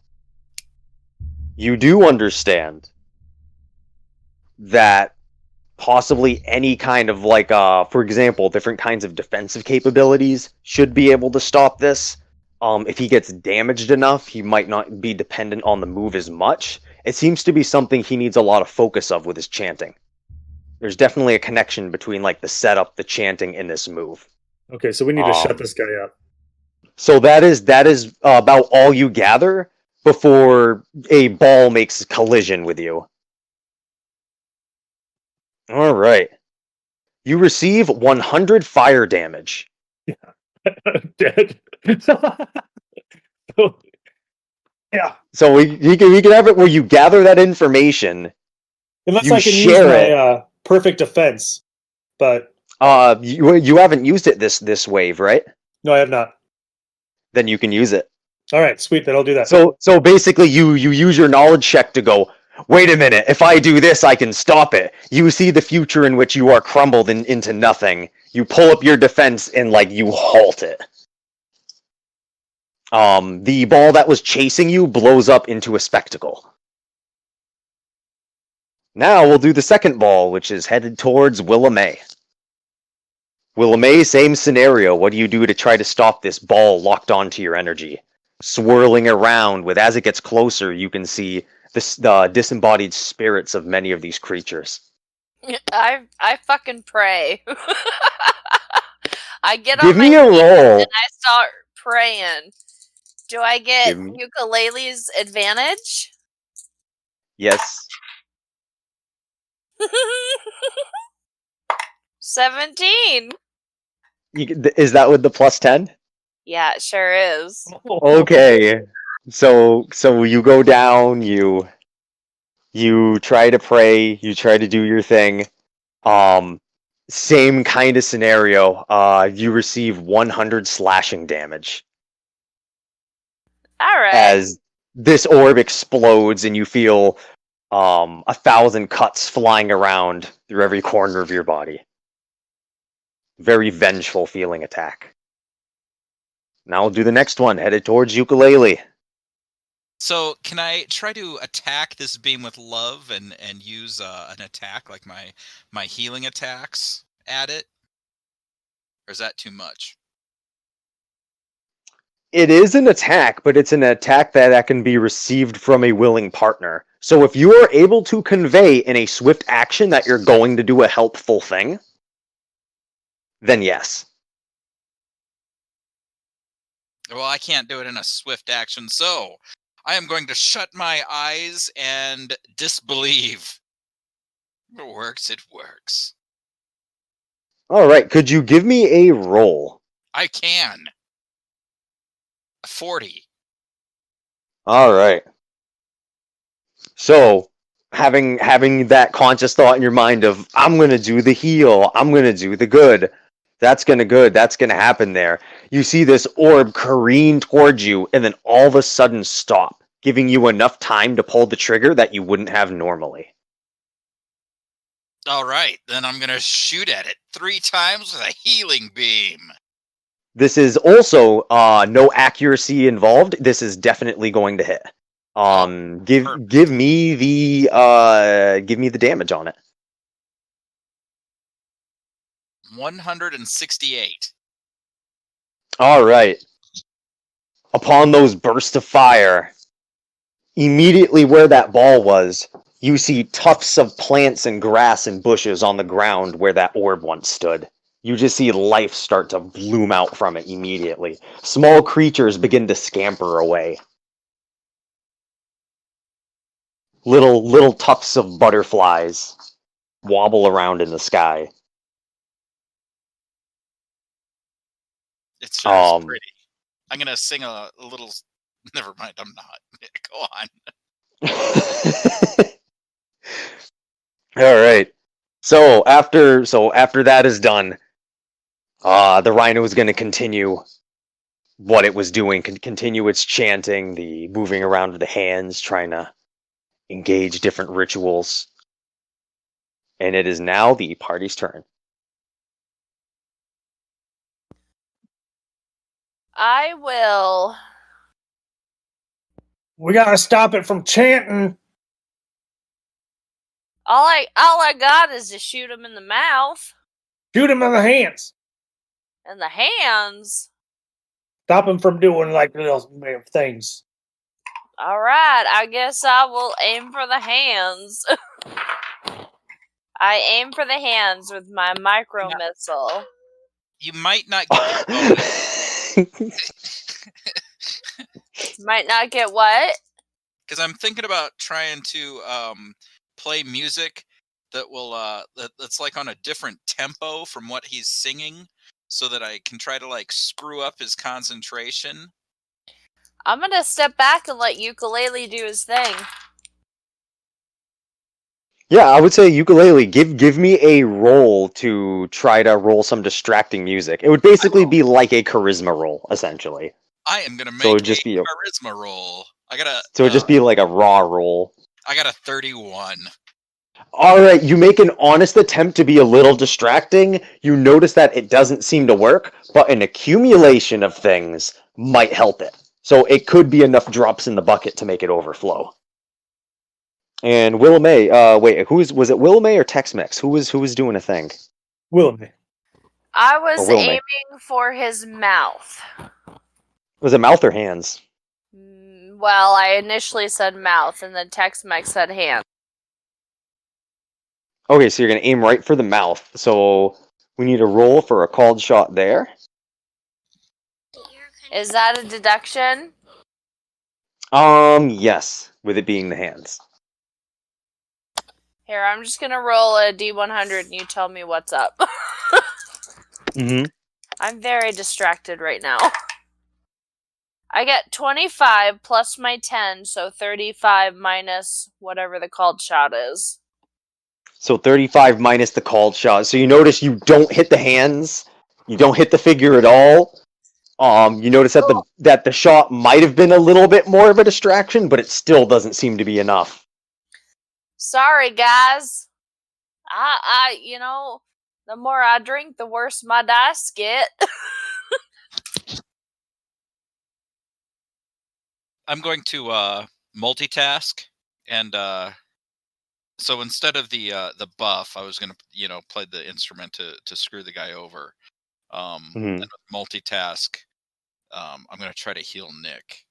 you do understand that possibly any kind of for example, different kinds of defensive capabilities should be able to stop this. If he gets damaged enough, he might not be dependent on the move as much. It seems to be something he needs a lot of focus of with his chanting. There's definitely a connection between the setup, the chanting, and this move. Okay, so we need to shut this guy up. So that is about all you gather before a ball makes a collision with you. All right. You receive 100 fire damage. Dead. Yeah. So we can have it where you gather that information. Unless You I can use share my perfect defense, but you haven't used it this wave, right? no, I have not. Then you can use it. All right, sweet. Then I'll do that. So basically, you use your knowledge check to go. Wait a minute. If I do this, I can stop it. You see the future in which you are crumbled into nothing. You pull up your defense and you halt it. The ball that was chasing you blows up into a spectacle. Now we'll do the second ball, which is headed towards Willa May. Willa May, same scenario. What do you do to try to stop this ball locked onto your energy? Swirling around as it gets closer, you can see the disembodied spirits of many of these creatures. I fucking pray. I get Give on my me a knees roll. and I start praying. Do I get Give me- ukulele's advantage? Yes. 17. Is that with the plus 10? Yeah, it sure is. Okay. So you go down, you try to pray, you try to do your thing. Same kind of scenario. You receive 100 slashing damage. All right. As this orb explodes and you feel 1,000 cuts flying around through every corner of your body. Very vengeful feeling attack. Now we'll do the next one, headed towards ukulele. So can I try to attack this beam with love and use an attack like my healing attacks at it? Or is that too much? It is an attack, but it's an attack that can be received from a willing partner. So if you are able to convey in a swift action that you're going to do a helpful thing, then yes. Well, I can't do it in a swift action, so I am going to shut my eyes and disbelieve. If it works, it works. Alright, could you give me a roll? I can. 40. Alright. So, having that conscious thought in your mind of, I'm going to do the heal, I'm going to do the good, that's going to happen there. You see this orb careen towards you, and then all of a sudden stop, giving you enough time to pull the trigger that you wouldn't have normally. Alright, then I'm going to shoot at it 3 times with a healing beam. This is also no accuracy involved. This is definitely going to hit. Give me the damage on it. 168. All right. Upon those bursts of fire, immediately where that ball was, you see tufts of plants and grass and bushes on the ground where that orb once stood. You just see life start to bloom out from it immediately. Small creatures begin to scamper away. Little tufts of butterflies wobble around in the sky. It's just pretty. I'm going to sing a little... Never mind, I'm not. Go on. All right. So after that is done, the rhino is going to continue what it was doing, continue its chanting, the moving around with the hands, trying to engage different rituals. And it is now the party's turn. I will. We gotta stop it from chanting. All I got is to shoot him in the mouth. Shoot him in the hands. In the hands? Stop him from doing like little things. Alright, I guess I will aim for the hands. I aim for the hands with my micro missile. You might not get the bonus. Might not get what? Because I'm thinking about trying to play music that will that's like on a different tempo from what he's singing, so that I can try to like screw up his concentration. I'm gonna step back and let Ukulele do his thing. Yeah, I would say ukulele. Give me a roll to try to roll some distracting music. It would basically be like a charisma roll, essentially. I am gonna make So it'd just be a charisma roll. I gotta. So it'd just be like a raw roll. I got a 31. All right, you make an honest attempt to be a little distracting. You notice that it doesn't seem to work, but an accumulation of things might help it. So it could be enough drops in the bucket to make it overflow. And Willa May, wait, was it Willa May or Tex-Mex? Who was doing a thing? Willoughby. I was Or Will May. aiming for his mouth. Was it mouth or hands? Well, I initially said mouth, and then Tex-Mex said hand. Okay, so you're gonna aim right for the mouth. So we need a roll for a called shot there. Is that a deduction? Yes, with it being the hands. Here, I'm just gonna roll a D100 and you tell me what's up. Mm-hmm. I'm very distracted right now. I get 25 plus my 10, so 35 minus whatever the called shot is. So 35 minus the called shot. So you notice you don't hit the hands. You don't hit the figure at all. You notice that the shot might have been a little bit more of a distraction, but it still doesn't seem to be enough. Sorry, guys. You know, the more I drink, the worse my dice get. I'm going to multitask, and so instead of the buff, I was going to play the instrument to screw the guy over. And with multitask, I'm going to try to heal Nick,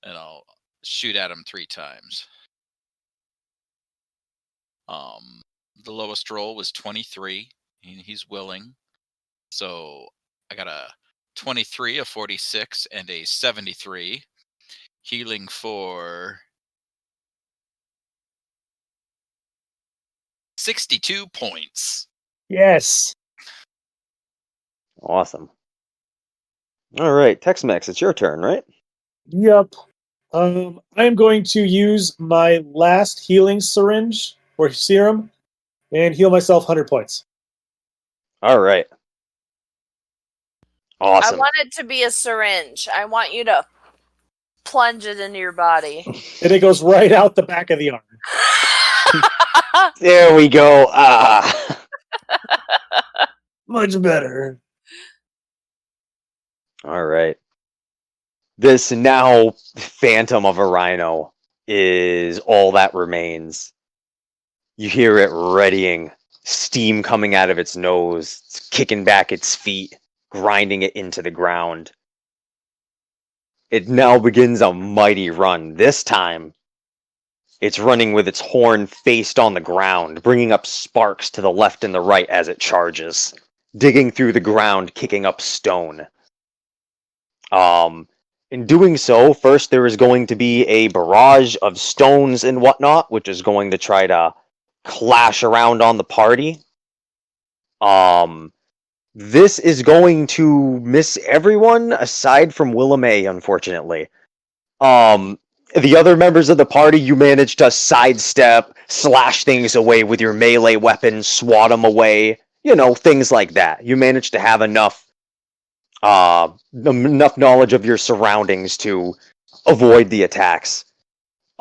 and I'll shoot at him 3 times. The lowest roll was 23, and he's willing. So I got a 23, a 46, and a 73. Healing for 62 points. Yes. Awesome. All right, Tex-Mex, it's your turn, right? Yep. I am going to use my last healing syringe or serum and heal myself 100 points. All right. Awesome. I want it to be a syringe. I want you to plunge it into your body. And it goes right out the back of the arm. There we go. Much better. All right. This now phantom of a rhino is all that remains. You hear it readying, steam coming out of its nose, it's kicking back its feet, grinding it into the ground. It now begins a mighty run. This time, it's running with its horn faced on the ground, bringing up sparks to the left and the right as it charges, digging through the ground, kicking up stone. In doing so, first there is going to be a barrage of stones and whatnot, which is going to try to clash around on the party. This is going to miss everyone aside from Willa May, unfortunately. The other members of the party, you manage to sidestep, slash things away with your melee weapon, swat them away, things like that. You manage to have enough knowledge of your surroundings to avoid the attacks.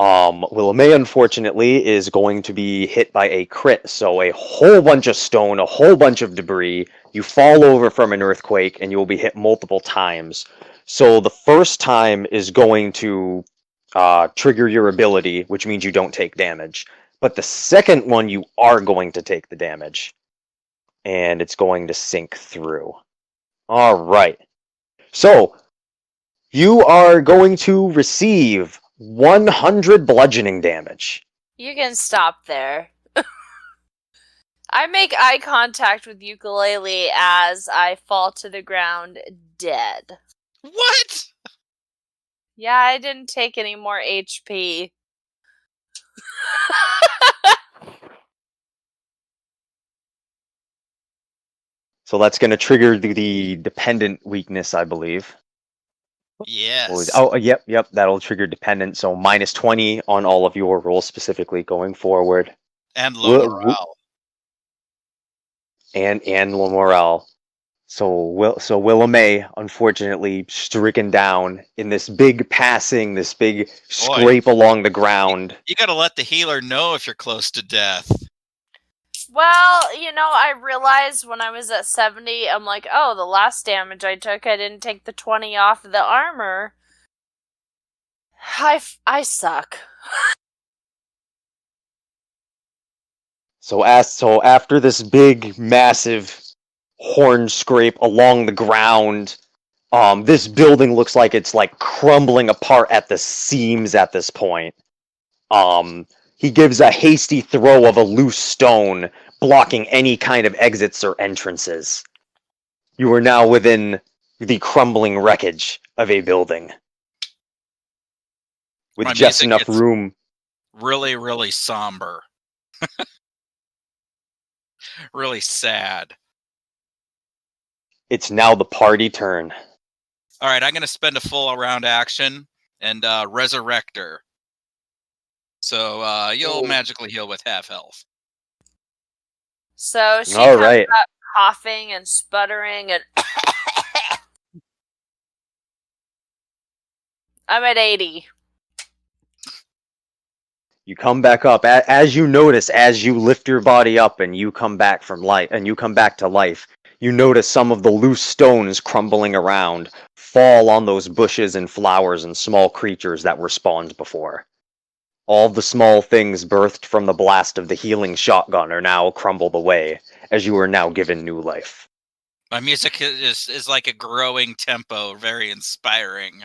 Willamay, unfortunately, is going to be hit by a crit, so a whole bunch of stone, a whole bunch of debris. You fall over from an earthquake, and you will be hit multiple times. So the first time is going to trigger your ability, which means you don't take damage. But the second one, you are going to take the damage. And it's going to sink through. Alright. So, you are going to receive 100 bludgeoning damage. You can stop there. I make eye contact with Ukulele as I fall to the ground dead. What? Yeah, I didn't take any more HP. So that's going to trigger the dependent weakness, I believe. Yes. Oh, yep, that'll trigger dependent. So minus 20 on all of your rolls specifically going forward. And low morale. And low morale. So Willamay, unfortunately, stricken down in this big scrape along the ground. You gotta let the healer know if you're close to death. Well, I realized when I was at 70, I'm like, oh, the last damage I took, I didn't take the 20 off the armor. I suck. So after this big, massive horn scrape along the ground, this building looks like it's like crumbling apart at the seams at this point. He gives a hasty throw of a loose stone, blocking any kind of exits or entrances. You are now within the crumbling wreckage of a building. With My just music enough gets room. Really, really somber. Really sad. It's now the party turn. Alright, I'm gonna spend a full round action and resurrect her. So you'll magically heal with half health. So she All comes right. up coughing and sputtering and I'm at 80. You come back up as you notice, as you lift your body up and you come back from life, and you come back to life. You notice some of the loose stones crumbling around fall on those bushes and flowers and small creatures that were spawned before. All the small things birthed from the blast of the healing shotgun are now crumbled away, as you are now given new life. My music is like a growing tempo, very inspiring.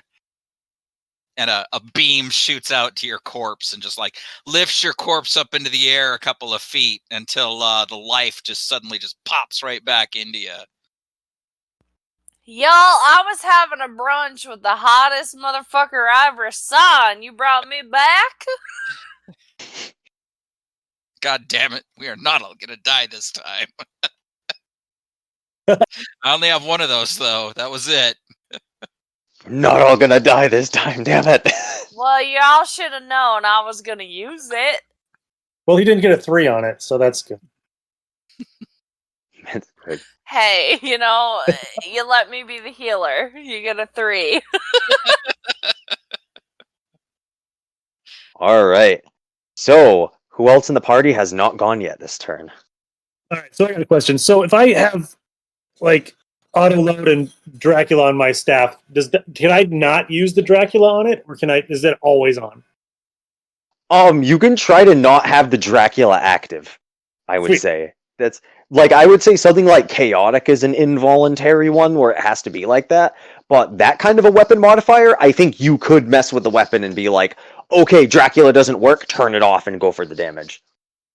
And a beam shoots out to your corpse and just like lifts your corpse up into the air a couple of feet until the life just suddenly just pops right back into you. Y'all, I was having a brunch with the hottest motherfucker I ever saw, and you brought me back? God damn it, we are not all gonna die this time. I only have one of those, though. That was it. Not all gonna die this time, damn it. Well, y'all should have known I was gonna use it. Well, he didn't get a 3 on it, so that's good. That's good. Hey, you let me be the healer. You get a 3. Alright. So, who else in the party has not gone yet this turn? Alright, so I got a question. So if I have, like, auto-load and Dracula on my staff, can I not use the Dracula on it? Or is that always on? You can try to not have the Dracula active, I would Sweet. say. That's like, I would say something like Chaotic is an involuntary one where it has to be like that, but that kind of a weapon modifier, I think you could mess with the weapon and be like, okay, Dracula doesn't work, turn it off and go for the damage.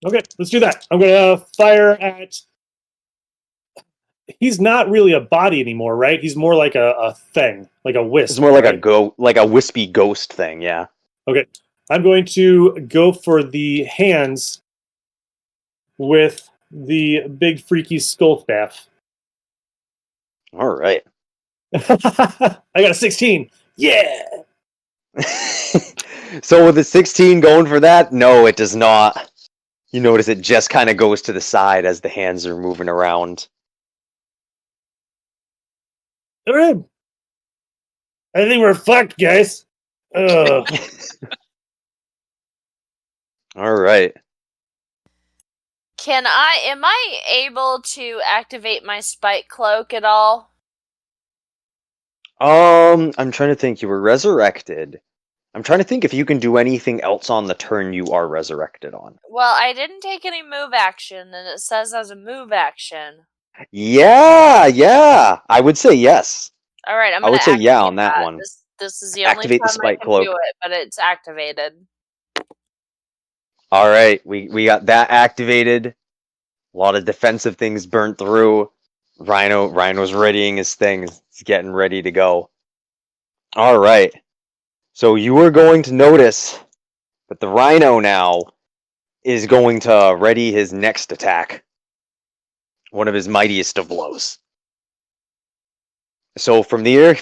Okay, let's do that. I'm gonna fire at... He's not really a body anymore, right? He's more like a thing, like a wisp. It's more like right? like a wispy ghost thing, yeah. Okay, I'm going to go for the hands with the big freaky skull staff. Alright. I got a 16. Yeah! So with the 16 going for that, no, it does not. You notice it just kind of goes to the side as the hands are moving around. All right. I think we're fucked, guys. All right. Am I able to activate my spike cloak at all? I'm trying to think. You were resurrected. I'm trying to think if you can do anything else on the turn you are resurrected on. Well, I didn't take any move action, and it says as a move action. Yeah. I would say yes. All right, I'm I going would to say activate yeah on that one. This is the only Activate the time I spike can cloak. do it, but it's activated. All right, we got that activated. A lot of defensive things burnt through. Rhino's readying his things. He's getting ready to go. All right. So you are going to notice that the Rhino now is going to ready his next attack. One of his mightiest of blows. So from here,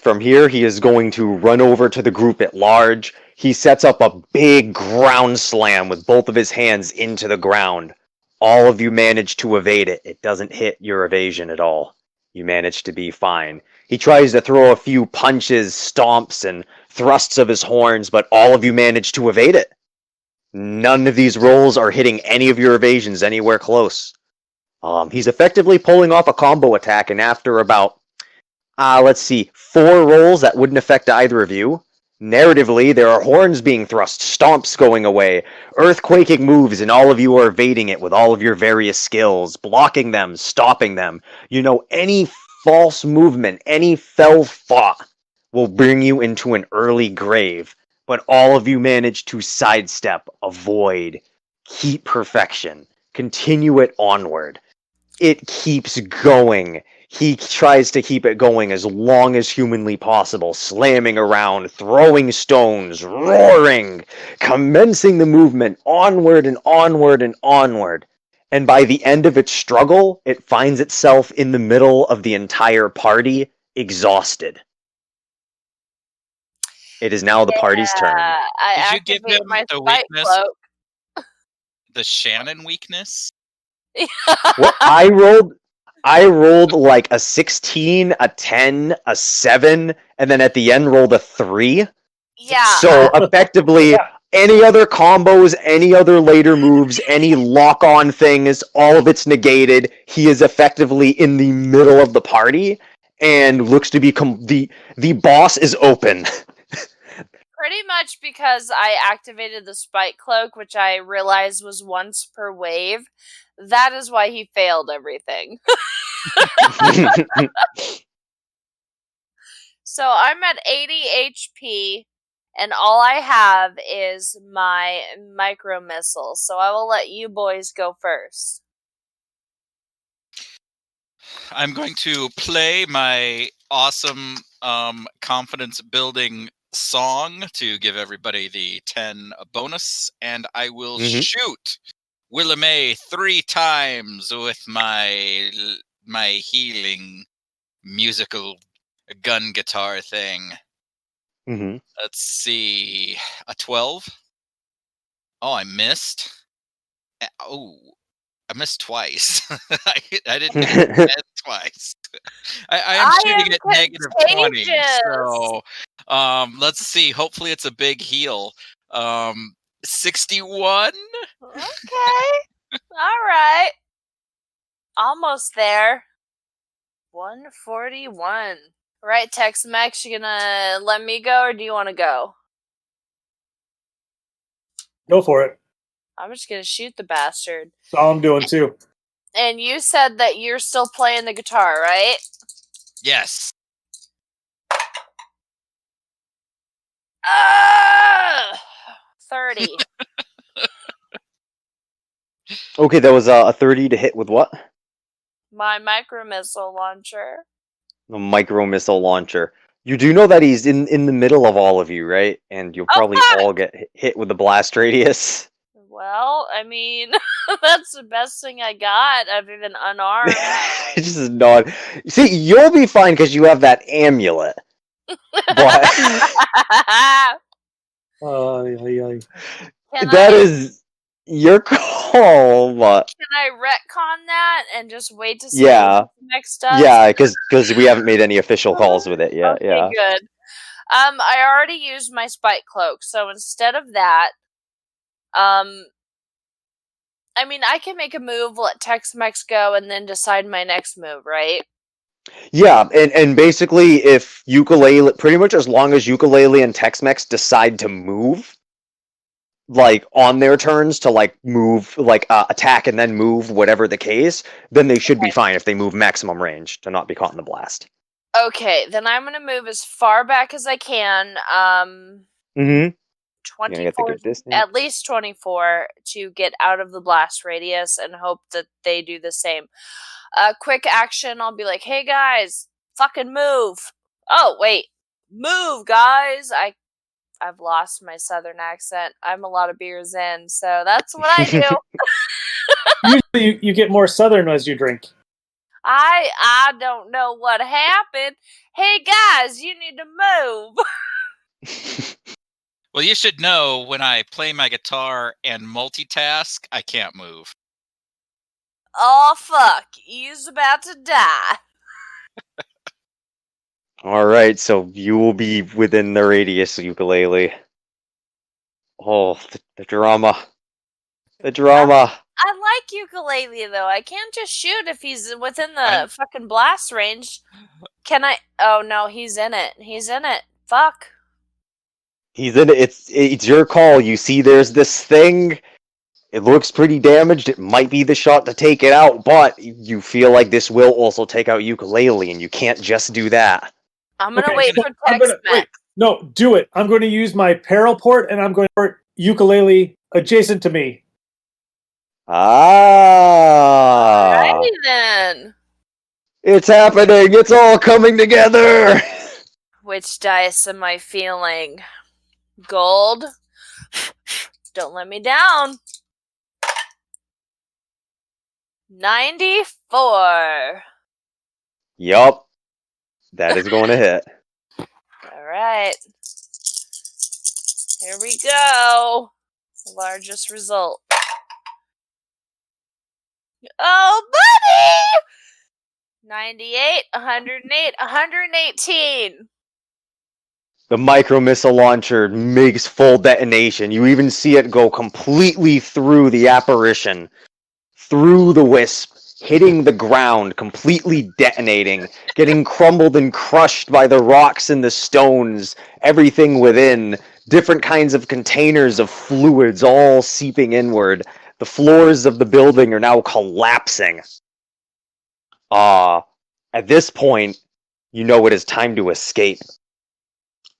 he is going to run over to the group at large. He sets up a big ground slam with both of his hands into the ground. All of you manage to evade it. It doesn't hit your evasion at all. You manage to be fine. He tries to throw a few punches, stomps, and thrusts of his horns, but all of you manage to evade it. None of these rolls are hitting any of your evasions anywhere close. He's effectively pulling off a combo attack, and after about let's see, 4 rolls that wouldn't affect either of you. Narratively, there are horns being thrust, stomps going away, earthquaking moves, and all of you are evading it with all of your various skills, blocking them, stopping them. You know, any false movement, any fell thought will bring you into an early grave, but all of you manage to sidestep, avoid, keep perfection, continue it onward. It keeps going. He tries to keep it going as long as humanly possible, slamming around, throwing stones, roaring, commencing the movement onward and onward and onward. And by the end of its struggle, it finds itself in the middle of the entire party, exhausted. It is now the party's turn. I Did you give activate him my the spike weakness? cloak. The Shannon weakness? Well, I rolled like a 16, a 10, a 7, and then at the end rolled a 3. Yeah. So effectively, any other combos, any other later moves, any lock-on things, all of it's negated. He is effectively in the middle of the party and looks to become the boss is open. Pretty much because I activated the spike cloak, which I realized was once per wave. That is why he failed everything. So I'm at 80 HP, and all I have is my micro missile. So I will let you boys go first. I'm going to play my awesome confidence building song to give everybody the 10 bonus, and I will shoot Willamay 3 times with my healing musical gun guitar thing. Let's see, a 12. Oh, I missed. Oh, I missed twice. I didn't miss twice. I am shooting at negative 20. So let's see. Hopefully it's a big heal. 61. Okay. All right. Almost there. 141. Right, Tex-Mex, you gonna let me go, or do you want to go? Go for it. I'm just gonna shoot the bastard. That's all I'm doing too. And you said that you're still playing the guitar, right? Yes. 30. Okay, that was a 30 to hit with what? My micro missile launcher. The micro missile launcher. You do know that he's in the middle of all of you, right? And you'll probably all get hit with the blast radius. Well, I mean, that's the best thing I got other than unarmed. It's just not. See, you'll be fine because you have that amulet. But that is your call. But can I retcon that and just wait to see what next does? Yeah, because we haven't made any official calls with it yet. Okay, yeah. Good. I already used my spike cloak, so instead of that, I mean, I can make a move, let Tex-Mex go, and then decide my next move, right? Yeah, and basically, if Ukulele, pretty much as long as Ukulele and Tex-Mex decide to move, like, on their turns to, like, move, like, attack and then move, whatever the case, then they should be fine if they move maximum range to not be caught in the blast. Okay, then I'm gonna move as far back as I can. Mm-hmm. 24, at least 24 to get out of the blast radius and hope that they do the same. Quick action, I'll be like, hey guys, fucking move. Oh, wait. Move, guys. I've lost my southern accent. I'm a lot of beers in, so that's what I do. Usually you get more southern as you drink. I don't know what happened. Hey guys, you need to move. Well, you should know when I play my guitar and multitask, I can't move. Oh fuck, he's about to die. Alright, so you will be within the radius, Ukulele. Oh, the drama. The drama. I like Ukulele though. I can't just shoot if he's within the fucking blast range. Can I? Oh no, he's in it. He's in it. Fuck. He's in it. It's your call. You see there's this thing. It looks pretty damaged. It might be the shot to take it out, but you feel like this will also take out Ukulele, and you can't just do that. I'm gonna wait for Tex-Mex. No, do it. I'm going to use my peril port, and I'm going to put Ukulele adjacent to me. Ah. Alrighty then. It's happening. It's all coming together. Which dice am I feeling? Gold? Don't let me down. 94. Yup. That is going to hit. Alright. Here we go. Largest result. Oh, buddy! 98, 108, 118. The micro missile launcher makes full detonation. You even see it go completely through the apparition, through the wisp, hitting the ground, completely detonating, getting crumbled and crushed by the rocks and the stones, everything within, different kinds of containers of fluids all seeping inward. The floors of the building are now collapsing. At this point, you know it is time to escape.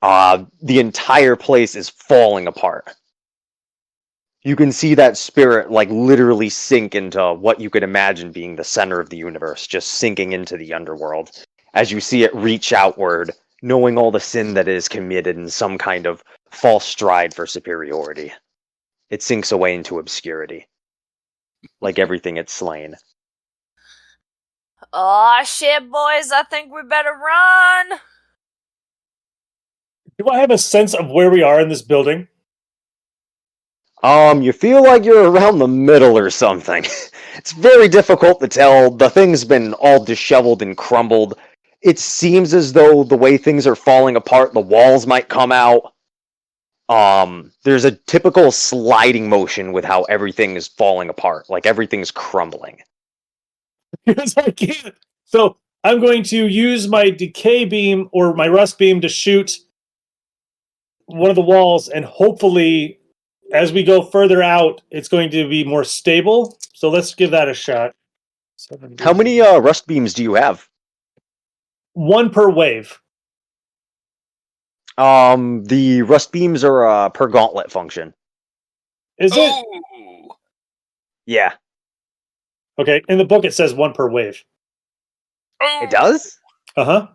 The entire place is falling apart. You can see that spirit, like, literally sink into what you could imagine being the center of the universe, just sinking into the underworld, as you see it reach outward, knowing all the sin that it has committed in some kind of false stride for superiority. It sinks away into obscurity, like everything it's slain. Oh shit, boys, I think we better run. Do I have a sense of where we are in this building? You feel like you're around the middle or something. It's very difficult to tell. The thing's been all disheveled and crumbled. It seems as though the way things are falling apart, the walls might come out. There's a typical sliding motion with how everything is falling apart. Like everything's crumbling. Because I can't. So I'm going to use my decay beam or my rust beam to shoot one of the walls, and hopefully, as we go further out, it's going to be more stable. So let's give that a shot. How many rust beams do you have? One per wave. The rust beams are per gauntlet function. Is it? Yeah. Okay, in the book it says one per wave. It does? Uh-huh.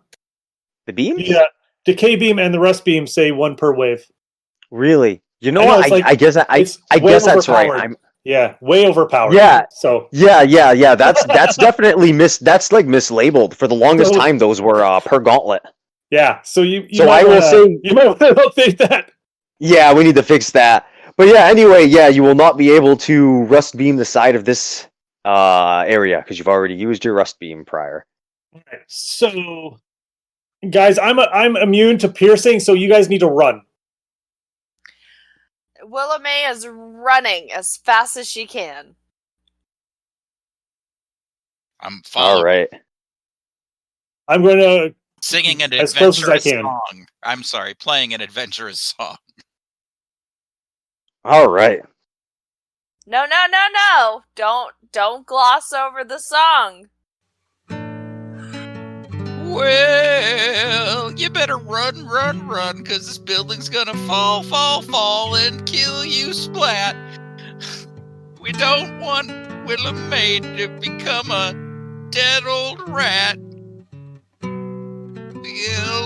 The beams? Yeah. Decay beam and the rust beam say one per wave. Really? You know what? Like, I guess that's right. Yeah, way overpowered. Yeah. So Yeah. That's definitely that's like mislabeled. For the longest time, those were per gauntlet. Yeah. So you I will say you might want to update that. Yeah, we need to fix that. But yeah, anyway, yeah, you will not be able to rust beam the side of this area because you've already used your rust beam prior. All right. So, guys, I'm immune to piercing, so you guys need to run. Willamay is running as fast as she can. I'm following. All right. I'm going to Singing an as close as I adventurous can. song. I'm sorry, playing an adventurous song. All right. No. Don't gloss over the song. Well, you better run, because this building's gonna fall, and kill you splat. We don't want Willa May to become a dead old rat.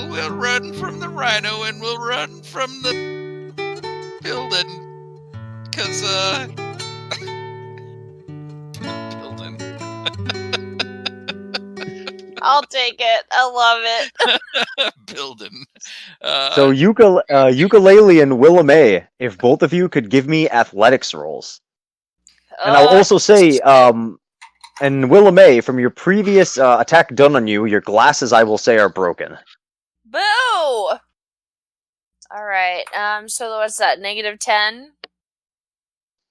We'll run from the rhino and we'll run from the building. Because, building. I'll take it. I love it. Building. So ukulele and Willa May, if both of you could give me athletics rolls. And I'll also say, and Willa May, from your previous attack done on you, your glasses, I will say, are broken. Boo! Alright, so what's that, -10?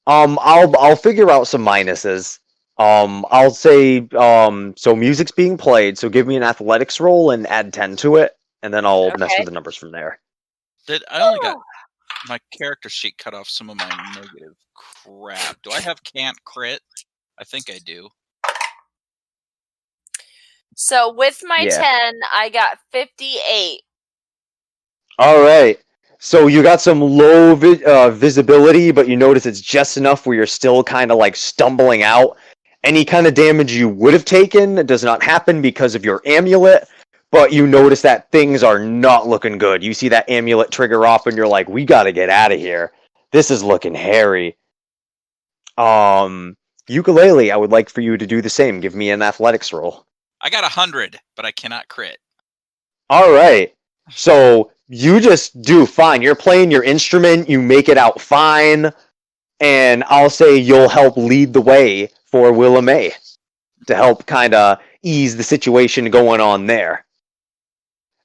I'll figure out some minuses. I'll say, so music's being played, so give me an athletics roll and add 10 to it, and then I'll mess with the numbers from there. I only got my character sheet cut off some of my negative crap. Do I have can't crit? I think I do. So with my 10, I got 58. All right. So you got some low visibility, but you notice it's just enough where you're still kind of like stumbling out. Any kind of damage you would have taken does not happen because of your amulet, but you notice that things are not looking good. You see that amulet trigger off and you're like, we gotta get out of here. This is looking hairy. Ukulele, I would like for you to do the same. Give me an athletics roll. I got 100, but I cannot crit. All right. So you just do fine. You're playing your instrument. You make it out fine. And I'll say you'll help lead the way for Willa May to help kind of ease the situation going on there.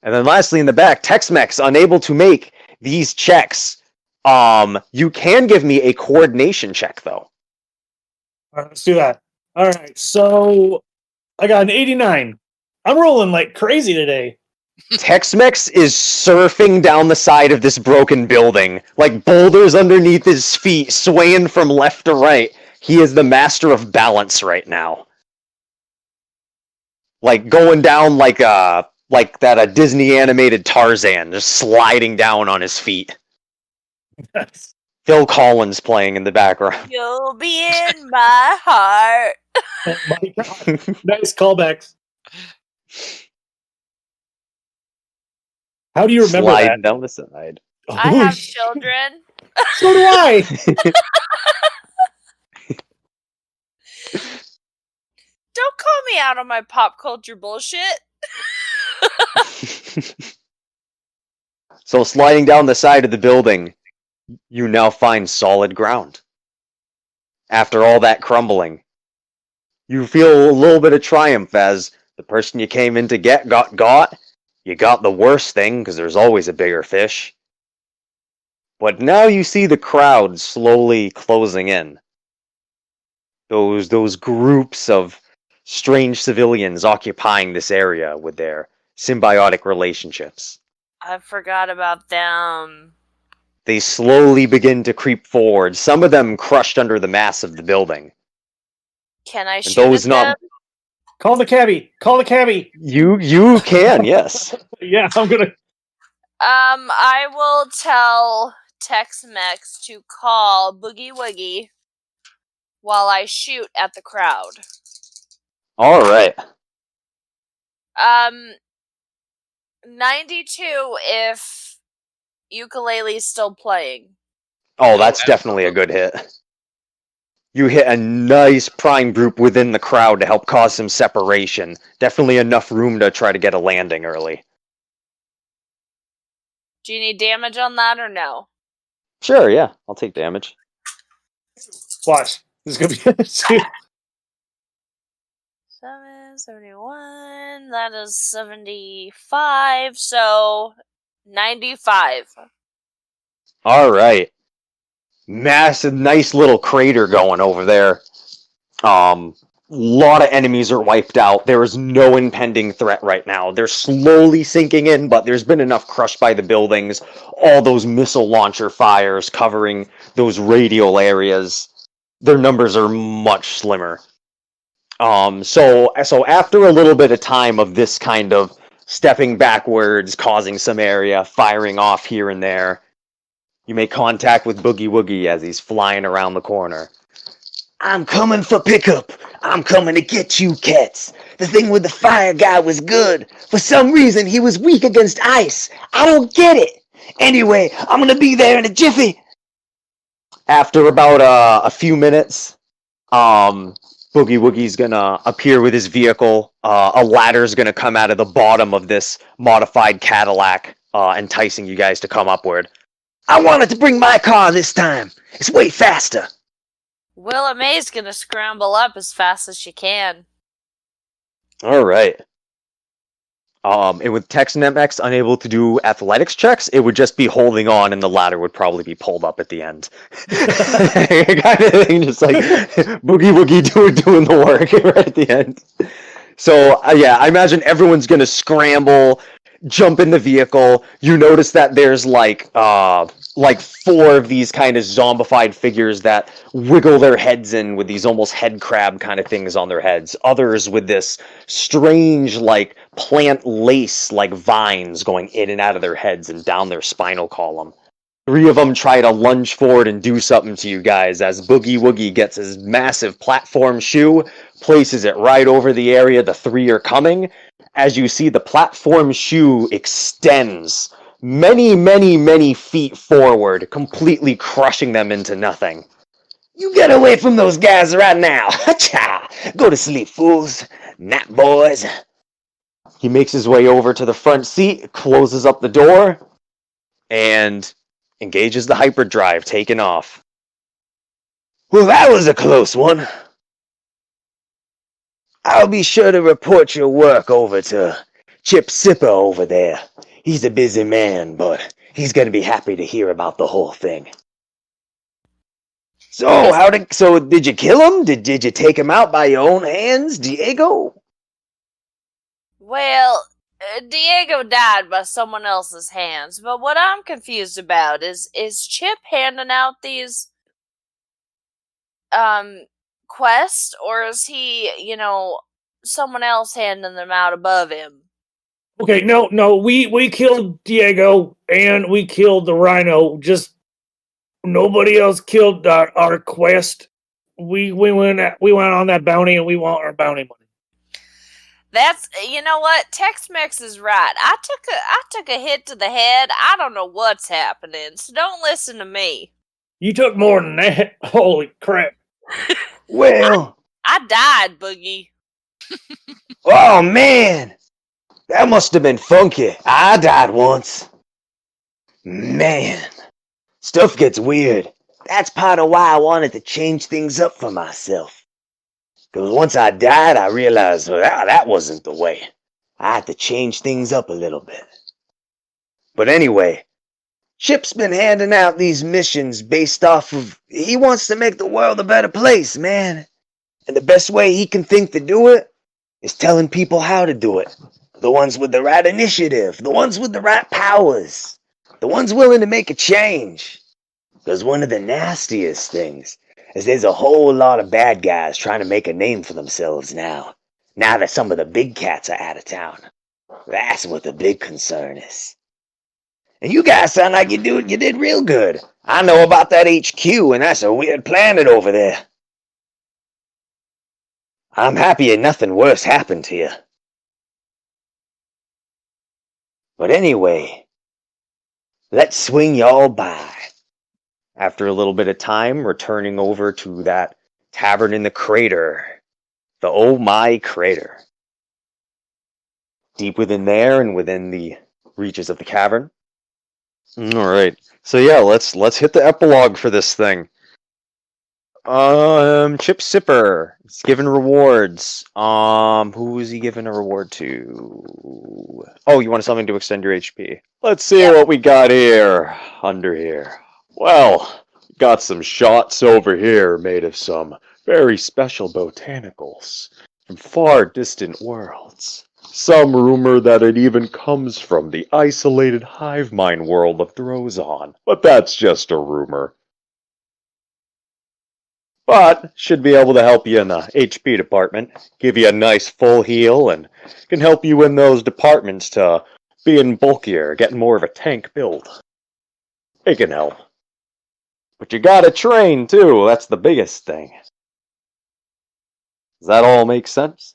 And then lastly in the back, Tex-Mex, unable to make these checks. You can give me a coordination check, though. All right, let's do that. All right, so I got an 89. I'm rolling like crazy today. Tex-Mex is surfing down the side of this broken building, like boulders underneath his feet, swaying from left to right. He is the master of balance right now. Like going down like that Disney animated Tarzan, just sliding down on his feet. Nice. Phil Collins playing in the background. You'll be in my heart. Oh my god. Nice callbacks. How do you remember Sliding that? down the side. I have children. So do I. Don't call me out on my pop culture bullshit. So sliding down the side of the building, you now find solid ground. After all that crumbling, you feel a little bit of triumph as the person you came in to get got. You got the worst thing, because there's always a bigger fish. But now you see the crowd slowly closing in. Those groups of strange civilians occupying this area with their symbiotic relationships. I forgot about them. They slowly begin to creep forward, some of them crushed under the mass of the building. Can I And shoot those at not them? Call the cabbie. Call the cabbie. You can, yes. Yeah, I'm gonna. I will tell Tex-Mex to call Boogie Woogie while I shoot at the crowd. All right. 92 if ukulele's still playing. Oh, that's definitely a good hit. You hit a nice prime group within the crowd to help cause some separation. Definitely enough room to try to get a landing early. Do you need damage on that or no? Sure, yeah. I'll take damage. Watch. This is gonna be. 771. That is 75. So 95. All right. Massive, nice little crater going over there. lot of enemies are wiped out. There is no impending threat right now. They're slowly sinking in, but there's been enough crushed by the buildings. All those missile launcher fires covering those radial areas. Their numbers are much slimmer. So after a little bit of time of this kind of stepping backwards, causing some area, firing off here and there, you make contact with Boogie Woogie as he's flying around the corner. I'm coming for pickup. I'm coming to get you, cats. The thing with the fire guy was good. For some reason, he was weak against ice. I don't get it. Anyway, I'm gonna be there in a jiffy. After about a few minutes, Boogie Woogie's gonna appear with his vehicle. A ladder's gonna come out of the bottom of this modified Cadillac, enticing you guys to come upward. I wanted to bring my car this time. It's way faster. Willa May's gonna scramble up as fast as she can. All right. And with Tex and MX unable to do athletics checks, it would just be holding on, and the ladder would probably be pulled up at the end. Kind of thing, just like Boogie Woogie doing the work right at the end. So yeah, I imagine everyone's gonna scramble, jump in the vehicle. You notice that there's like 4 of these kind of zombified figures that wiggle their heads in with these almost head crab kind of things on their heads. Others with this strange like plant lace like vines going in and out of their heads and down their spinal column. 3 of them try to lunge forward and do something to you guys as Boogie Woogie gets his massive platform shoe, places it right over the area the 3 are coming. As you see, the platform shoe extends many feet forward, completely crushing them into nothing. You get away from those guys right now. Ha-cha! Go to sleep, fools. Nap, boys. He makes his way over to the front seat, closes up the door, and engages the hyperdrive, taking off. Well, that was a close one. I'll be sure to report your work over to Chip Sipper over there. He's a busy man, but he's going to be happy to hear about the whole thing. So, did you kill him? Did you take him out by your own hands, Diego? Well, Diego died by someone else's hands, but what I'm confused about is Chip handing out these quests, or is he, someone else handing them out above him? Okay, no, we killed Diego and we killed the rhino. Just nobody else killed our quest. We went on that bounty and we want our bounty money. That's, you know what? Tex-Mex is right. I took a hit to the head. I don't know what's happening, so don't listen to me. You took more than that. Holy crap. Well, I died, Boogie. Oh man, that must have been funky. I died once. Man, stuff gets weird. That's part of why I wanted to change things up for myself. Because once I died, I realized that wasn't the way. I had to change things up a little bit. But anyway, Chip's been handing out these missions based off of... He wants to make the world a better place, man. And the best way he can think to do it is telling people how to do it. The ones with the right initiative, the ones with the right powers, the ones willing to make a change. Because one of the nastiest things is there's a whole lot of bad guys trying to make a name for themselves now. Now that some of the big cats are out of town. That's what the big concern is. And you guys sound like you did real good. I know about that HQ, and that's a weird planet over there. I'm happy nothing worse happened to you. But anyway, let's swing y'all by. After a little bit of time, returning over to that tavern in the crater. The Oh My Crater. Deep within there and within the reaches of the cavern. Alright. So yeah, let's hit the epilogue for this thing. Chip Sipper. He's given rewards. Who is he giving a reward to? Oh, you want something to extend your HP. Let's see what we got here. Under here. Well, Got some shots over here made of some very special botanicals from far distant worlds. Some rumor that it even comes from the isolated hive mind world of Drozon, but that's just a rumor. But should be able to help you in the HP department, give you a nice full heal, and can help you in those departments to being bulkier, getting more of a tank build. It can help. But you gotta train too, that's the biggest thing. Does that all make sense?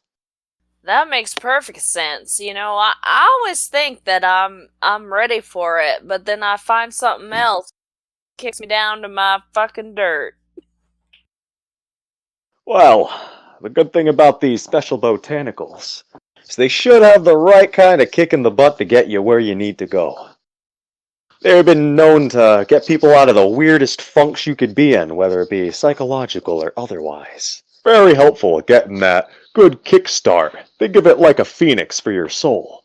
That makes perfect sense. You know, I always think that I'm ready for it, but then I find something else kicks me down to my fucking dirt. Well, the good thing about these special botanicals is they should have the right kind of kick in the butt to get you where you need to go. They've been known to get people out of the weirdest funks you could be in, whether it be psychological or otherwise. Very helpful at getting that good kickstart. Think of it like a phoenix for your soul.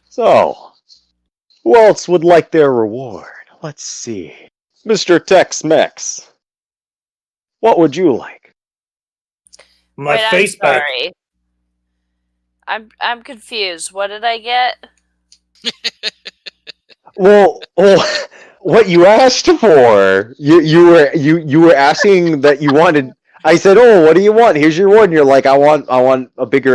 So, who else would like their reward? Let's see. Mr. Tex-Mex, what would you like? My Wait, face I'm back. sorry. I'm confused. What did I get? Well, what you asked for? You were asking that you wanted. I said, "Oh, what do you want? Here's your one." You're like, "I want a bigger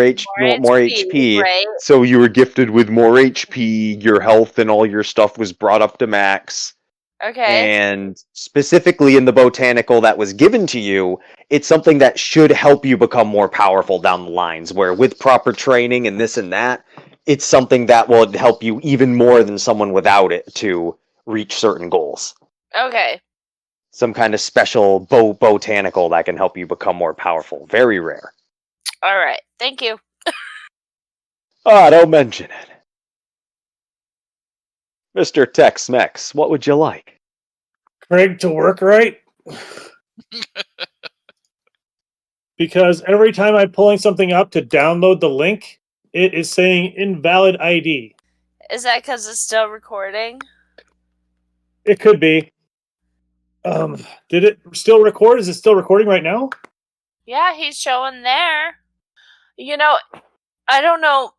more HP." right? So you were gifted with more HP. Your health and all your stuff was brought up to max. Okay. And specifically in the botanical that was given to you, it's something that should help you become more powerful down the lines. Where with proper training and this and that, it's something that will help you even more than someone without it to reach certain goals. Okay. Some kind of special botanical that can help you become more powerful. Very rare. All right. Thank you. Don't mention it. Mr. Tex-Mex, what would you like? Craig to work right? Because every time I'm pulling something up to download the link, it is saying invalid ID. Is that because it's still recording? It could be. Did it still record? Is it still recording right now? Yeah, he's showing there. You know, I don't know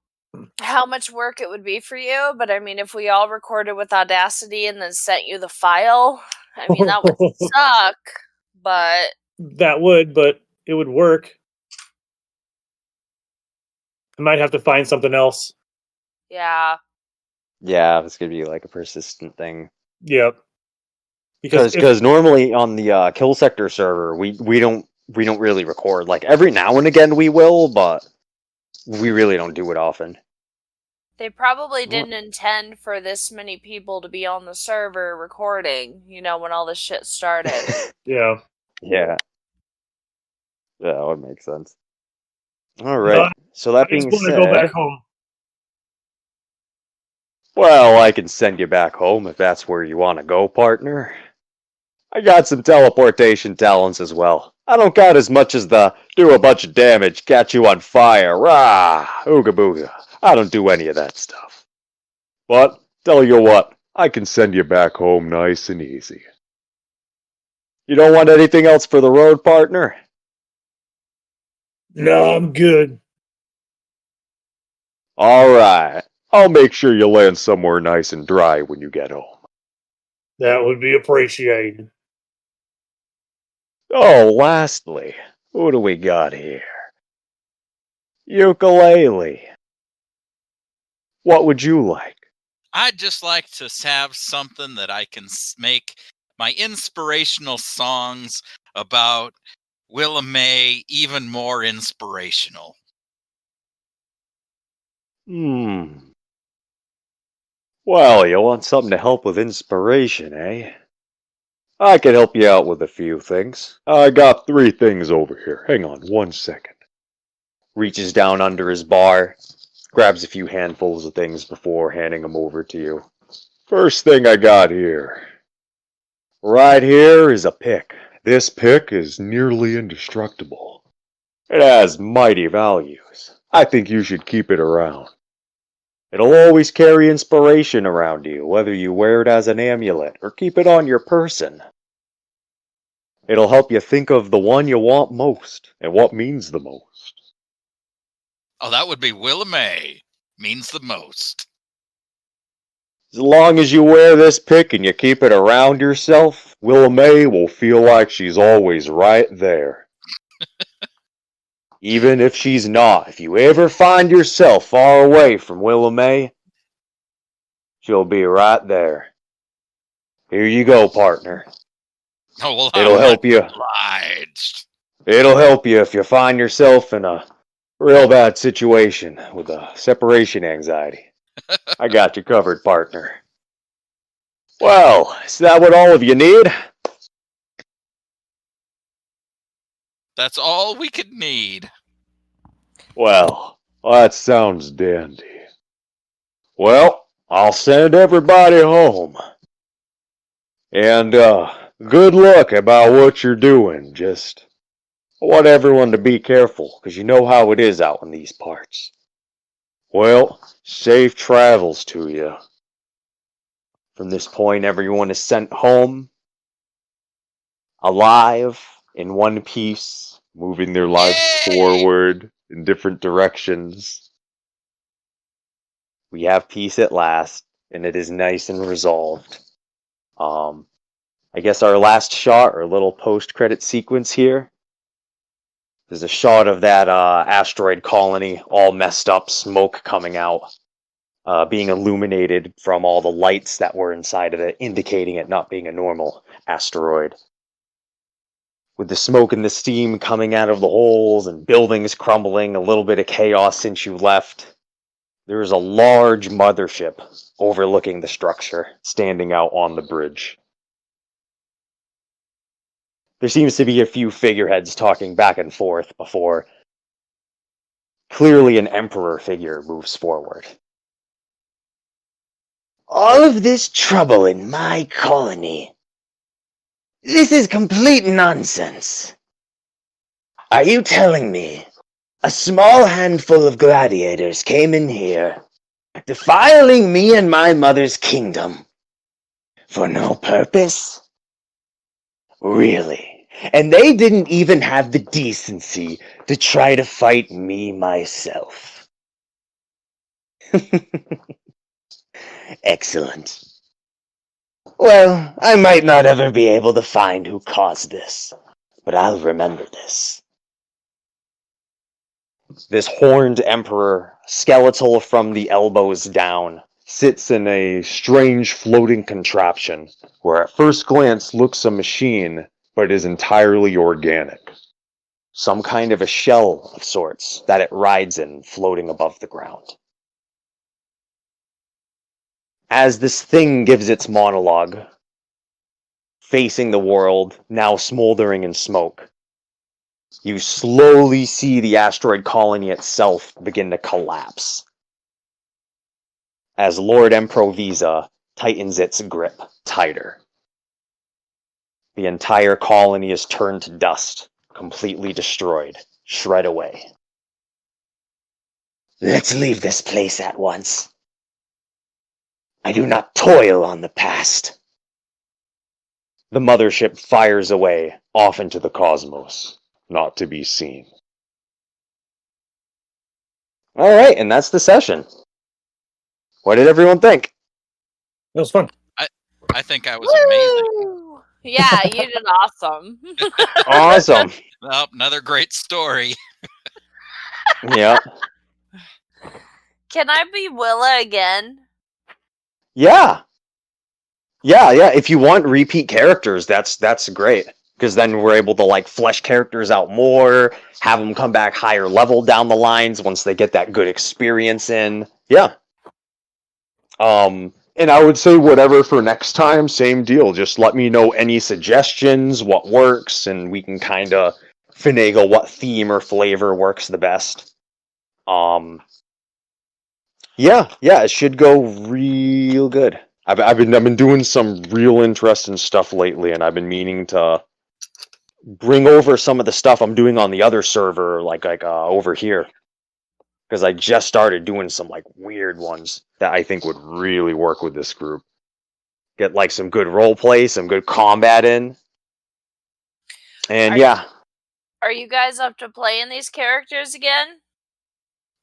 how much work it would be for you, but I mean, if we all recorded with Audacity and then sent you the file, I mean, that would suck, but... That would, but it would work. I might have to find something else. Yeah. Yeah, it's gonna be like a persistent thing. Yep. Because normally on the Kill Sector server, we don't really record. Like every now and again we will, but we really don't do it often. They probably didn't intend for this many people to be on the server recording, you know, when all this shit started. Yeah. Yeah. Yeah, that would make sense. Alright, so that I just being want to said... go back home. Well, I can send you back home if that's where you want to go, partner. I got some teleportation talents as well. I don't got as much as the do a bunch of damage, catch you on fire, rah, ooga booga. I don't do any of that stuff. But, tell you what, I can send you back home nice and easy. You don't want anything else for the road, partner? No, I'm good. Alright, I'll make sure you land somewhere nice and dry when you get home. That would be appreciated. Oh, lastly, who do we got here? Ukulele. What would you like? I'd just like to have something that I can make my inspirational songs about Willa May even more inspirational. Well, you want something to help with inspiration, eh? I can help you out with a few things. I got 3 things over here. Hang on 1 second. Reaches down under his bar, grabs a few handfuls of things before handing them over to you. First thing I got here. Right here is a pick. This pick is nearly indestructible. It has mighty values. I think you should keep it around. It'll always carry inspiration around you, whether you wear it as an amulet or keep it on your person. It'll help you think of the one you want most and what means the most. Oh, that would be Willa May. Means the most. As long as you wear this pick and you keep it around yourself, Willa May will feel like she's always right there. Even if she's not, if you ever find yourself far away from Willa May, she'll be right there. Here you go, partner. Oh, well, It'll I'm help you. obliged. It'll help you if you find yourself in a real bad situation with a separation anxiety. I got you covered, partner. Well, is that what all of you need? That's all we could need. Well, that sounds dandy. Well, I'll send everybody home. And, good luck about what you're doing. Just, I want everyone to be careful, because you know how it is out in these parts. Well, safe travels to you. From this point, everyone is sent home, alive, in one piece, moving their lives Yay! forward in different directions. We have peace at last, and it is nice and resolved. I guess our last shot, or little post-credit sequence here, there's a shot of that asteroid colony, all messed up, smoke coming out, being illuminated from all the lights that were inside of it, indicating it not being a normal asteroid. With the smoke and the steam coming out of the holes and buildings crumbling, a little bit of chaos since you left, there's a large mothership overlooking the structure, standing out on the bridge. There seems to be a few figureheads talking back and forth before clearly an emperor figure moves forward. All of this trouble in my colony. This is complete nonsense. Are you telling me a small handful of gladiators came in here, defiling me and my mother's kingdom for no purpose? Really? And they didn't even have the decency to try to fight me myself. Excellent. Well, I might not ever be able to find who caused this, but I'll remember this. This horned emperor, skeletal from the elbows down, sits in a strange floating contraption, where at first glance looks a machine, but is entirely organic. Some kind of a shell of sorts that it rides in, floating above the ground. As this thing gives its monologue, facing the world, now smoldering in smoke, you slowly see the asteroid colony itself begin to collapse, as Lord Improvisa tightens its grip tighter. The entire colony is turned to dust, completely destroyed, shred away. Let's leave this place at once. I do not toil on the past. The mothership fires away, off into the cosmos, not to be seen. Alright, and that's the session. What did everyone think? That was fun. I think I was amazing. Woo! Yeah, you did awesome. Awesome. Oh, another great story. Yeah. Can I be Willa again? Yeah. If you want repeat characters, that's great. Because then we're able to like flesh characters out more, have them come back higher level down the lines once they get that good experience in. Yeah. And I would say whatever for next time, same deal. Just let me know any suggestions, what works, and we can kind of finagle what theme or flavor works the best. Yeah, it should go real good. I've been doing some real interesting stuff lately, and I've been meaning to bring over some of the stuff I'm doing on the other server, like over here, because I just started doing some like weird ones that I think would really work with this group. Get like some good role play, some good combat in. And Are you guys up to playing these characters again?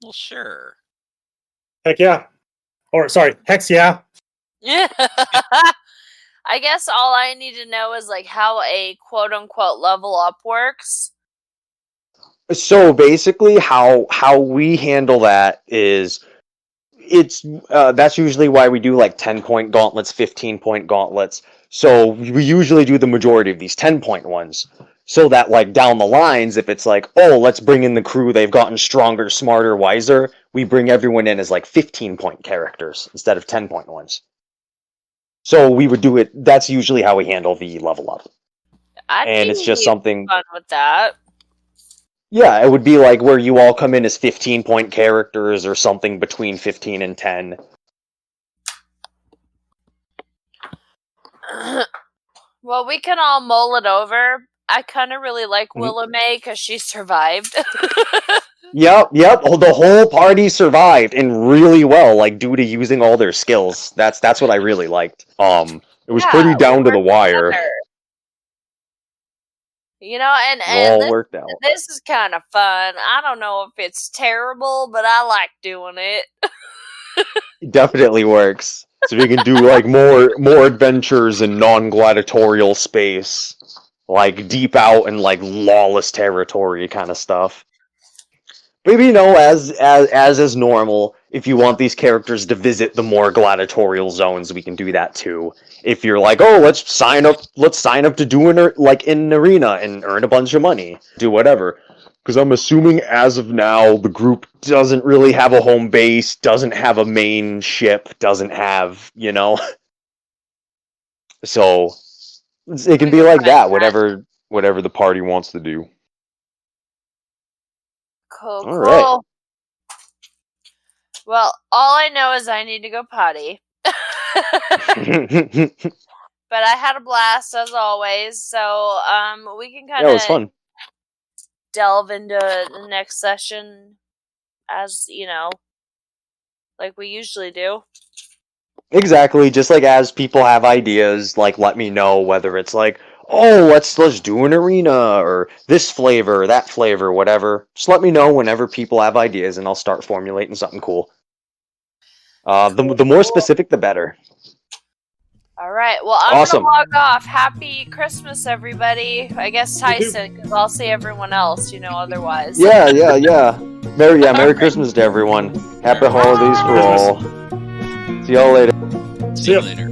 Well, sure. Heck yeah. Or, sorry, hex yeah. Yeah. I guess all I need to know is like how a quote-unquote level up works. So basically, how we handle that is, it's that's usually why we do like 10-point gauntlets, 15-point gauntlets. So we usually do the majority of these 10-point ones, so that like down the lines, if it's like, oh, let's bring in the crew, they've gotten stronger, smarter, wiser, we bring everyone in as like 15-point characters instead of 10-point ones. So we would do it. That's usually how we handle the level up. And it's just something fun with that. Yeah, it would be like where you all come in as 15-point characters or something between 15 and 10. Well, we can all mull it over. I kind of really like Willow May because she survived. Yep. The whole party survived, and really well, like due to using all their skills. That's what I really liked. It was pretty down to the wire. Together. You know, and all worked out. This is kind of fun. I don't know if it's terrible, but I like doing it. It definitely works. So we can do like more adventures in non-gladiatorial space, like deep out and like lawless territory kind of stuff. Maybe, you know, as is normal, if you want these characters to visit the more gladiatorial zones, we can do that too. If you're like, oh, let's sign up to do an arena and earn a bunch of money, do whatever. Because I'm assuming as of now, the group doesn't really have a home base, doesn't have a main ship, doesn't have, you know. So it can be like that, whatever the party wants to do. Cool. All right. Well, all I know is I need to go potty. But I had a blast as always, so we can kind of it was fun. Delve into the next session as, you know, like we usually do. Exactly, just like as people have ideas, like let me know, whether it's like, oh, let's do an arena, or this flavor, that flavor, whatever. Just let me know whenever people have ideas, and I'll start formulating something cool. The more specific, the better. All right, well, I'm Awesome. gonna log off. Happy Christmas, everybody. I guess Tyson, because I'll see everyone else, you know, otherwise. Yeah. Merry Christmas to everyone. Happy holidays for all. See y'all later. See you later.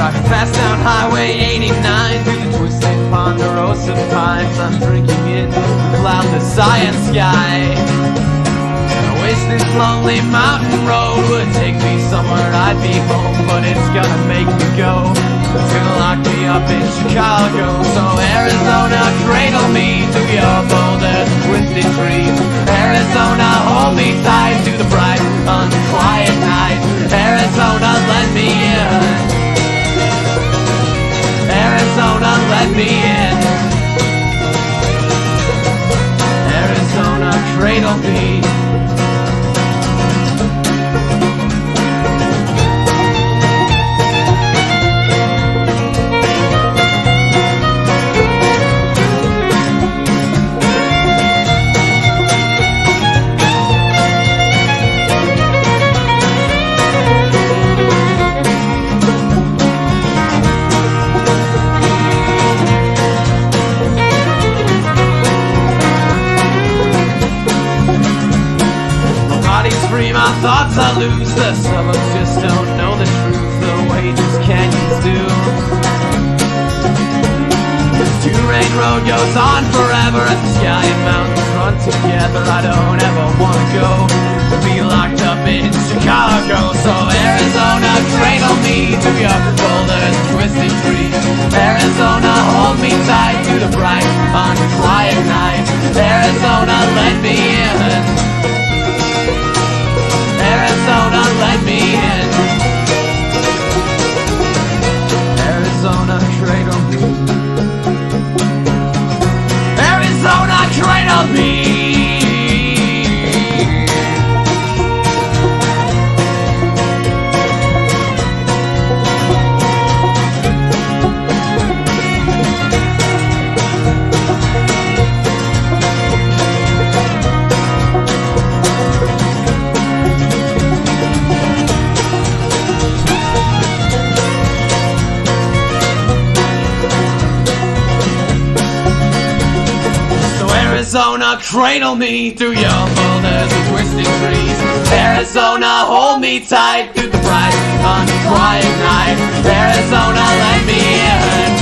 Driving fast down Highway 89 through the twisted ponderosa pines. I'm drinking in the cloudless cyan sky. I wish this lonely mountain road would take me somewhere I'd be home, but it's gonna make me go. It's gonna lock me up in Chicago. So Arizona, cradle me to your boulder twisted dream. Arizona, hold me tight to the bright, unquiet night. Arizona, let me in. Arizona, let me in. Arizona, cradle me. My thoughts I lose, the suburbs just don't know the truth the way these canyons do. This two-lane road goes on forever as the sky and mountains run together. I don't ever wanna go to be locked up in Chicago. So Arizona, cradle me to your boulders, twisted trees. Arizona, hold me tight to the bright, unquiet night. Arizona, let me in. Arizona, let me in. Arizona, cradle me. Arizona, cradle me. Arizona, cradle me through your boulders and twisted trees. Arizona, hold me tight through the bright, unquiet night. Arizona, let me in.